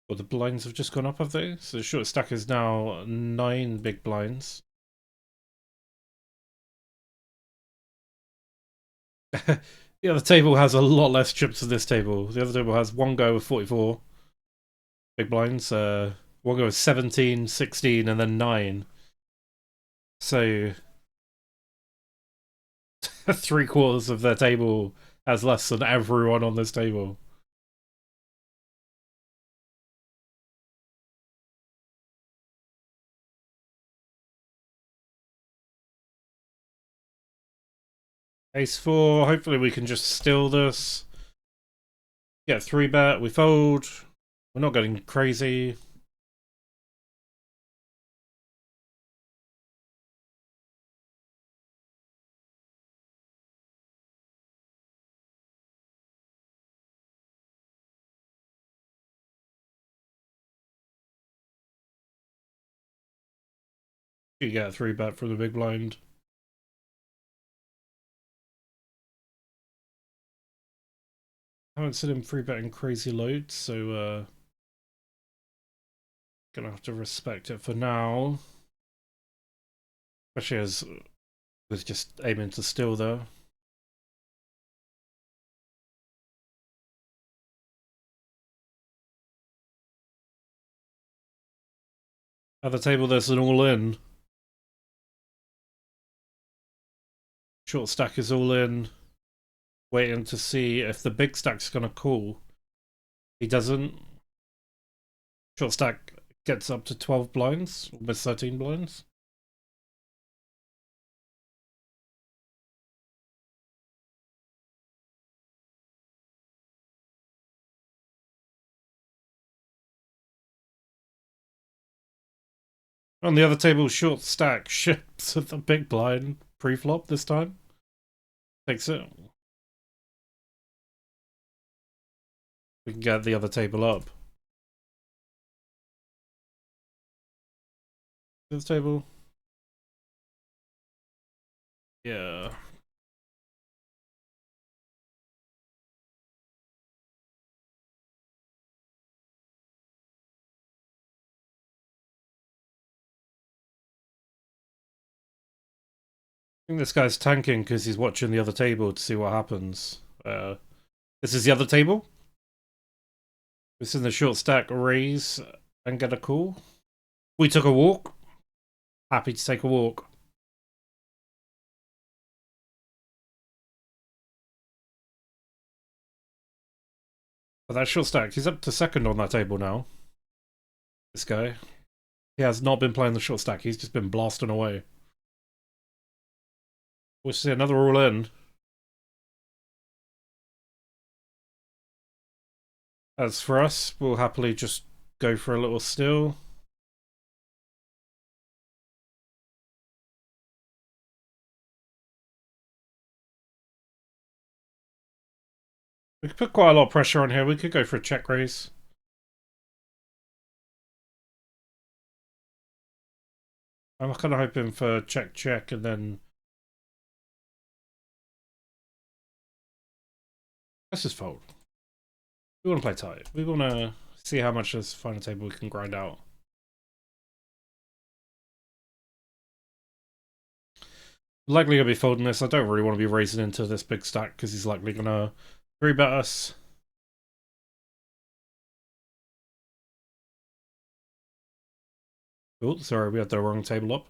Well, the blinds have just gone up, have they? So the shortest stack is now 9 big blinds. The other table has a lot less chips than this table. The other table has one go with 44 big blinds. One go with 17, 16, and then 9. So 3/4 of their table has less than everyone on this table. Ace 4, hopefully we can just steal this. Get 3-bet, we fold. We're not getting crazy. You get a 3-bet from the big blind. I haven't seen him 3-betting crazy loads, so gonna have to respect it for now. Especially as was just aiming to steal there. At the table, there's an all-in. Short stack is all in. Waiting to see if the big stack's gonna call. He doesn't. Short stack gets up to 12 blinds, almost 13 blinds. On the other table, short stack ships at the big blind pre-flop this time. Takes it. We can get the other table up. This table. Yeah. I think this guy's tanking because he's watching the other table to see what happens. This is the other table. This is the short stack raise and get a call. We took a walk. Happy to take a walk. But that short stack, he's up to second on that table now. This guy. He has not been playing the short stack, he's just been blasting away. We'll see another all in. As for us, we'll happily just go for a little steal. We could put quite a lot of pressure on here. We could go for a check raise. I'm kind of hoping for check, check, and then... Let's just fold. We want to play tight. We want to see how much this final table we can grind out. Likely going to be folding this. I don't really want to be raising into this big stack because he's likely going to 3-bet us. Oh, sorry, we had the wrong table up.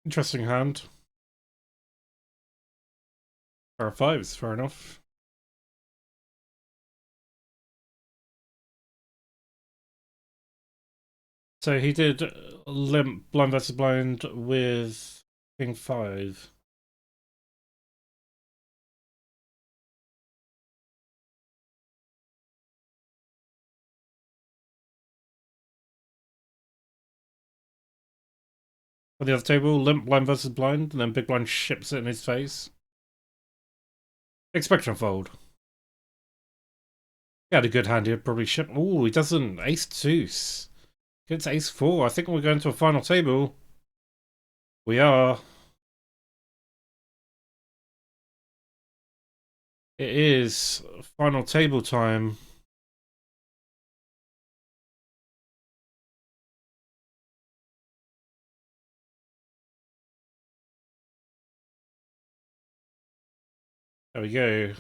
Interesting hand. Pair of fives, fair enough. So he did limp blind versus blind with king 5. On the other table, limp blind versus blind, and then big blind ships it in his face. Expectation fold. He had a good hand, he'd probably ship. Oh, he doesn't. Ace deuce. Gets ace 4. I think we're going to a final table. We are. It is final table time. There we go.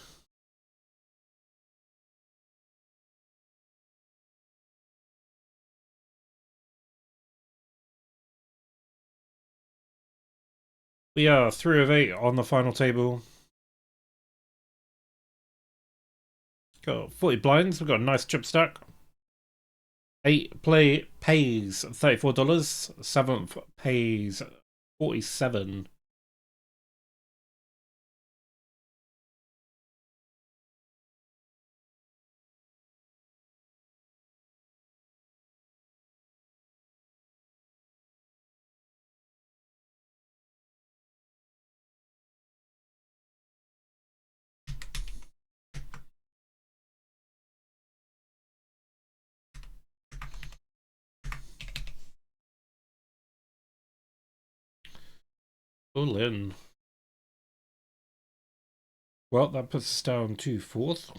We are 3 of 8 on the final table. Got 40 blinds. We've got a nice chip stack. 8 pays $34. 7th pays 47. All in. Well, that puts us down to 4th.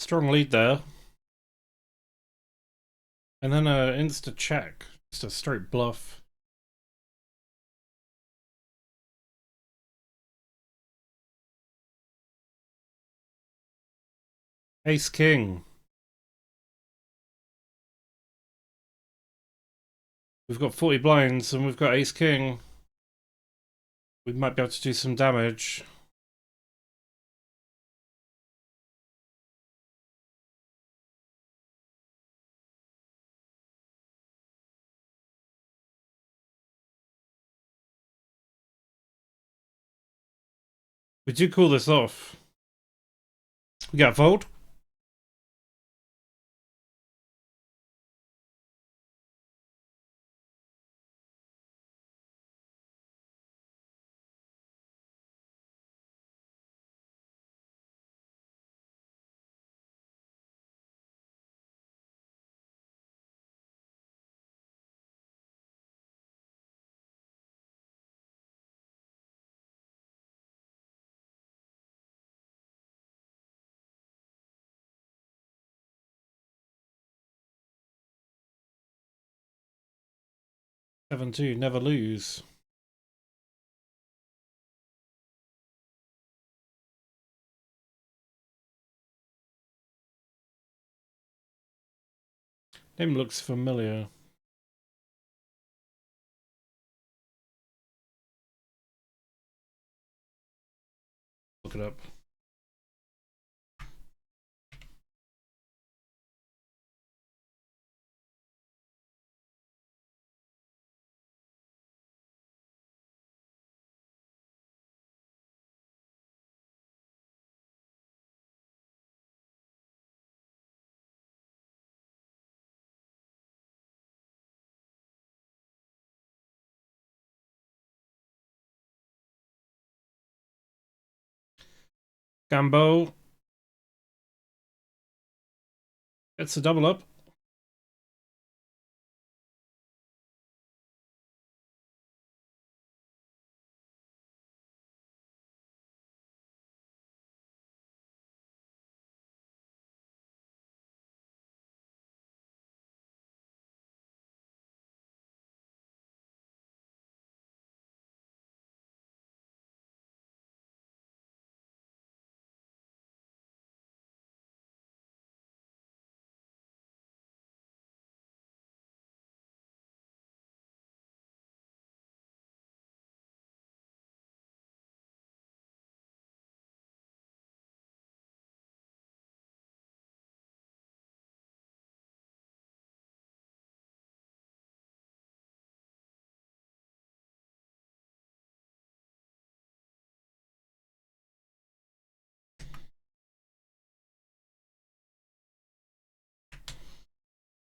Strong lead there. And then a insta check. Just a straight bluff. Ace King. We've got 40 blinds and we've got Ace King. We might be able to do some damage. We do call this off. We got fold. Seven two, never lose. Name looks familiar. Look it up. Gambo. It's a double up.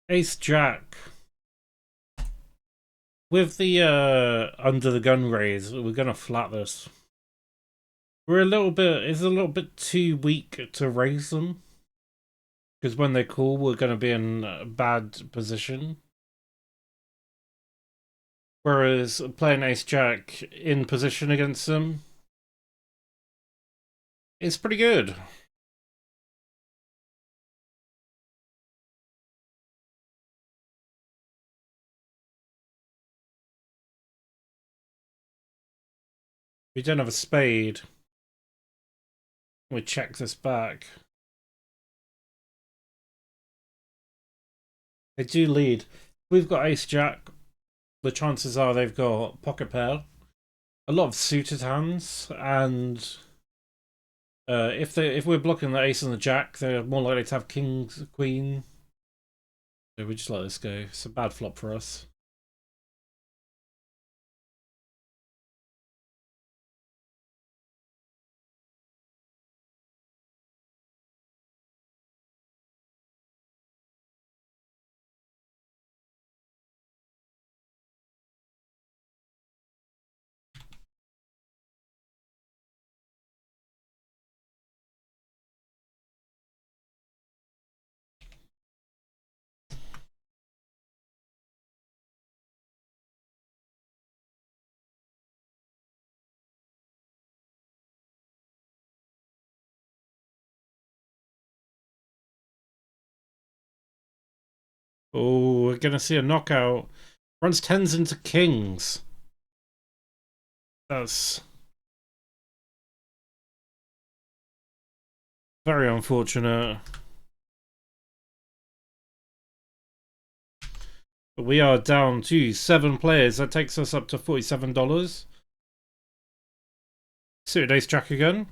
Ace Jack. With the under the gun raise, we're gonna flat this. We're a little bit. It's a little bit too weak to raise them. Because when they call, we're gonna be in a bad position. Whereas playing Ace Jack in position against them is pretty good. We don't have a spade. We check this back. They do lead. We've got Ace Jack. The chances are they've got pocket pair, a lot of suited hands, and if we're blocking the ace and the jack, they're more likely to have kings, queen. So we just let this go. It's a bad flop for us. Oh, we're gonna see a knockout. Runs tens into kings. That's very unfortunate. But we are down to 7 players. That takes us up to $47. Suited ace jack again.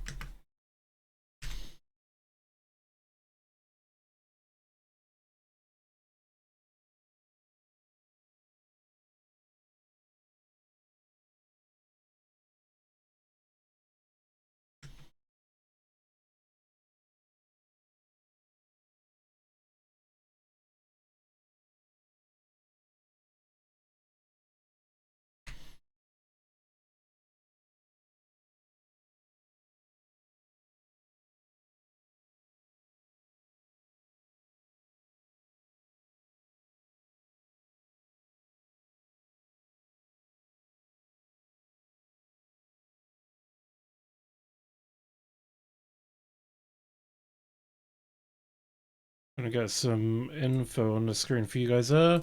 Gonna get some info on the screen for you guys there.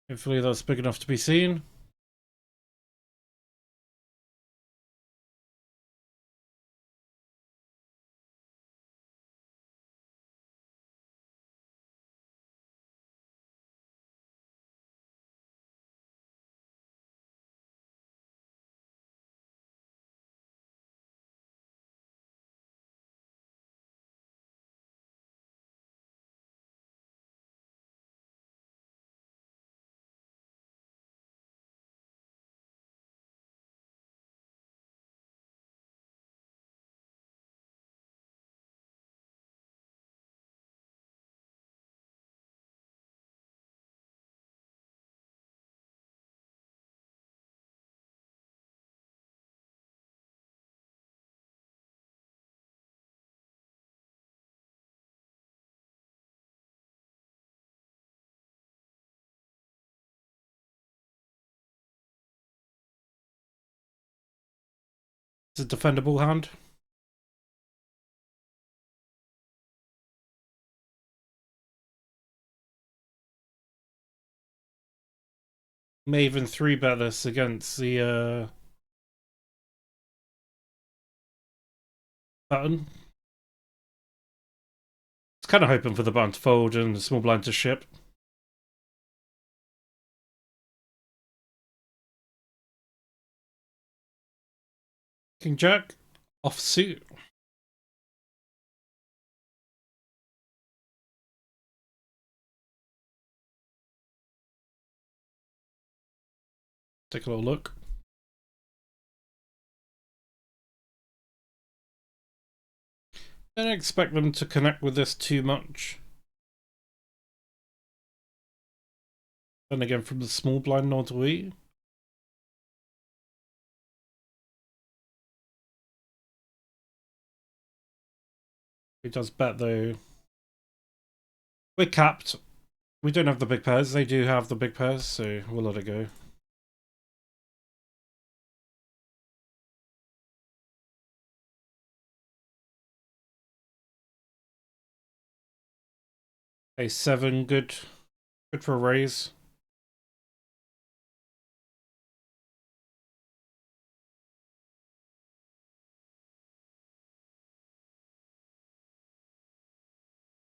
Hopefully that's big enough to be seen. It's a defendable hand. May even 3-bet this against the button. It's kind of hoping for the button to fold and the small blind to ship. King Jack, offsuit. Take a little look. I don't expect them to connect with this too much. Then again, from the small blind, nor do we. He does bet though. We're capped. We don't have the big pairs. They do have the big pairs, so we'll let it go. A7, good. Good for a raise.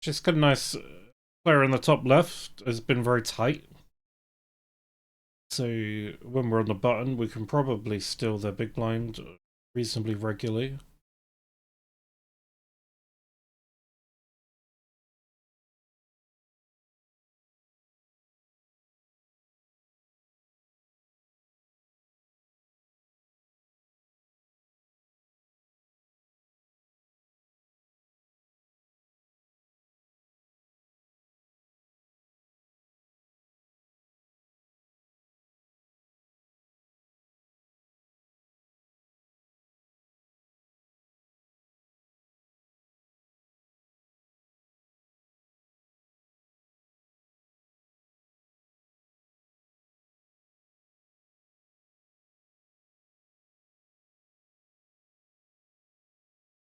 Just got a nice player in the top left. Has been very tight. So when we're on the button, we can probably steal their big blind reasonably regularly.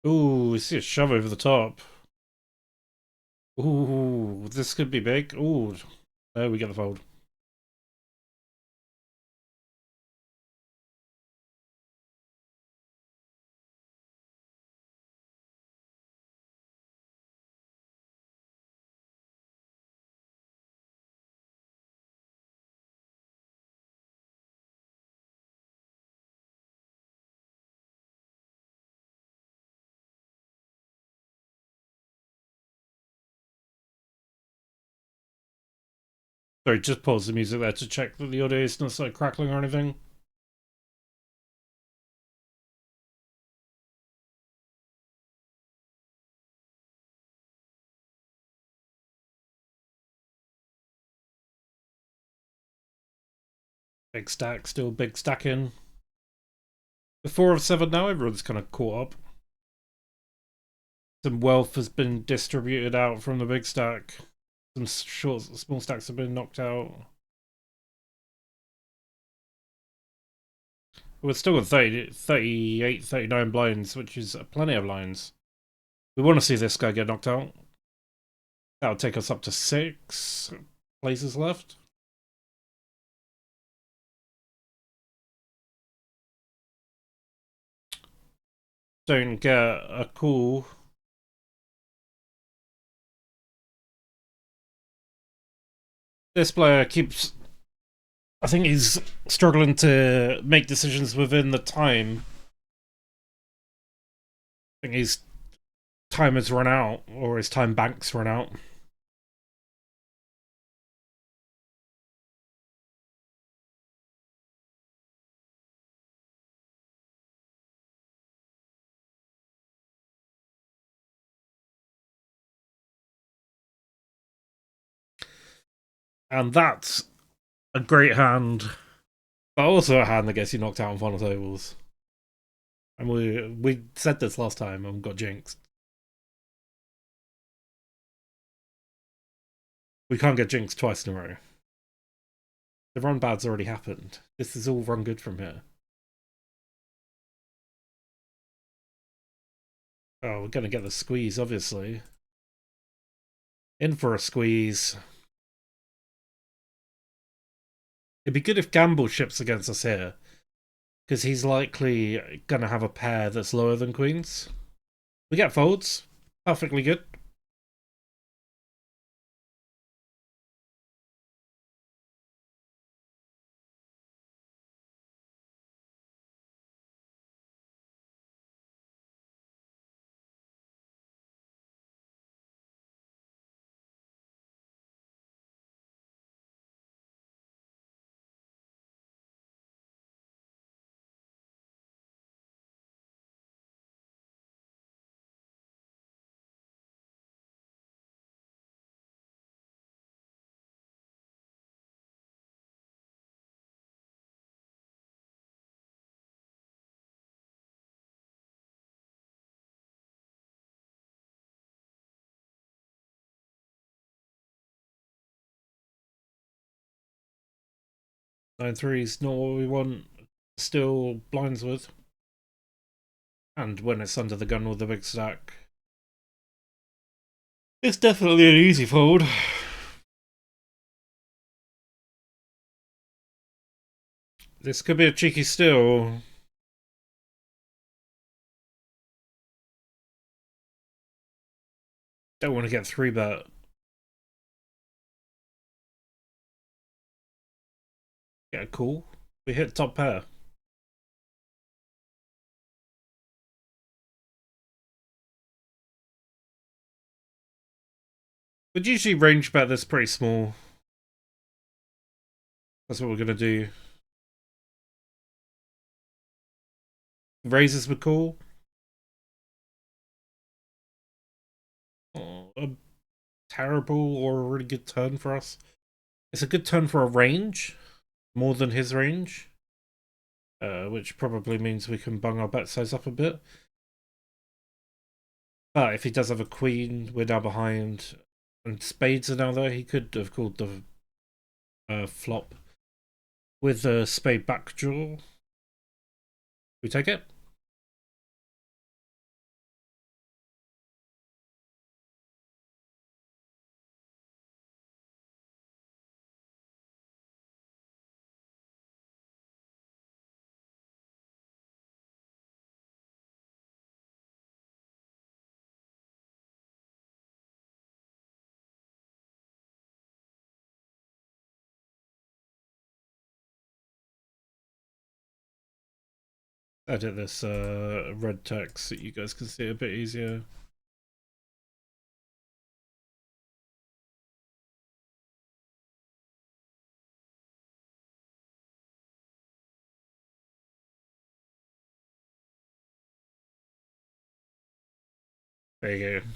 Ooh, we see a shove over the top. Ooh, this could be big. Ooh, there we get the fold. Sorry, just pause the music there to check that the audio is not like crackling or anything. Big stack, still big stacking. The 4 of 7 now, everyone's kind of caught up. Some wealth has been distributed out from the big stack. Some small stacks have been knocked out. We're still at 38, 39 blinds, which is plenty of blinds. We want to see this guy get knocked out. That'll take us up to 6 places left. Don't get a call. This player keeps... I think he's struggling to make decisions within the time. I think his time has run out, or his time bank's run out. And that's a great hand, but also a hand that gets you knocked out on final tables. And we said this last time and got jinxed. We can't get jinxed twice in a row. The run bad's already happened. This is all run good from here. Oh, we're gonna get the squeeze, obviously. In for a squeeze. It'd be good if Gamble ships against us here, because he's likely gonna have a pair that's lower than queens. We get folds. Perfectly good. 9-3 is not what we want. Still blinds with. And when it's under the gun with the big stack, it's definitely an easy fold. This could be a cheeky steal. Don't want to get 3-bet. Yeah, cool. We hit top pair. We'd usually range bet this pretty small. That's what we're gonna do. Raises were cool. Oh, a terrible or a really good turn for us. It's a good turn for a range, more than his range. Which probably means we can bung our bet size up a bit. But if he does have a queen, we're now behind. And spades are now there. He could have called the flop with a spade back draw. We take it? Edit this red text so you guys can see it a bit easier. There you go.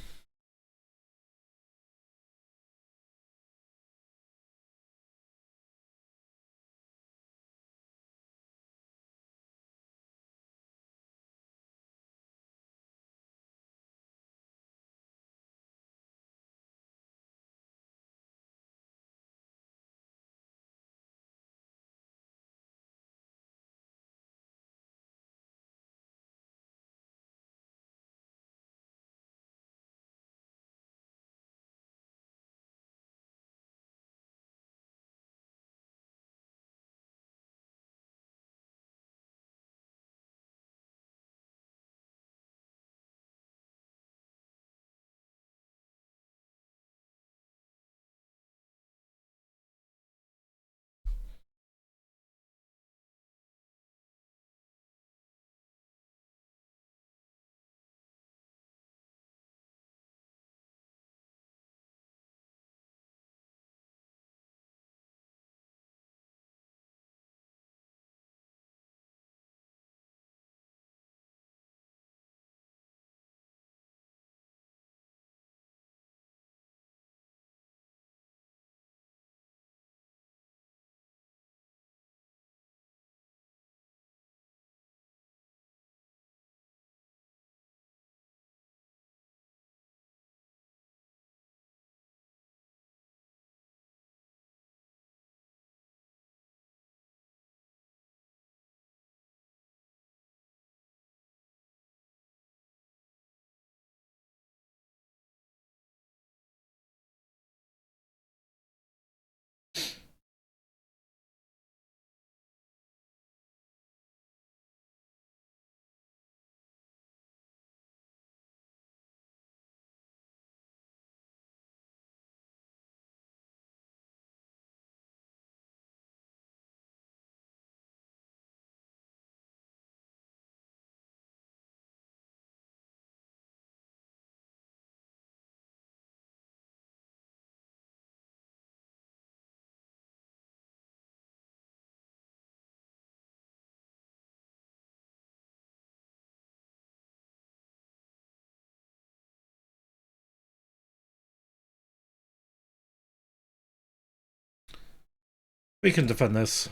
We can defend this.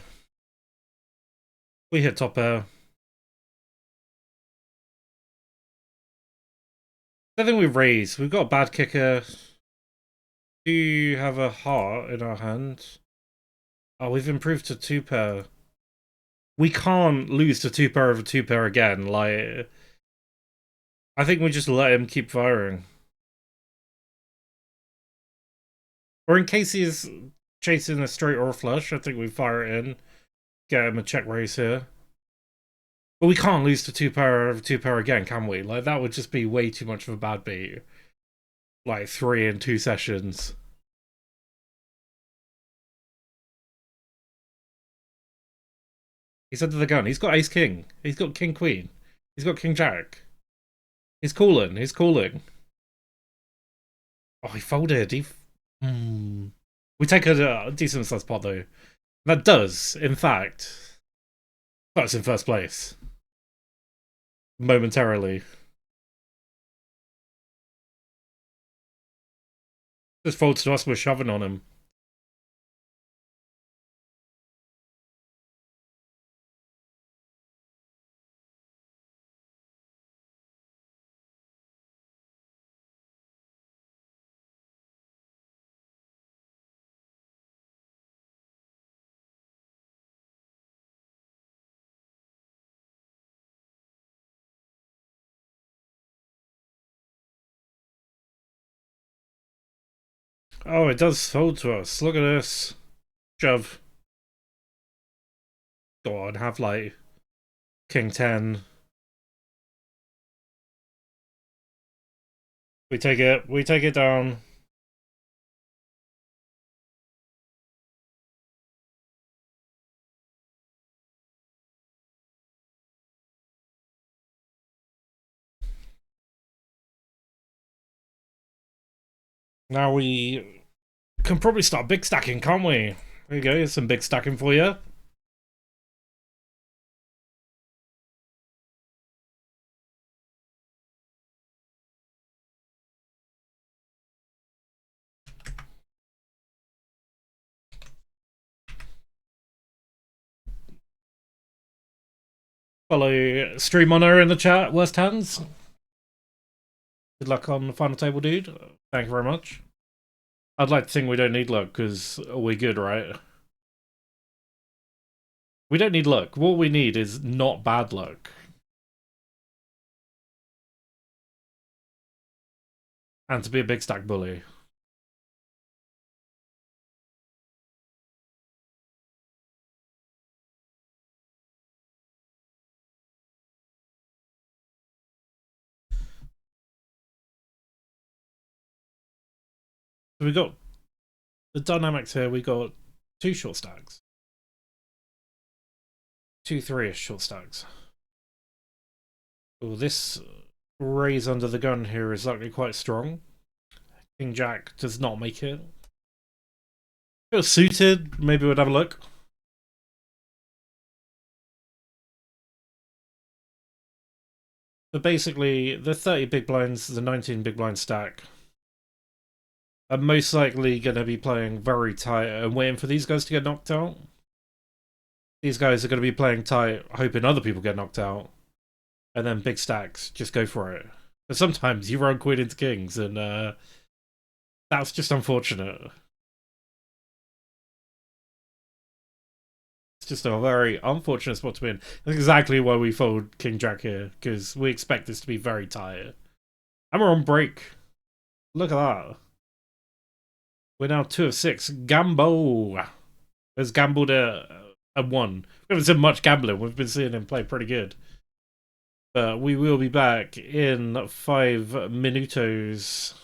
We hit top pair. I think we raise. We've got a bad kicker. Do you have a heart in our hand? Oh, we've improved to 2-pair. We can't lose to 2-pair over 2-pair again. Like, I think we just let him keep firing. Or in case he's chasing a straight or a flush, I think we fire it in. Get him a check raise here. But we can't lose to 2-pair over 2-pair again, can we? Like, that would just be way too much of a bad beat. Like, 3 in 2 sessions. He's under the gun. He's got ace king. He's got king queen. He's got king jack. He's calling. He's calling. Oh, he folded. We take a decent sized pot though. That does, in fact, put us in first place. Momentarily. Just folds to us, we're shoving on him. Oh, it does fold to us. Look at this. Shove. Go on, have like king 10. We take it. We take it down. Now we can probably start big stacking, can't we? There you go. Here's some big stacking for you. Follow streamon in the chat. Worst hands. Good luck on the final table, dude. Thank you very much. I'd like to think we don't need luck, because we're good, right? We don't need luck. What we need is not bad luck. And to be a big stack bully. We got the dynamics here. We got 2 short stacks. 2 3-ish short stacks. Oh, this raise under the gun here is likely quite strong. King Jack does not make it. If it was suited, maybe we'd have a look. But basically, the 30 big blinds, the 19 big blind stack are most likely going to be playing very tight and waiting for these guys to get knocked out. These guys are going to be playing tight, hoping other people get knocked out. And then big stacks, just go for it. But sometimes you run queen into kings, and that's just unfortunate. It's just a very unfortunate spot to be in. That's exactly why we fold king jack here, because we expect this to be very tight. And we're on break. Look at that. We're now 2 of 6. Gambo has gambled a 1. We haven't seen much gambling. We've been seeing him play pretty good. But we will be back in 5 minutos.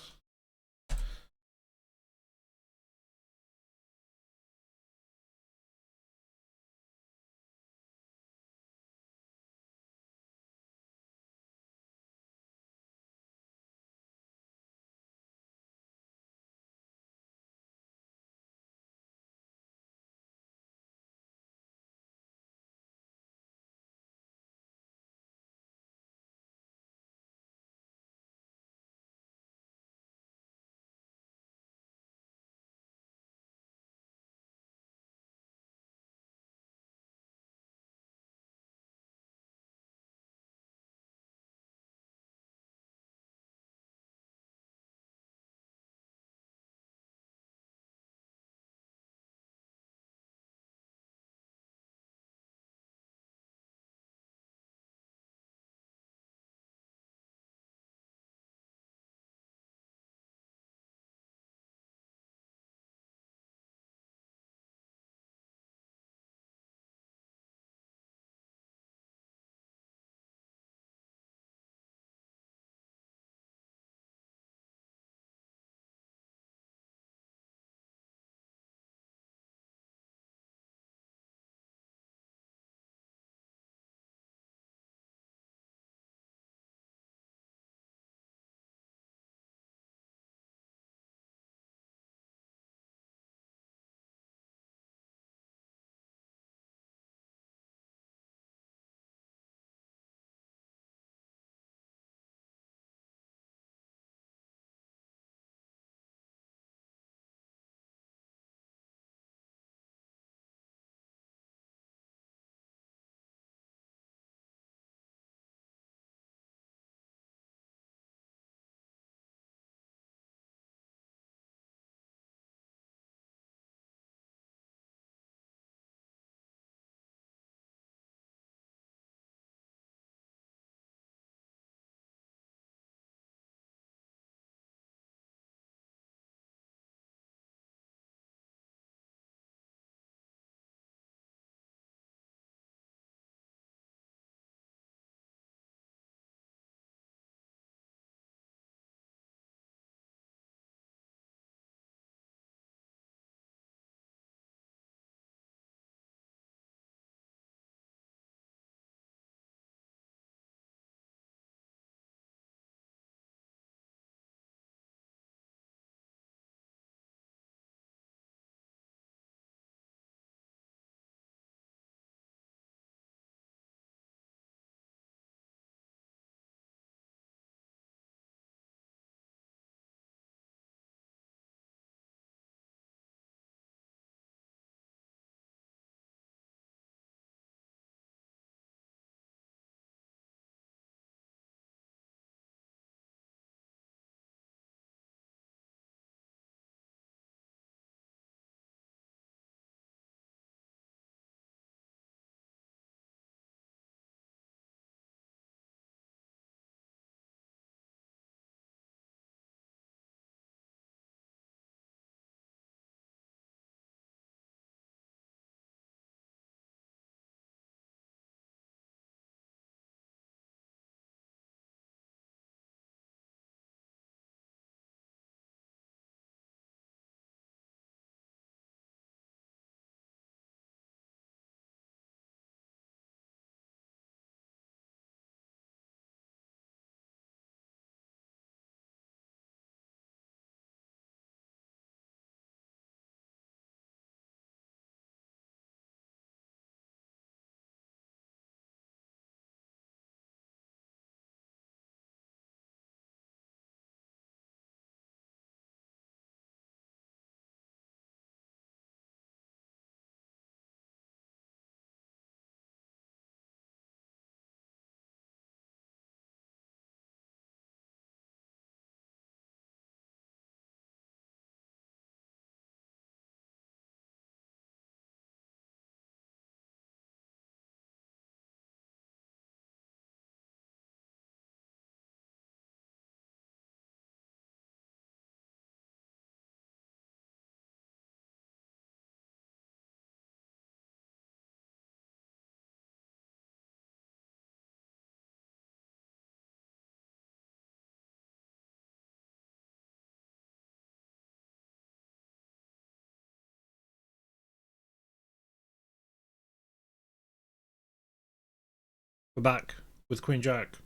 We're back with Queen Jack.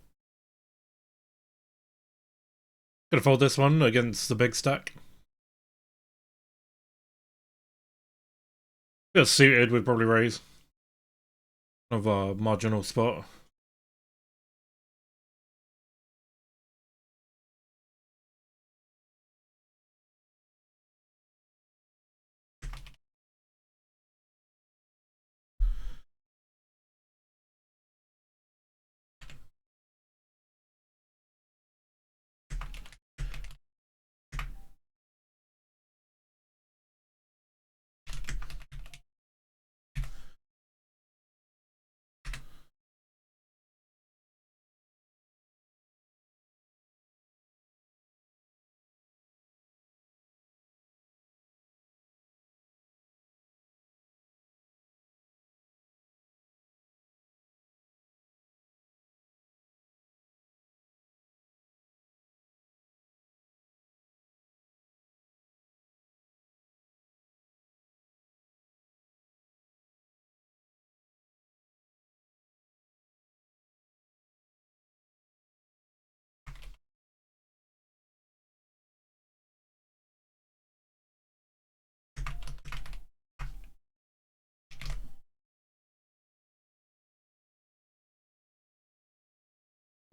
Gonna fold this one against the big stack. If suited, we'd probably raise. Of a marginal spot.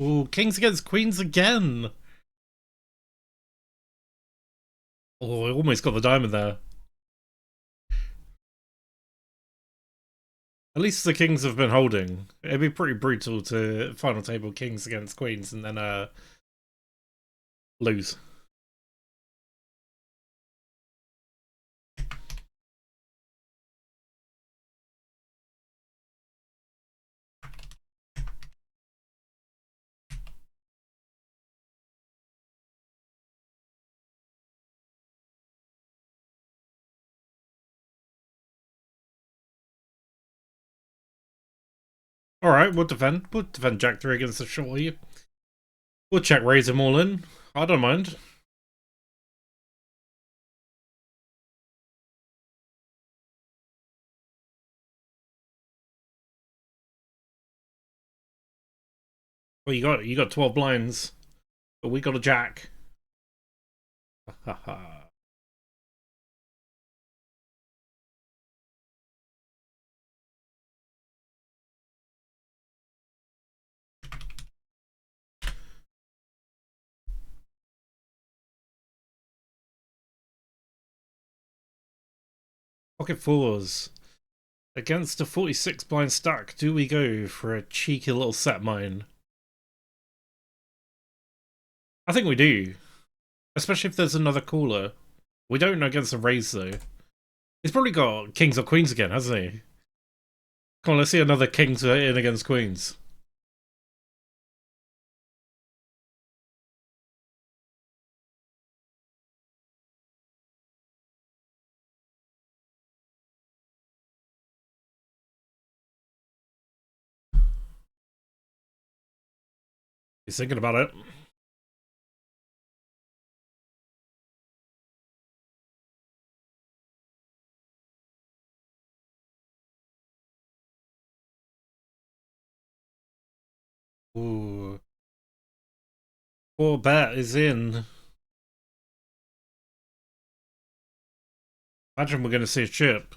Ooh, kings against queens again! Oh, I almost got the diamond there. At least the kings have been holding. It'd be pretty brutal to final table kings against queens and then lose. Alright, we'll defend. We'll defend Jack 3 against the shorty. We'll check raise them all in. I don't mind. Well, you got 12 blinds, but we got a jack. Haha. Pocket fours. Against a 46 blind stack, do we go for a cheeky little set mine? I think we do. Especially if there's another caller. We don't know against a raise though. He's probably got kings or queens again, hasn't he? Come on, let's see another kings in against queens. He's thinking about it. Ooh. Poor bet is in. Imagine we're going to see a chip.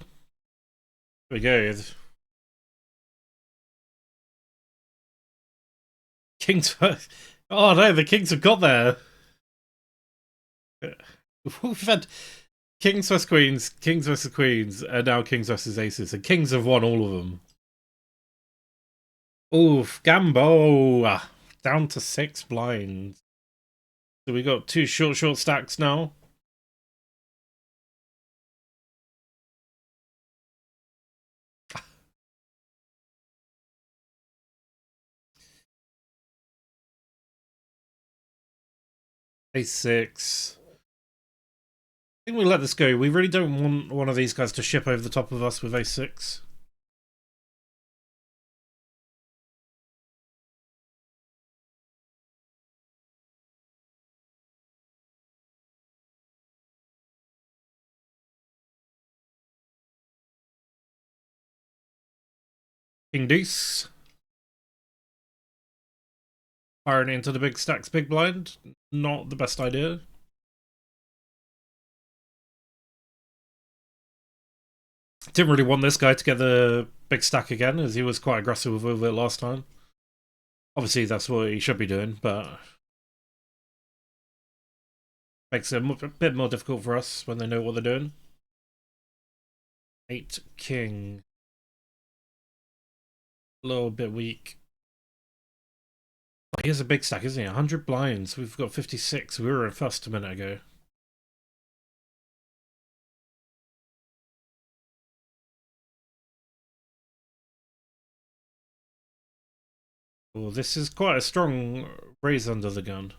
There we go. Kings. Oh no, the kings have got there. We've had kings versus queens, and now kings versus aces. And kings have won all of them. Oof, Gambo! Down to 6 blinds. So we got 2 short stacks now. A6. I think we'll let this go. We really don't want one of these guys to ship over the top of us with A6. King deuce. Firing into the big stacks, big blind, not the best idea. Didn't really want this guy to get the big stack again, as he was quite aggressive with it last time. Obviously, that's what he should be doing, but makes it a bit more difficult for us when they know what they're doing. 8 king. A little bit weak. Oh, he has a big stack, isn't he? 100 blinds. We've got 56. We were in first a minute ago. Well, this is quite a strong raise under the gun.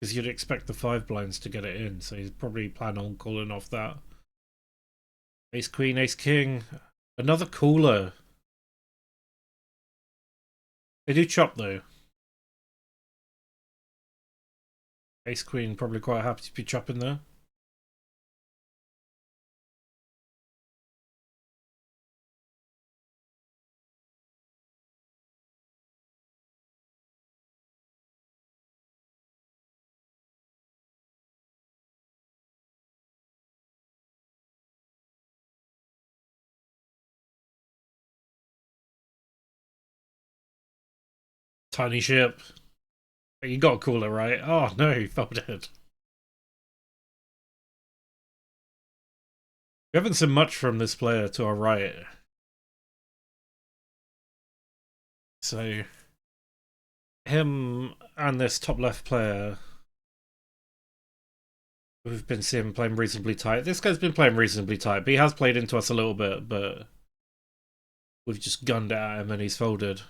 Because you'd expect the 5 blinds to get it in, so he's probably planning on calling off that. Ace queen, ace king. Another cooler. They do chop though. Ace queen probably quite happy to be chopping there. Tiny ship. You got a cooler, right? Oh no, he folded. We haven't seen much from this player to our right. So, him and this top left player, we've been seeing him playing reasonably tight. This guy's been playing reasonably tight, but he has played into us a little bit, but we've just gunned at him and he's folded.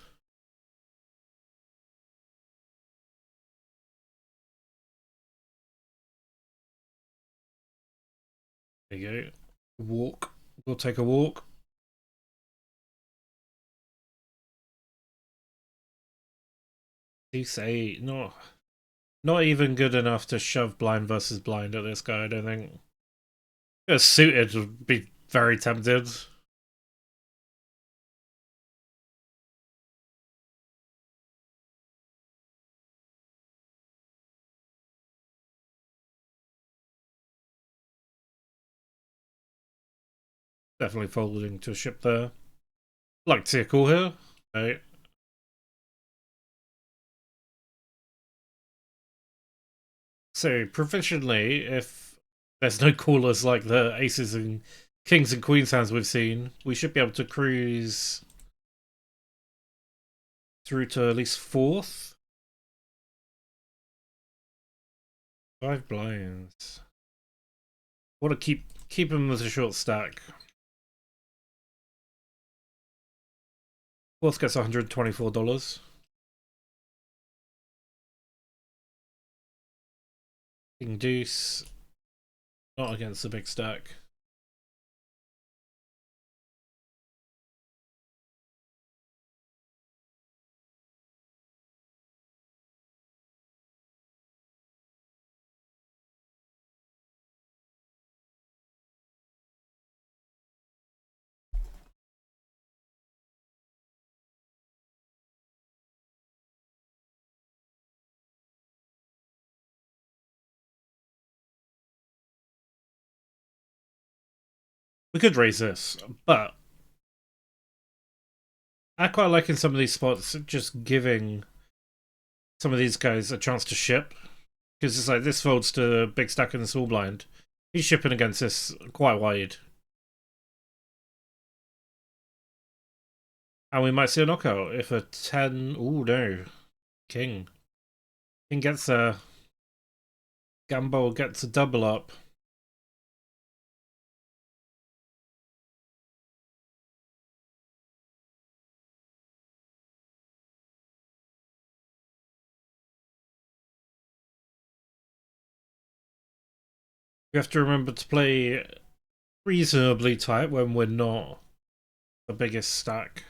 There you go. Walk. We'll take a walk. Deuce 8. Not even good enough to shove blind versus blind at this guy, I don't think. If suited would be very tempted. Definitely folding to a ship there. Like to see a call here. Right. So proficiently, if there's no callers like the aces and kings and queens hands we've seen, we should be able to cruise through to at least 4th. 5 blinds. Want to keep him with a short stack. 4th gets $124. King deuce. Not against the big stack. We could raise this, but I quite like in some of these spots just giving some of these guys a chance to ship. Because it's like this folds to big stack and small blind. He's shipping against this quite wide. And we might see a knockout if a 10. Ooh, no. King. King gets a. Gamble gets a double up. We have to remember to play reasonably tight when we're not the biggest stack.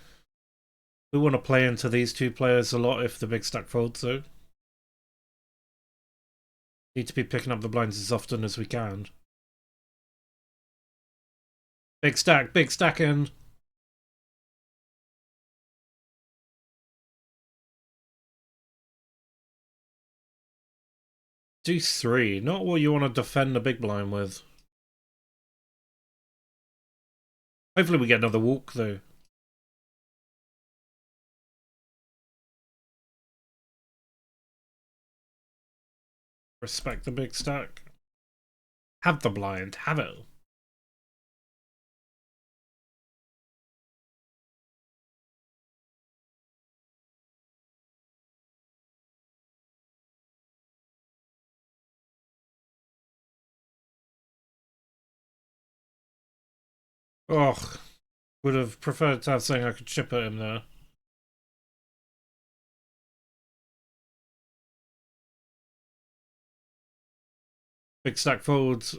We want to play into these two players a lot if the big stack folds, though. Need to be picking up the blinds as often as we can. Big stack in. Deuce 3, not what you want to defend the big blind with. Hopefully we get another walk, though. Respect the big stack. Have the blind, have it. Oh, would have preferred to have something I could chip at him there. Big stack folds.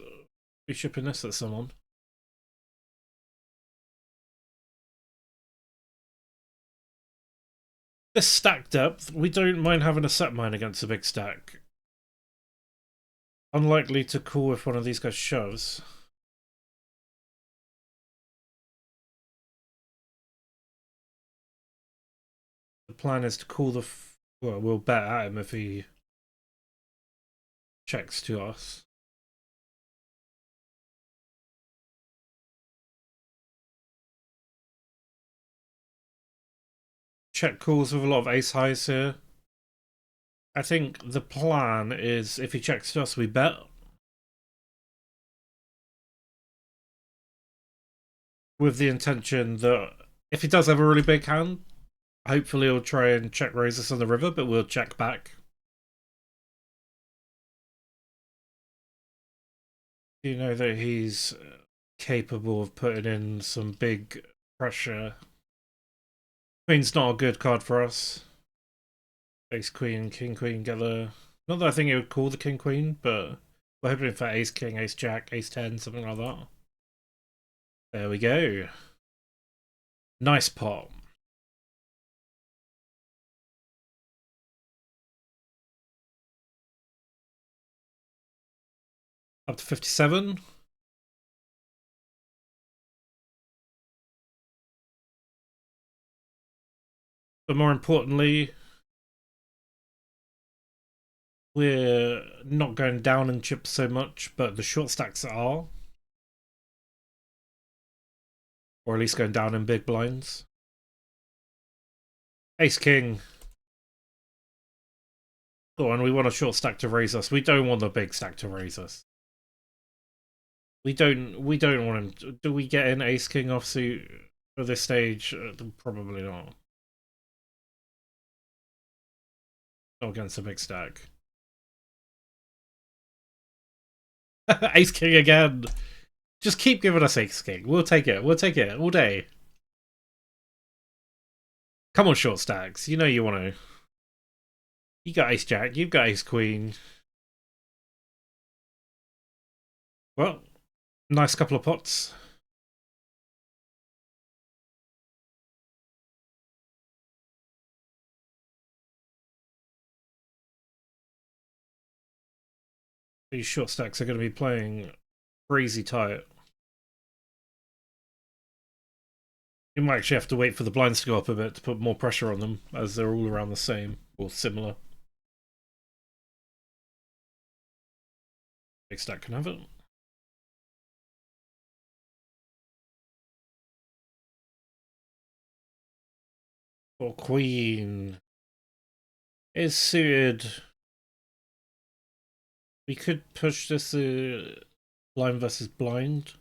Be shipping this at someone. This stack depth, we don't mind having a set mine against a big stack. Unlikely to call if one of these guys shoves. The plan is to call the... well, we'll bet at him if he checks to us. Check calls with a lot of ace highs here. I think the plan is if he checks to us, we bet. With the intention that if he does have a really big hand, hopefully he'll try and check raise us on the river, but we'll check back. You know that he's capable of putting in some big pressure. Queen's not a good card for us. Ace Queen, King Queen get the... not that I think it would call the King Queen, but we're hoping for Ace King, Ace Jack, Ace 10, something like that. There we go. Nice pot. Up to 57. But more importantly, we're not going down in chips so much, but the short stacks are. Or at least going down in big blinds. Ace King. Go on, we want a short stack to raise us. We don't want the big stack to raise us. We don't want him. Do we get an Ace King offsuit for this stage? Probably not. Not against a big stack. Ace King again. Just keep giving us Ace King. We'll take it. We'll take it all day. Come on, short stacks. You know you want to. You got Ace Jack. You've got Ace Queen. Well, nice couple of pots. These short stacks are going to be playing crazy tight. You might actually have to wait for the blinds to go up a bit to put more pressure on them, as they're all around the same, or similar. Big stack can have it. Or Queen is suited. We could push this blind versus blind.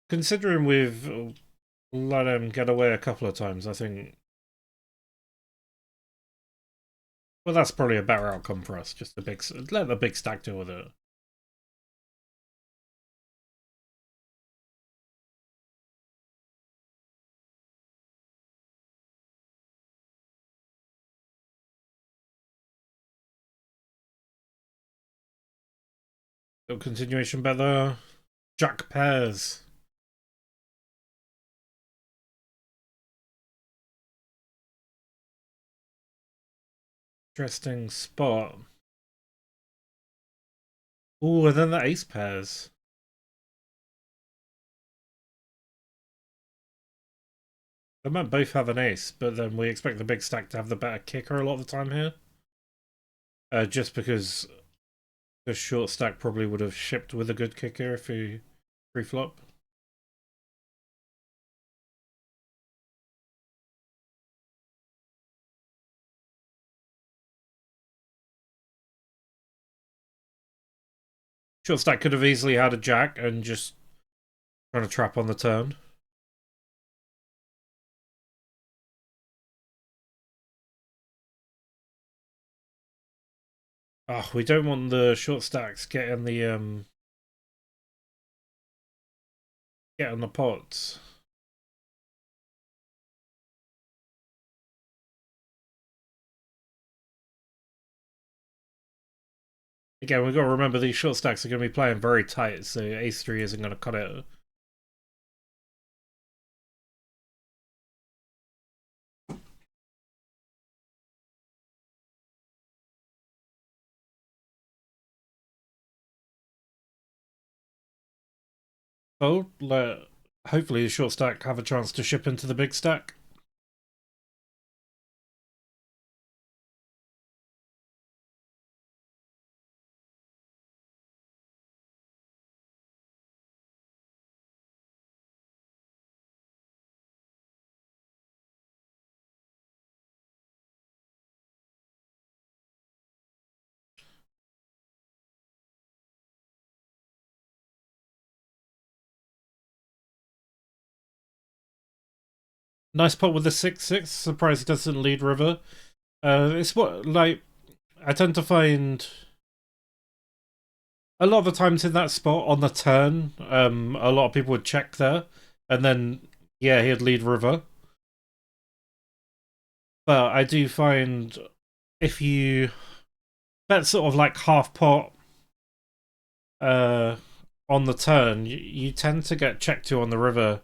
Considering we've let him get away a couple of times, I think... well, that's probably a better outcome for us. Just let the big stack deal with it. No continuation better. Jack pairs. Interesting spot. Ooh, and then the ace pairs. They might both have an ace, but then we expect the big stack to have the better kicker a lot of the time here. just because the short stack probably would have shipped with a good kicker if he pre-flop. Short stack could have easily had a jack and just trying to trap on the turn. Oh, we don't want the short stacks getting the pots. Again, we've got to remember these short stacks are going to be playing very tight, so ace-3 isn't going to cut it. Oh, hopefully the short stack have a chance to ship into the big stack. Nice pot with the 6-6. Surprised he doesn't lead river. It's what, like, I tend to find a lot of the times in that spot on the turn, a lot of people would check there, and then, yeah, he'd lead river. But I do find if you bet sort of like half pot on the turn, you tend to get checked to on the river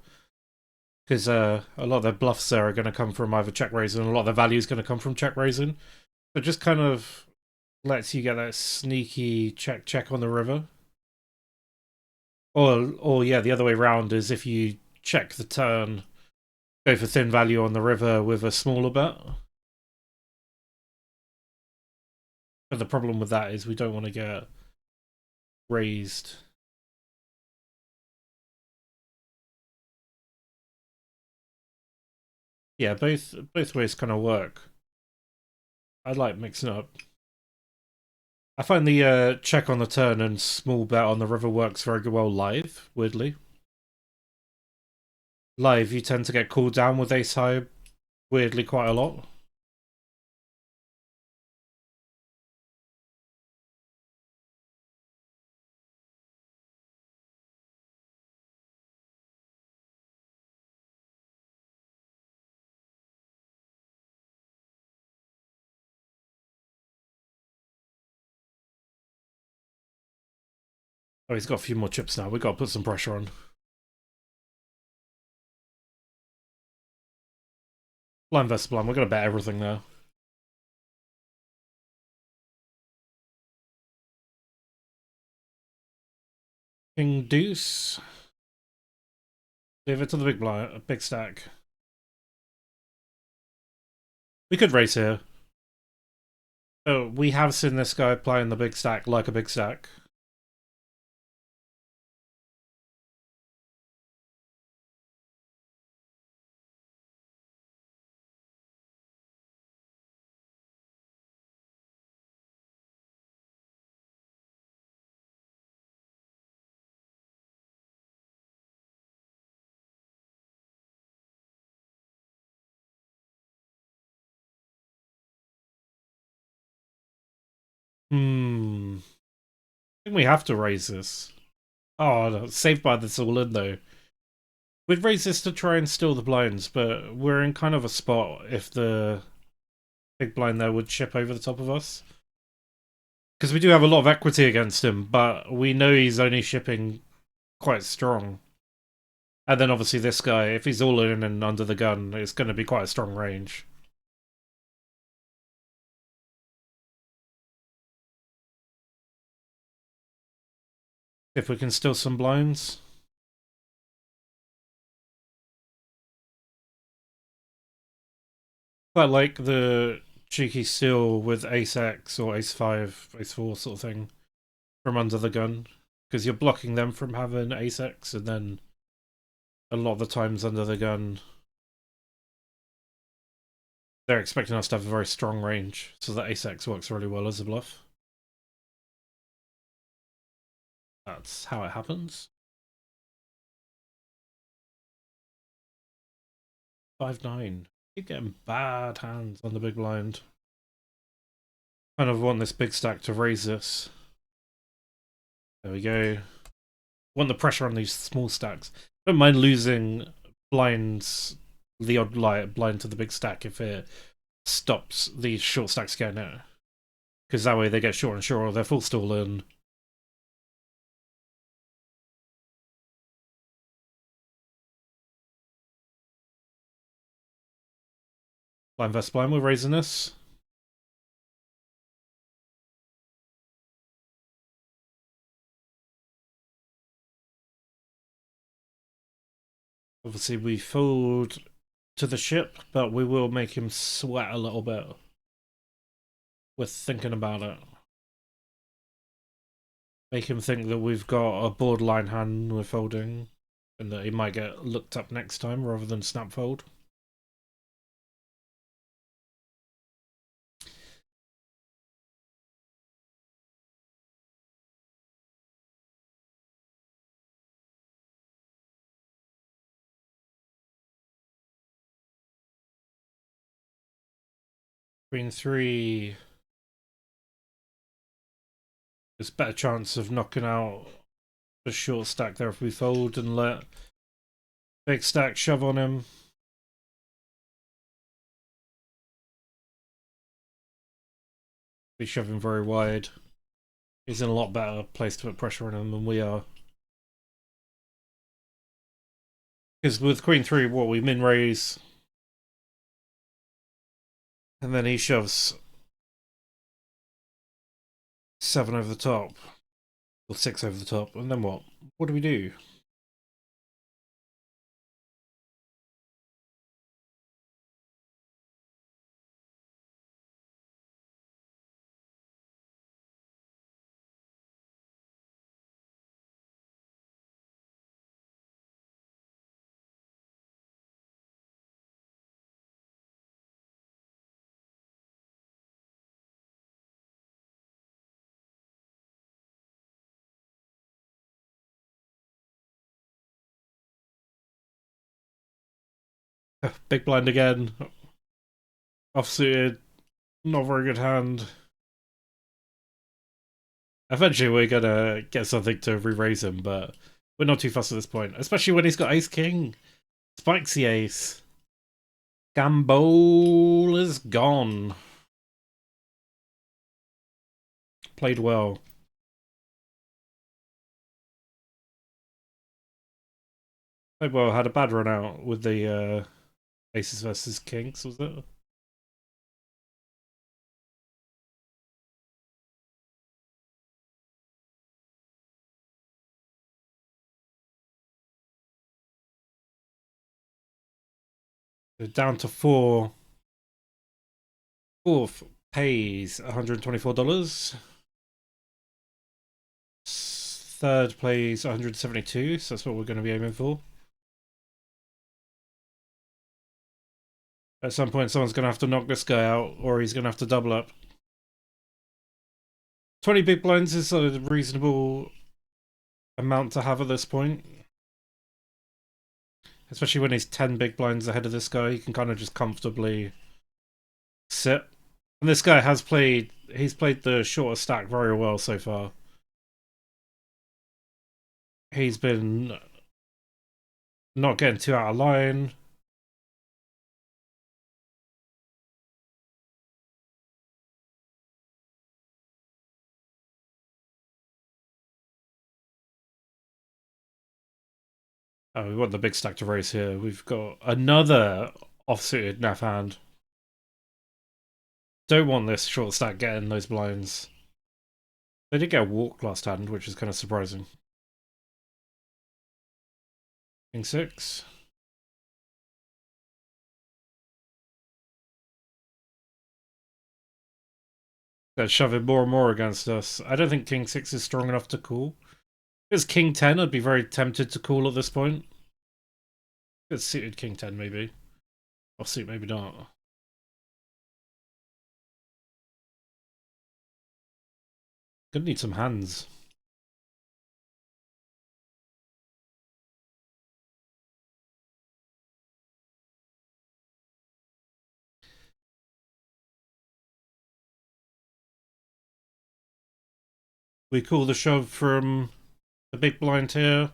because a lot of their bluffs there are going to come from either check raising, and a lot of their value is going to come from check raising. So it just kind of lets you get that sneaky check on the river. Or yeah, the other way around is if you check the turn, go for thin value on the river with a smaller bet. But the problem with that is we don't want to get raised. Yeah, both ways kind of work. I like mixing up. I find the check on the turn and small bet on the river works very well live, weirdly. Live, you tend to get cooled down with ace high, weirdly, quite a lot. Oh, he's got a few more chips now. We've got to put some pressure on. Blind versus blind. We're going to bet everything now. King deuce. Leave it to the big blind, big stack. We could raise here. Oh, we have seen this guy playing the big stack like a big stack. I think we have to raise this. Oh, no, saved by this all in though. We'd raise this to try and steal the blinds, but we're in kind of a spot if the big blind there would chip over the top of us. Because we do have a lot of equity against him, but we know he's only shipping quite strong. And then obviously this guy, if he's all in and under the gun, it's going to be quite a strong range. If we can steal some blinds. Quite like the cheeky steal with ace X or ace 5, ace 4 sort of thing from under the gun. Because you're blocking them from having ace X, and then a lot of the times under the gun, they're expecting us to have a very strong range, so that ace X works really well as a bluff. That's how it happens. 5-9. Keep getting bad hands on the big blind. Kind of want this big stack to raise this. There we go. Want the pressure on these small stacks. Don't mind losing blinds, the odd blind to the big stack if it stops these short stacks getting out. Because that way they get short and short, they're full stall in. Blind versus blind, we're raising this. Obviously we fold to the ship, but we will make him sweat a little bit. We're thinking about it. Make him think that we've got a borderline hand we're folding, and that he might get looked up next time rather than snap fold. Queen 3. There's a better chance of knocking out the short stack there if we fold and let big stack shove on him. He's shoving very wide. He's in a lot better place to put pressure on him than we are. Because with Queen 3, what, we min raise, and then he shoves 7 over the top, or 6 over the top, and then what? What do we do? Big blind again. Offsuited. Not very good hand. Eventually we're gonna get something to re-raise him, but we're not too fussed at this point. Especially when he's got ace-king. Spikes the ace. Gambol is gone. Played well. Played well, had a bad run out with the aces versus kings, was it? Down to 4. Fourth pays $124. Third plays 172, so that's what we're going to be aiming for. At some point, someone's going to have to knock this guy out, or he's going to have to double up. 20 big blinds is a reasonable amount to have at this point. Especially when he's 10 big blinds ahead of this guy, he can kind of just comfortably sit. And this guy has played, he's played the shorter stack very well so far. He's been not getting too out of line. Oh, we want the big stack to raise here. We've got another offsuited naff hand. Don't want this short stack getting those blinds. They did get a walk last hand, which is kind of surprising. King 6. That's shoving more and more against us. I don't think King 6 is strong enough to call. If it's King 10, I'd be very tempted to call at this point. It's suited King 10, maybe. Or suit, maybe not. Gonna need some hands. We call the shove from the big blind here.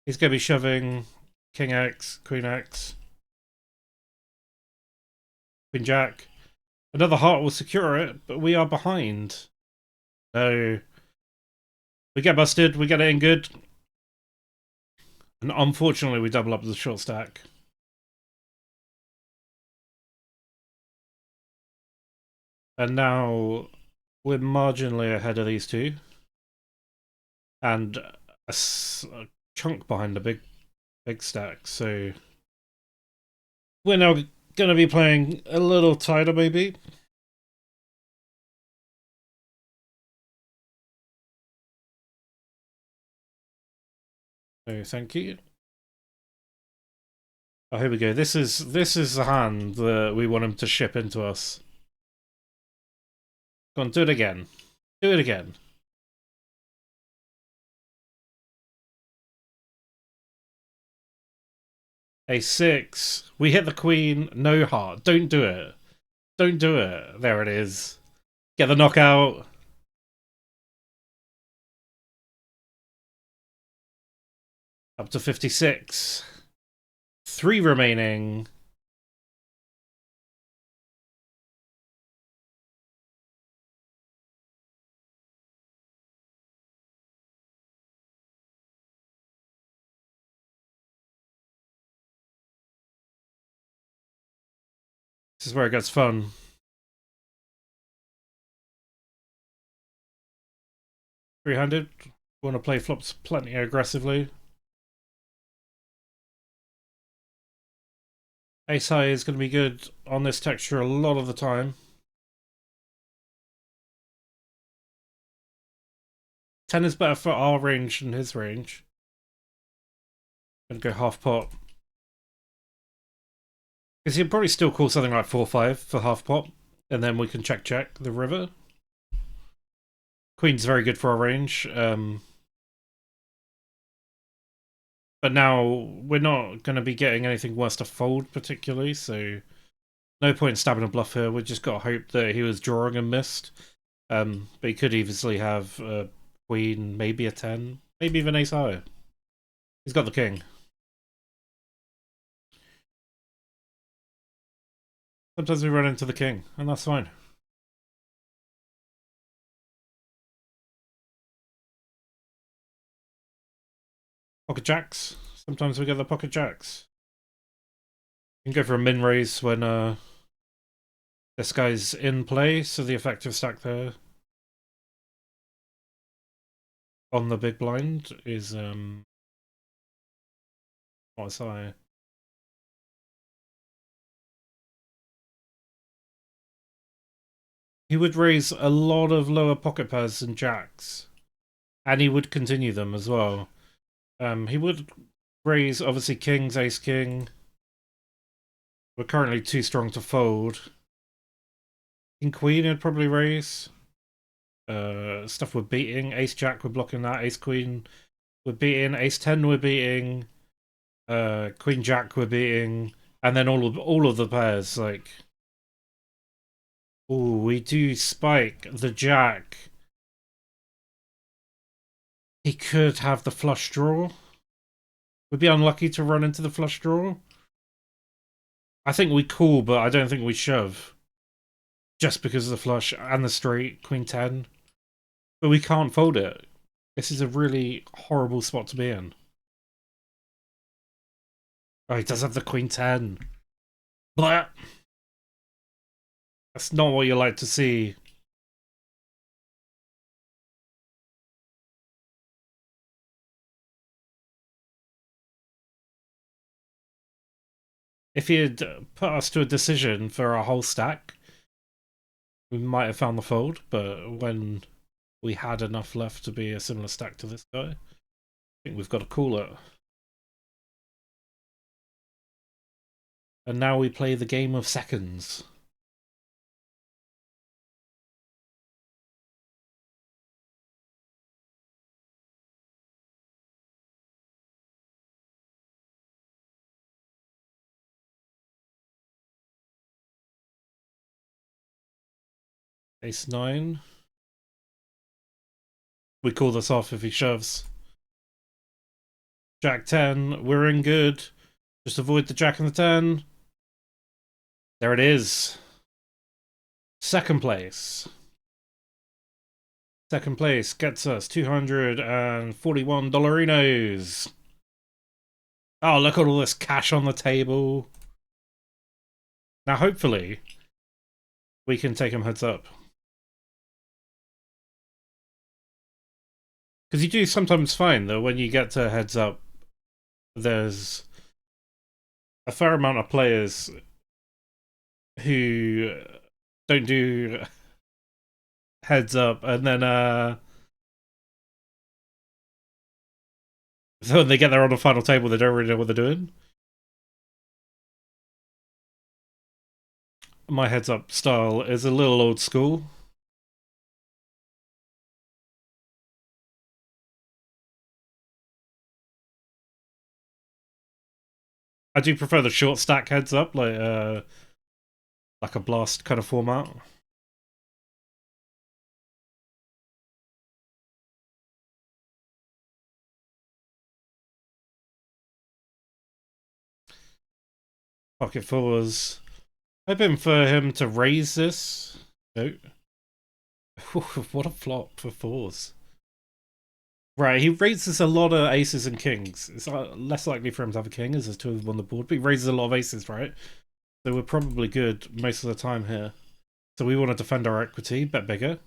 He's going to be shoving King X, Queen X, Queen Jack. Another heart will secure it, but we are behind. No. We get busted, we get it in good. And unfortunately, we double up the short stack. And now we're marginally ahead of these two. And a chunk behind the big stack. So we're now going to be playing a little tighter, maybe. So thank you. Oh, here we go. This is the hand that we want him to ship into us. Go on, do it again. Do it again. A6. We hit the queen. No heart. Don't do it. Don't do it. There it is. Get the knockout. Up to 56. 3 remaining. This is where it gets fun. Three-handed. Want to play flops plenty aggressively. Ace high is going to be good on this texture a lot of the time. 10 is better for our range than his range. Gonna go half pot. Because he'll probably still call something like 4-5 for half pot, and then we can check the river. Queen's very good for our range. But now we're not going to be getting anything worse to fold particularly, so no point in stabbing a bluff here. We just got to hope that he was drawing and missed. But he could easily have a queen, maybe a 10, maybe even ace high. He's got the king. Sometimes we run into the king, and that's fine. Pocket jacks. Sometimes we get the pocket jacks. You can go for a min raise when this guy's in play, so the effective stack there on the big blind is what's high? He would raise a lot of lower pocket pairs than jacks, and he would continue them as well. He would raise obviously kings, ace king. We're currently too strong to fold. King queen would probably raise. Stuff we're beating. Ace jack we're blocking that. Ace queen we're beating. Ace 10 we're beating. Queen jack we're beating. And then all of the pairs like. Oh, we do spike the jack. He could have the flush draw. We'd be unlucky to run into the flush draw. I think we call, but I don't think we shove. Just because of the flush and the straight, queen 10. But we can't fold it. This is a really horrible spot to be in. Oh, he does have the queen 10. Blah. That's not what you like to see. If he had put us to a decision for our whole stack, We might have found the fold, but when we had enough left to be a similar stack to this guy, I think we've got to call it. And now we play the game of seconds. Ace 9. We call this off if he shoves. Jack 10. We're in good. Just avoid the jack and the 10. There it is. Second place. Second place gets us $241. Oh, look at all this cash on the table. Now, hopefully, we can take him heads up. Because you do sometimes find that when you get to heads up, there's a fair amount of players who don't do heads up, and then so when they get there on the final table, they don't really know what they're doing. My heads up style is a little old school. I do prefer the short stack heads up, like a blast kind of format. Pocket fours. Hoping for him to raise this. No. What a flop for fours. Right, he raises a lot of aces and kings. It's less likely for him to have a king as there's two of them on the board, but he raises a lot of aces, right? So we're probably good most of the time here. So we want to defend our equity, bet bigger.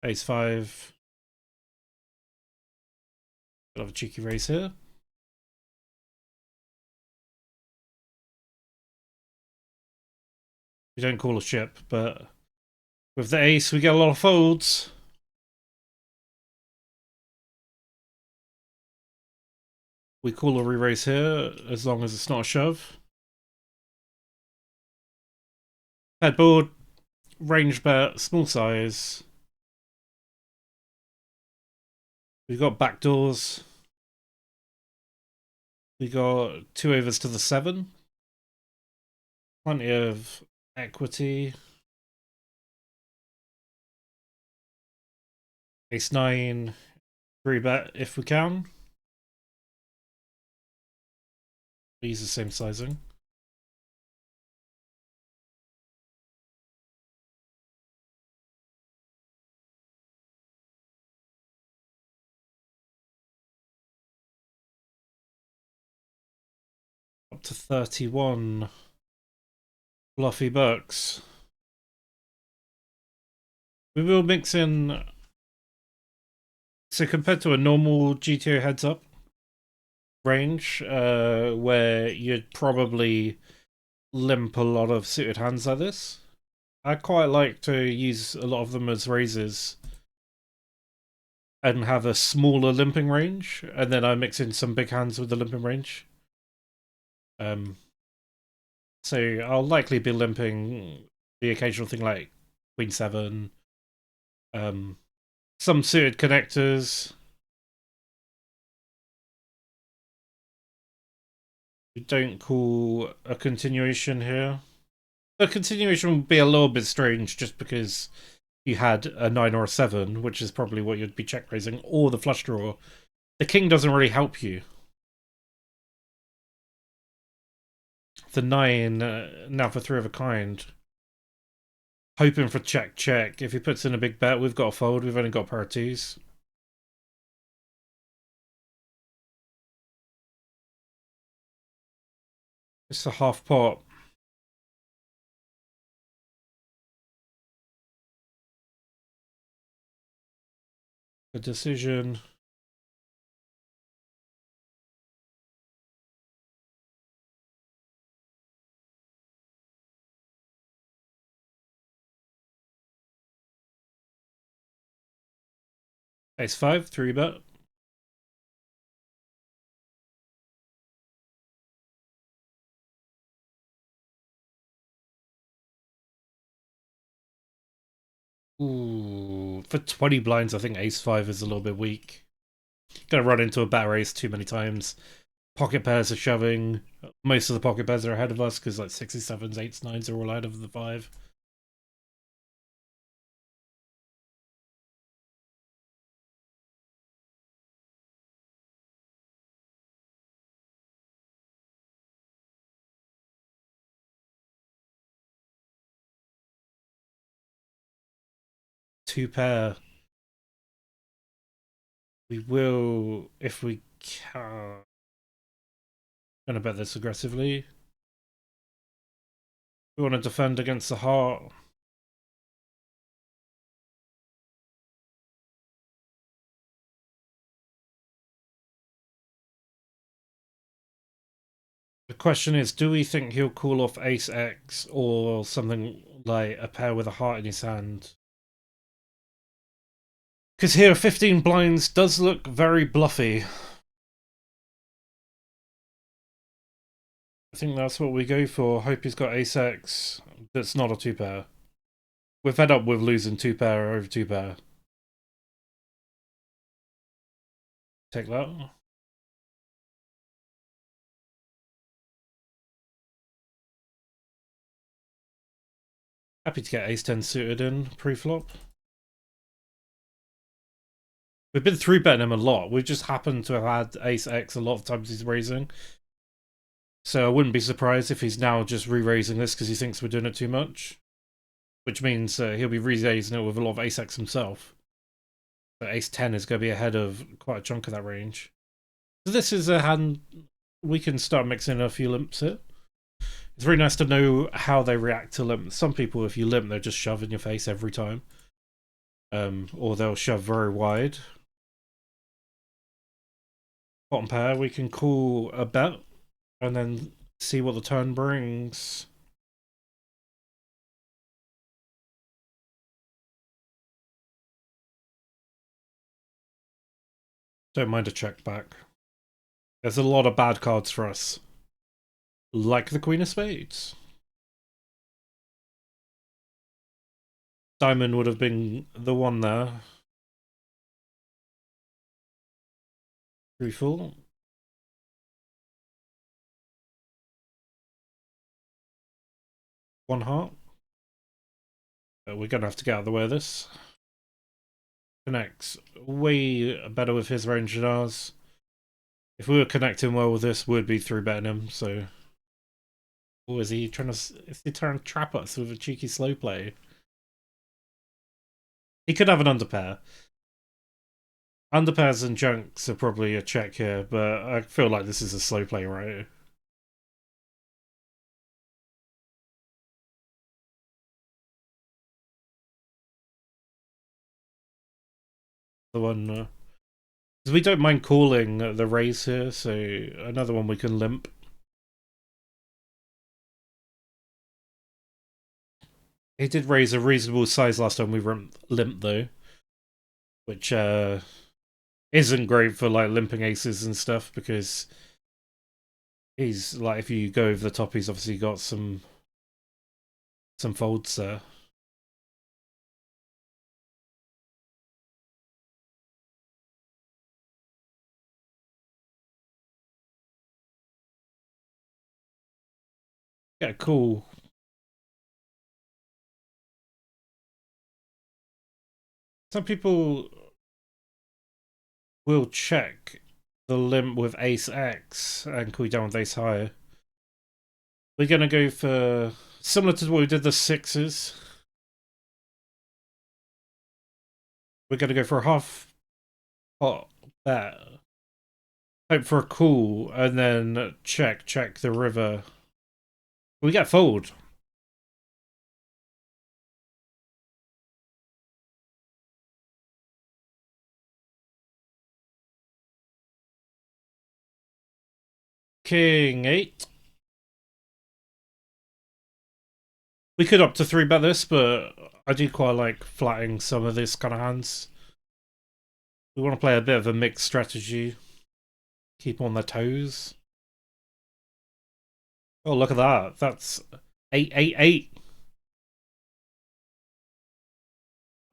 Ace 5. Bit of a cheeky raise here. We don't call a ship, but with the ace, we get a lot of folds. We call a re-raise here, as long as it's not a shove. Headboard, range bet, small size. We've got backdoors. We got 2 overs to the 7. Plenty of equity. Ace 9, 3-bet if we can. Use the same sizing. Up to 31. Bluffy bucks. We will mix in. So compared to a normal GTO heads up range, where you'd probably limp a lot of suited hands like this, I quite like to use a lot of them as raises and have a smaller limping range, and then I mix in some big hands with the limping range. So I'll likely be limping the occasional thing like Queen 7, some suited connectors. We don't call a continuation here. A continuation would be a little bit strange just because you had a 9 or a 7, which is probably what you'd be check raising, or the flush draw. The king doesn't really help you. The 9, now for 3 of a kind. Hoping for check, check. If he puts in a big bet, we've got a fold. We've only got a pair of 2s. It's a half pot. A decision. Ace 5, 3-bet. Ooh, for 20 blinds, I think Ace 5 is a little bit weak. Gonna run into a better ace too many times. Pocket pairs are shoving. Most of the pocket pairs are ahead of us because like 6s, 7s, 8s, 9s are all out of the 5. Two pair. We will, if we can. Gonna bet this aggressively. We want to defend against the heart. The question is, do we think he'll call off Ace X or something like a pair with a heart in his hand? Because here, 15 blinds does look very bluffy. I think that's what we go for. Hope he's got Ace X. That's not a 2-pair. We're fed up with losing 2-pair over 2-pair. Take that. Happy to get Ace 10 suited in pre-flop. We've been 3-betting him a lot. We've just happened to have had Ace X a lot of times he's raising. So I wouldn't be surprised if he's now just re-raising this because he thinks we're doing it too much. Which means he'll be re-raising it with a lot of Ace X himself. But Ace 10 is going to be ahead of quite a chunk of that range. So this is a hand we can start mixing a few limps here. It's very nice to know how they react to limp. Some people, if you limp, they'll just shove in your face every time. Or they'll shove very wide. Bottom pair, we can call a bet and then see what the turn brings. Don't mind a check back. There's a lot of bad cards for us. Like the Queen of Spades. Diamond would have been the one there. 3 full. One heart. We're going to have to get out of the way of this. Connects way better with his range than ours. If we were connecting well with this, we'd be 3-betting him, so... Oh, is he trying to trap us with a cheeky slow play? He could have an underpair. Underpairs and junks are probably a check here, but I feel like this is a slow play, right? The one... Because we don't mind calling the raise here, so another one we can limp. He did raise a reasonable size last time we limped, though. Which isn't great for like limping aces and stuff, because he's like, if you go over the top, he's obviously got some folds there. Yeah, cool. Some people will check the limp with Ace X and call you down with Ace High. We're gonna go for similar to what we did the 6s. We're gonna go for a half pot bet. Hope for a call and then check the river. We get fold. King 8. We could opt to 3-bet this, but I do quite like flatting some of this kind of hands. We want to play a bit of a mixed strategy. Keep on their toes. Oh, look at that. That's 888.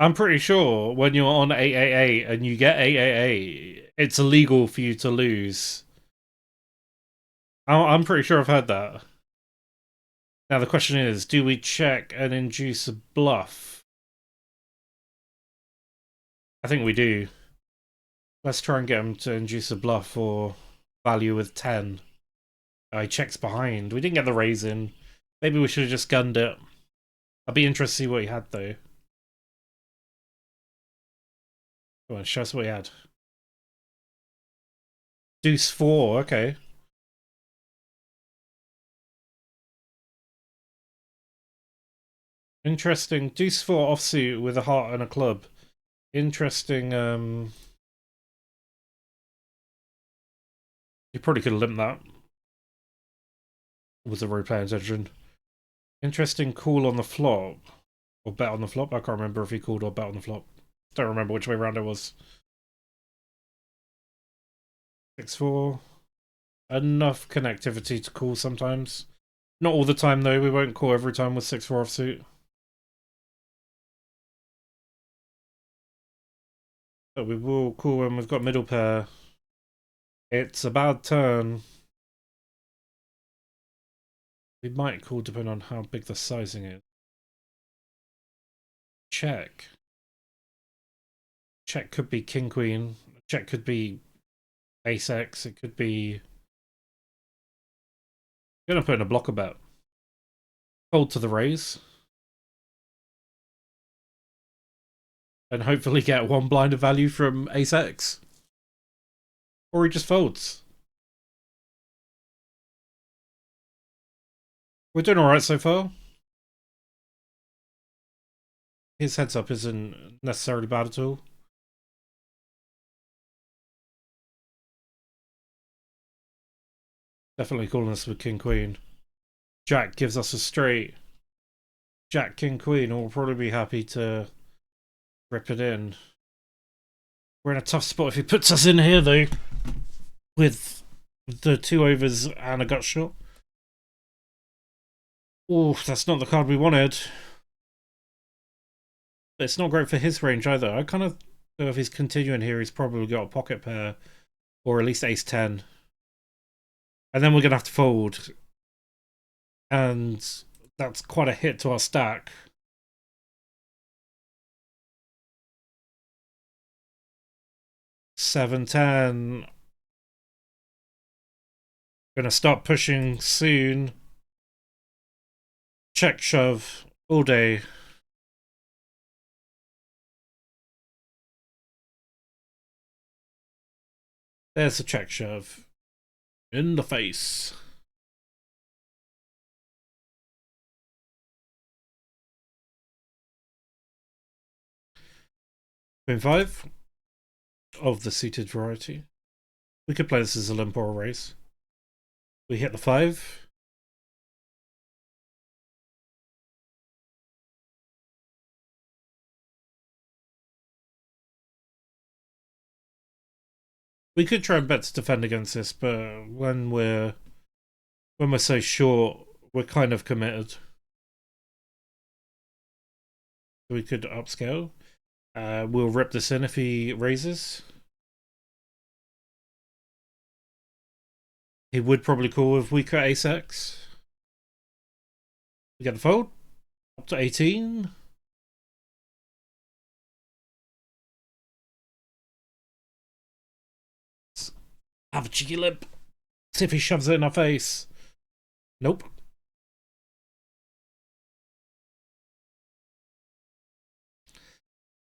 I'm pretty sure when you're on 888 and you get 888, it's illegal for you to lose. I'm pretty sure I've heard that. Now the question is, do we check and induce a bluff? I think we do. Let's try and get him to induce a bluff or value with 10. He checks behind. We didn't get the raise in. Maybe we should have just gunned it. I'd be interested to see what he had though. Come on, show us what he had. Deuce 4, okay. Interesting. Deuce 4 offsuit with a heart and a club. Interesting. You probably could have limped that. Was a replay intention. Interesting call on the flop. Or bet on the flop. I can't remember if he called or bet on the flop. Don't remember which way around it was. 6-4. Enough connectivity to call sometimes. Not all the time though. We won't call every time with 6-4 offsuit. But we will call when we've got middle pair. It's a bad turn. We might call depending on how big the sizing is. Check. Check could be king queen. Check could be ace x. It could be. I'm gonna put in a blocker bet. Fold to the raise. And hopefully get one blind of value from ace x. Or he just folds. We're doing alright so far. His heads up isn't necessarily bad at all. Definitely calling us with king queen. Jack gives us a straight. Jack king queen, and we'll probably be happy to rip it in. We're in a tough spot if he puts us in here though, with the 2 overs and a gut shot. Oh, that's not the card we wanted. It's not great for his range either. I kind of know if he's continuing here, he's probably got a pocket pair, or at least ace 10. And then we're going to have to fold. And that's quite a hit to our stack. $7-10. Gonna start pushing soon. Check shove all day. There's a check shove. In the face. Queen 5 of the suited variety. We could play this as a limp or a raise. We hit the 5. We could try and bet to defend against this, but when we're so short, we're kind of committed. We could upscale. We'll rip this in if he raises. He would probably call if we cut ace x. We get the fold. Up to 18. Let's have a cheeky limp. See if he shoves it in our face. Nope.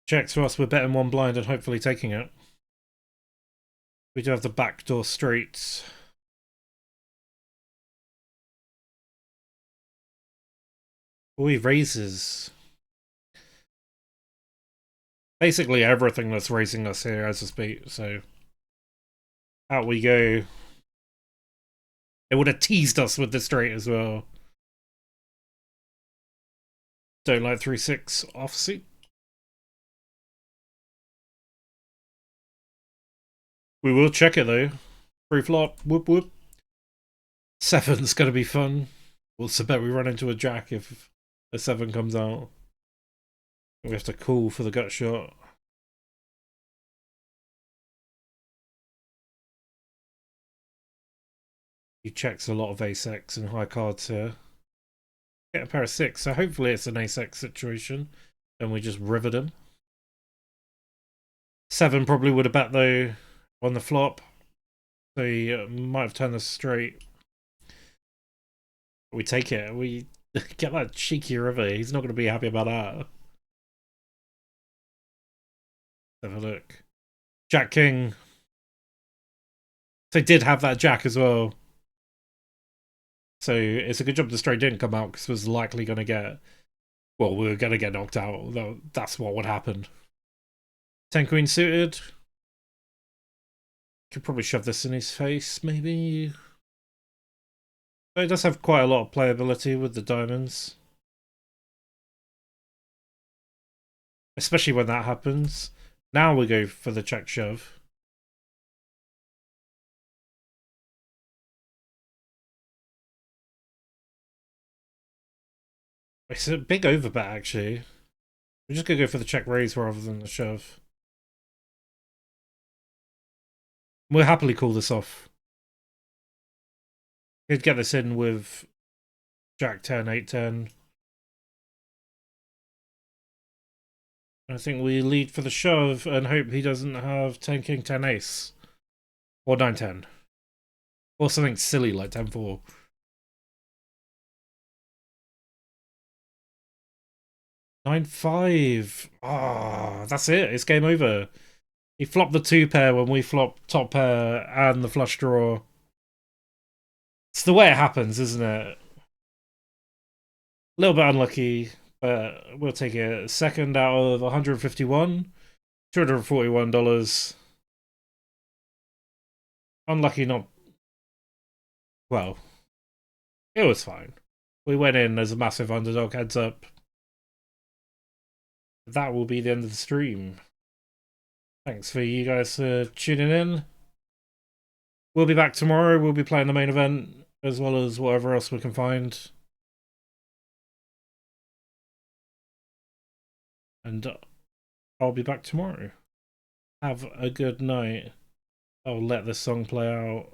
Checks for us, we're betting one blind and hopefully taking it. We do have the backdoor straights. Oh, he raises. Basically everything that's raising us here has a speed, so out we go. It would have teased us with the straight as well. Don't like 3-6 offsuit. We will check it though. Free flop. Whoop whoop. 7's gonna be fun. We'll bet we run into a jack if a 7 comes out. We have to call for the gut shot. He checks a lot of ace-x and high cards here. Get a pair of 6, so hopefully it's an ace-x situation. And we just rivet him. 7 probably would have bet though on the flop. So he might have turned us straight. We take it. We get that cheeky river. He's not going to be happy about that. Have a look. Jack King. So he did have that jack as well. So it's a good job the straight didn't come out because it was likely going to get... Well, we were going to get knocked out. That's what would happen. 10 queen suited. Could probably shove this in his face, maybe. But it does have quite a lot of playability with the diamonds. Especially when that happens. Now we go for the check shove. It's a big overbet, actually. We're just going to go for the check raise rather than the shove. We'll happily call this off. He'd get this in with Jack 10, 8, 10. I think we lead for the shove and hope he doesn't have 10 king 10 ace. Or 9 10. Or something silly like 10 4. 9 5. Ah, that's it. It's game over. He flopped the 2 pair when we flopped top pair and the flush draw. It's the way it happens, isn't it? A little bit unlucky, but we'll take it. Second out of 151. $241. Unlucky not... Well, it was fine. We went in as a massive underdog, heads up. That will be the end of the stream. Thanks for you guys tuning in. We'll be back tomorrow. We'll be playing the main event as well as whatever else we can find. And I'll be back tomorrow. Have a good night. I'll let this song play out.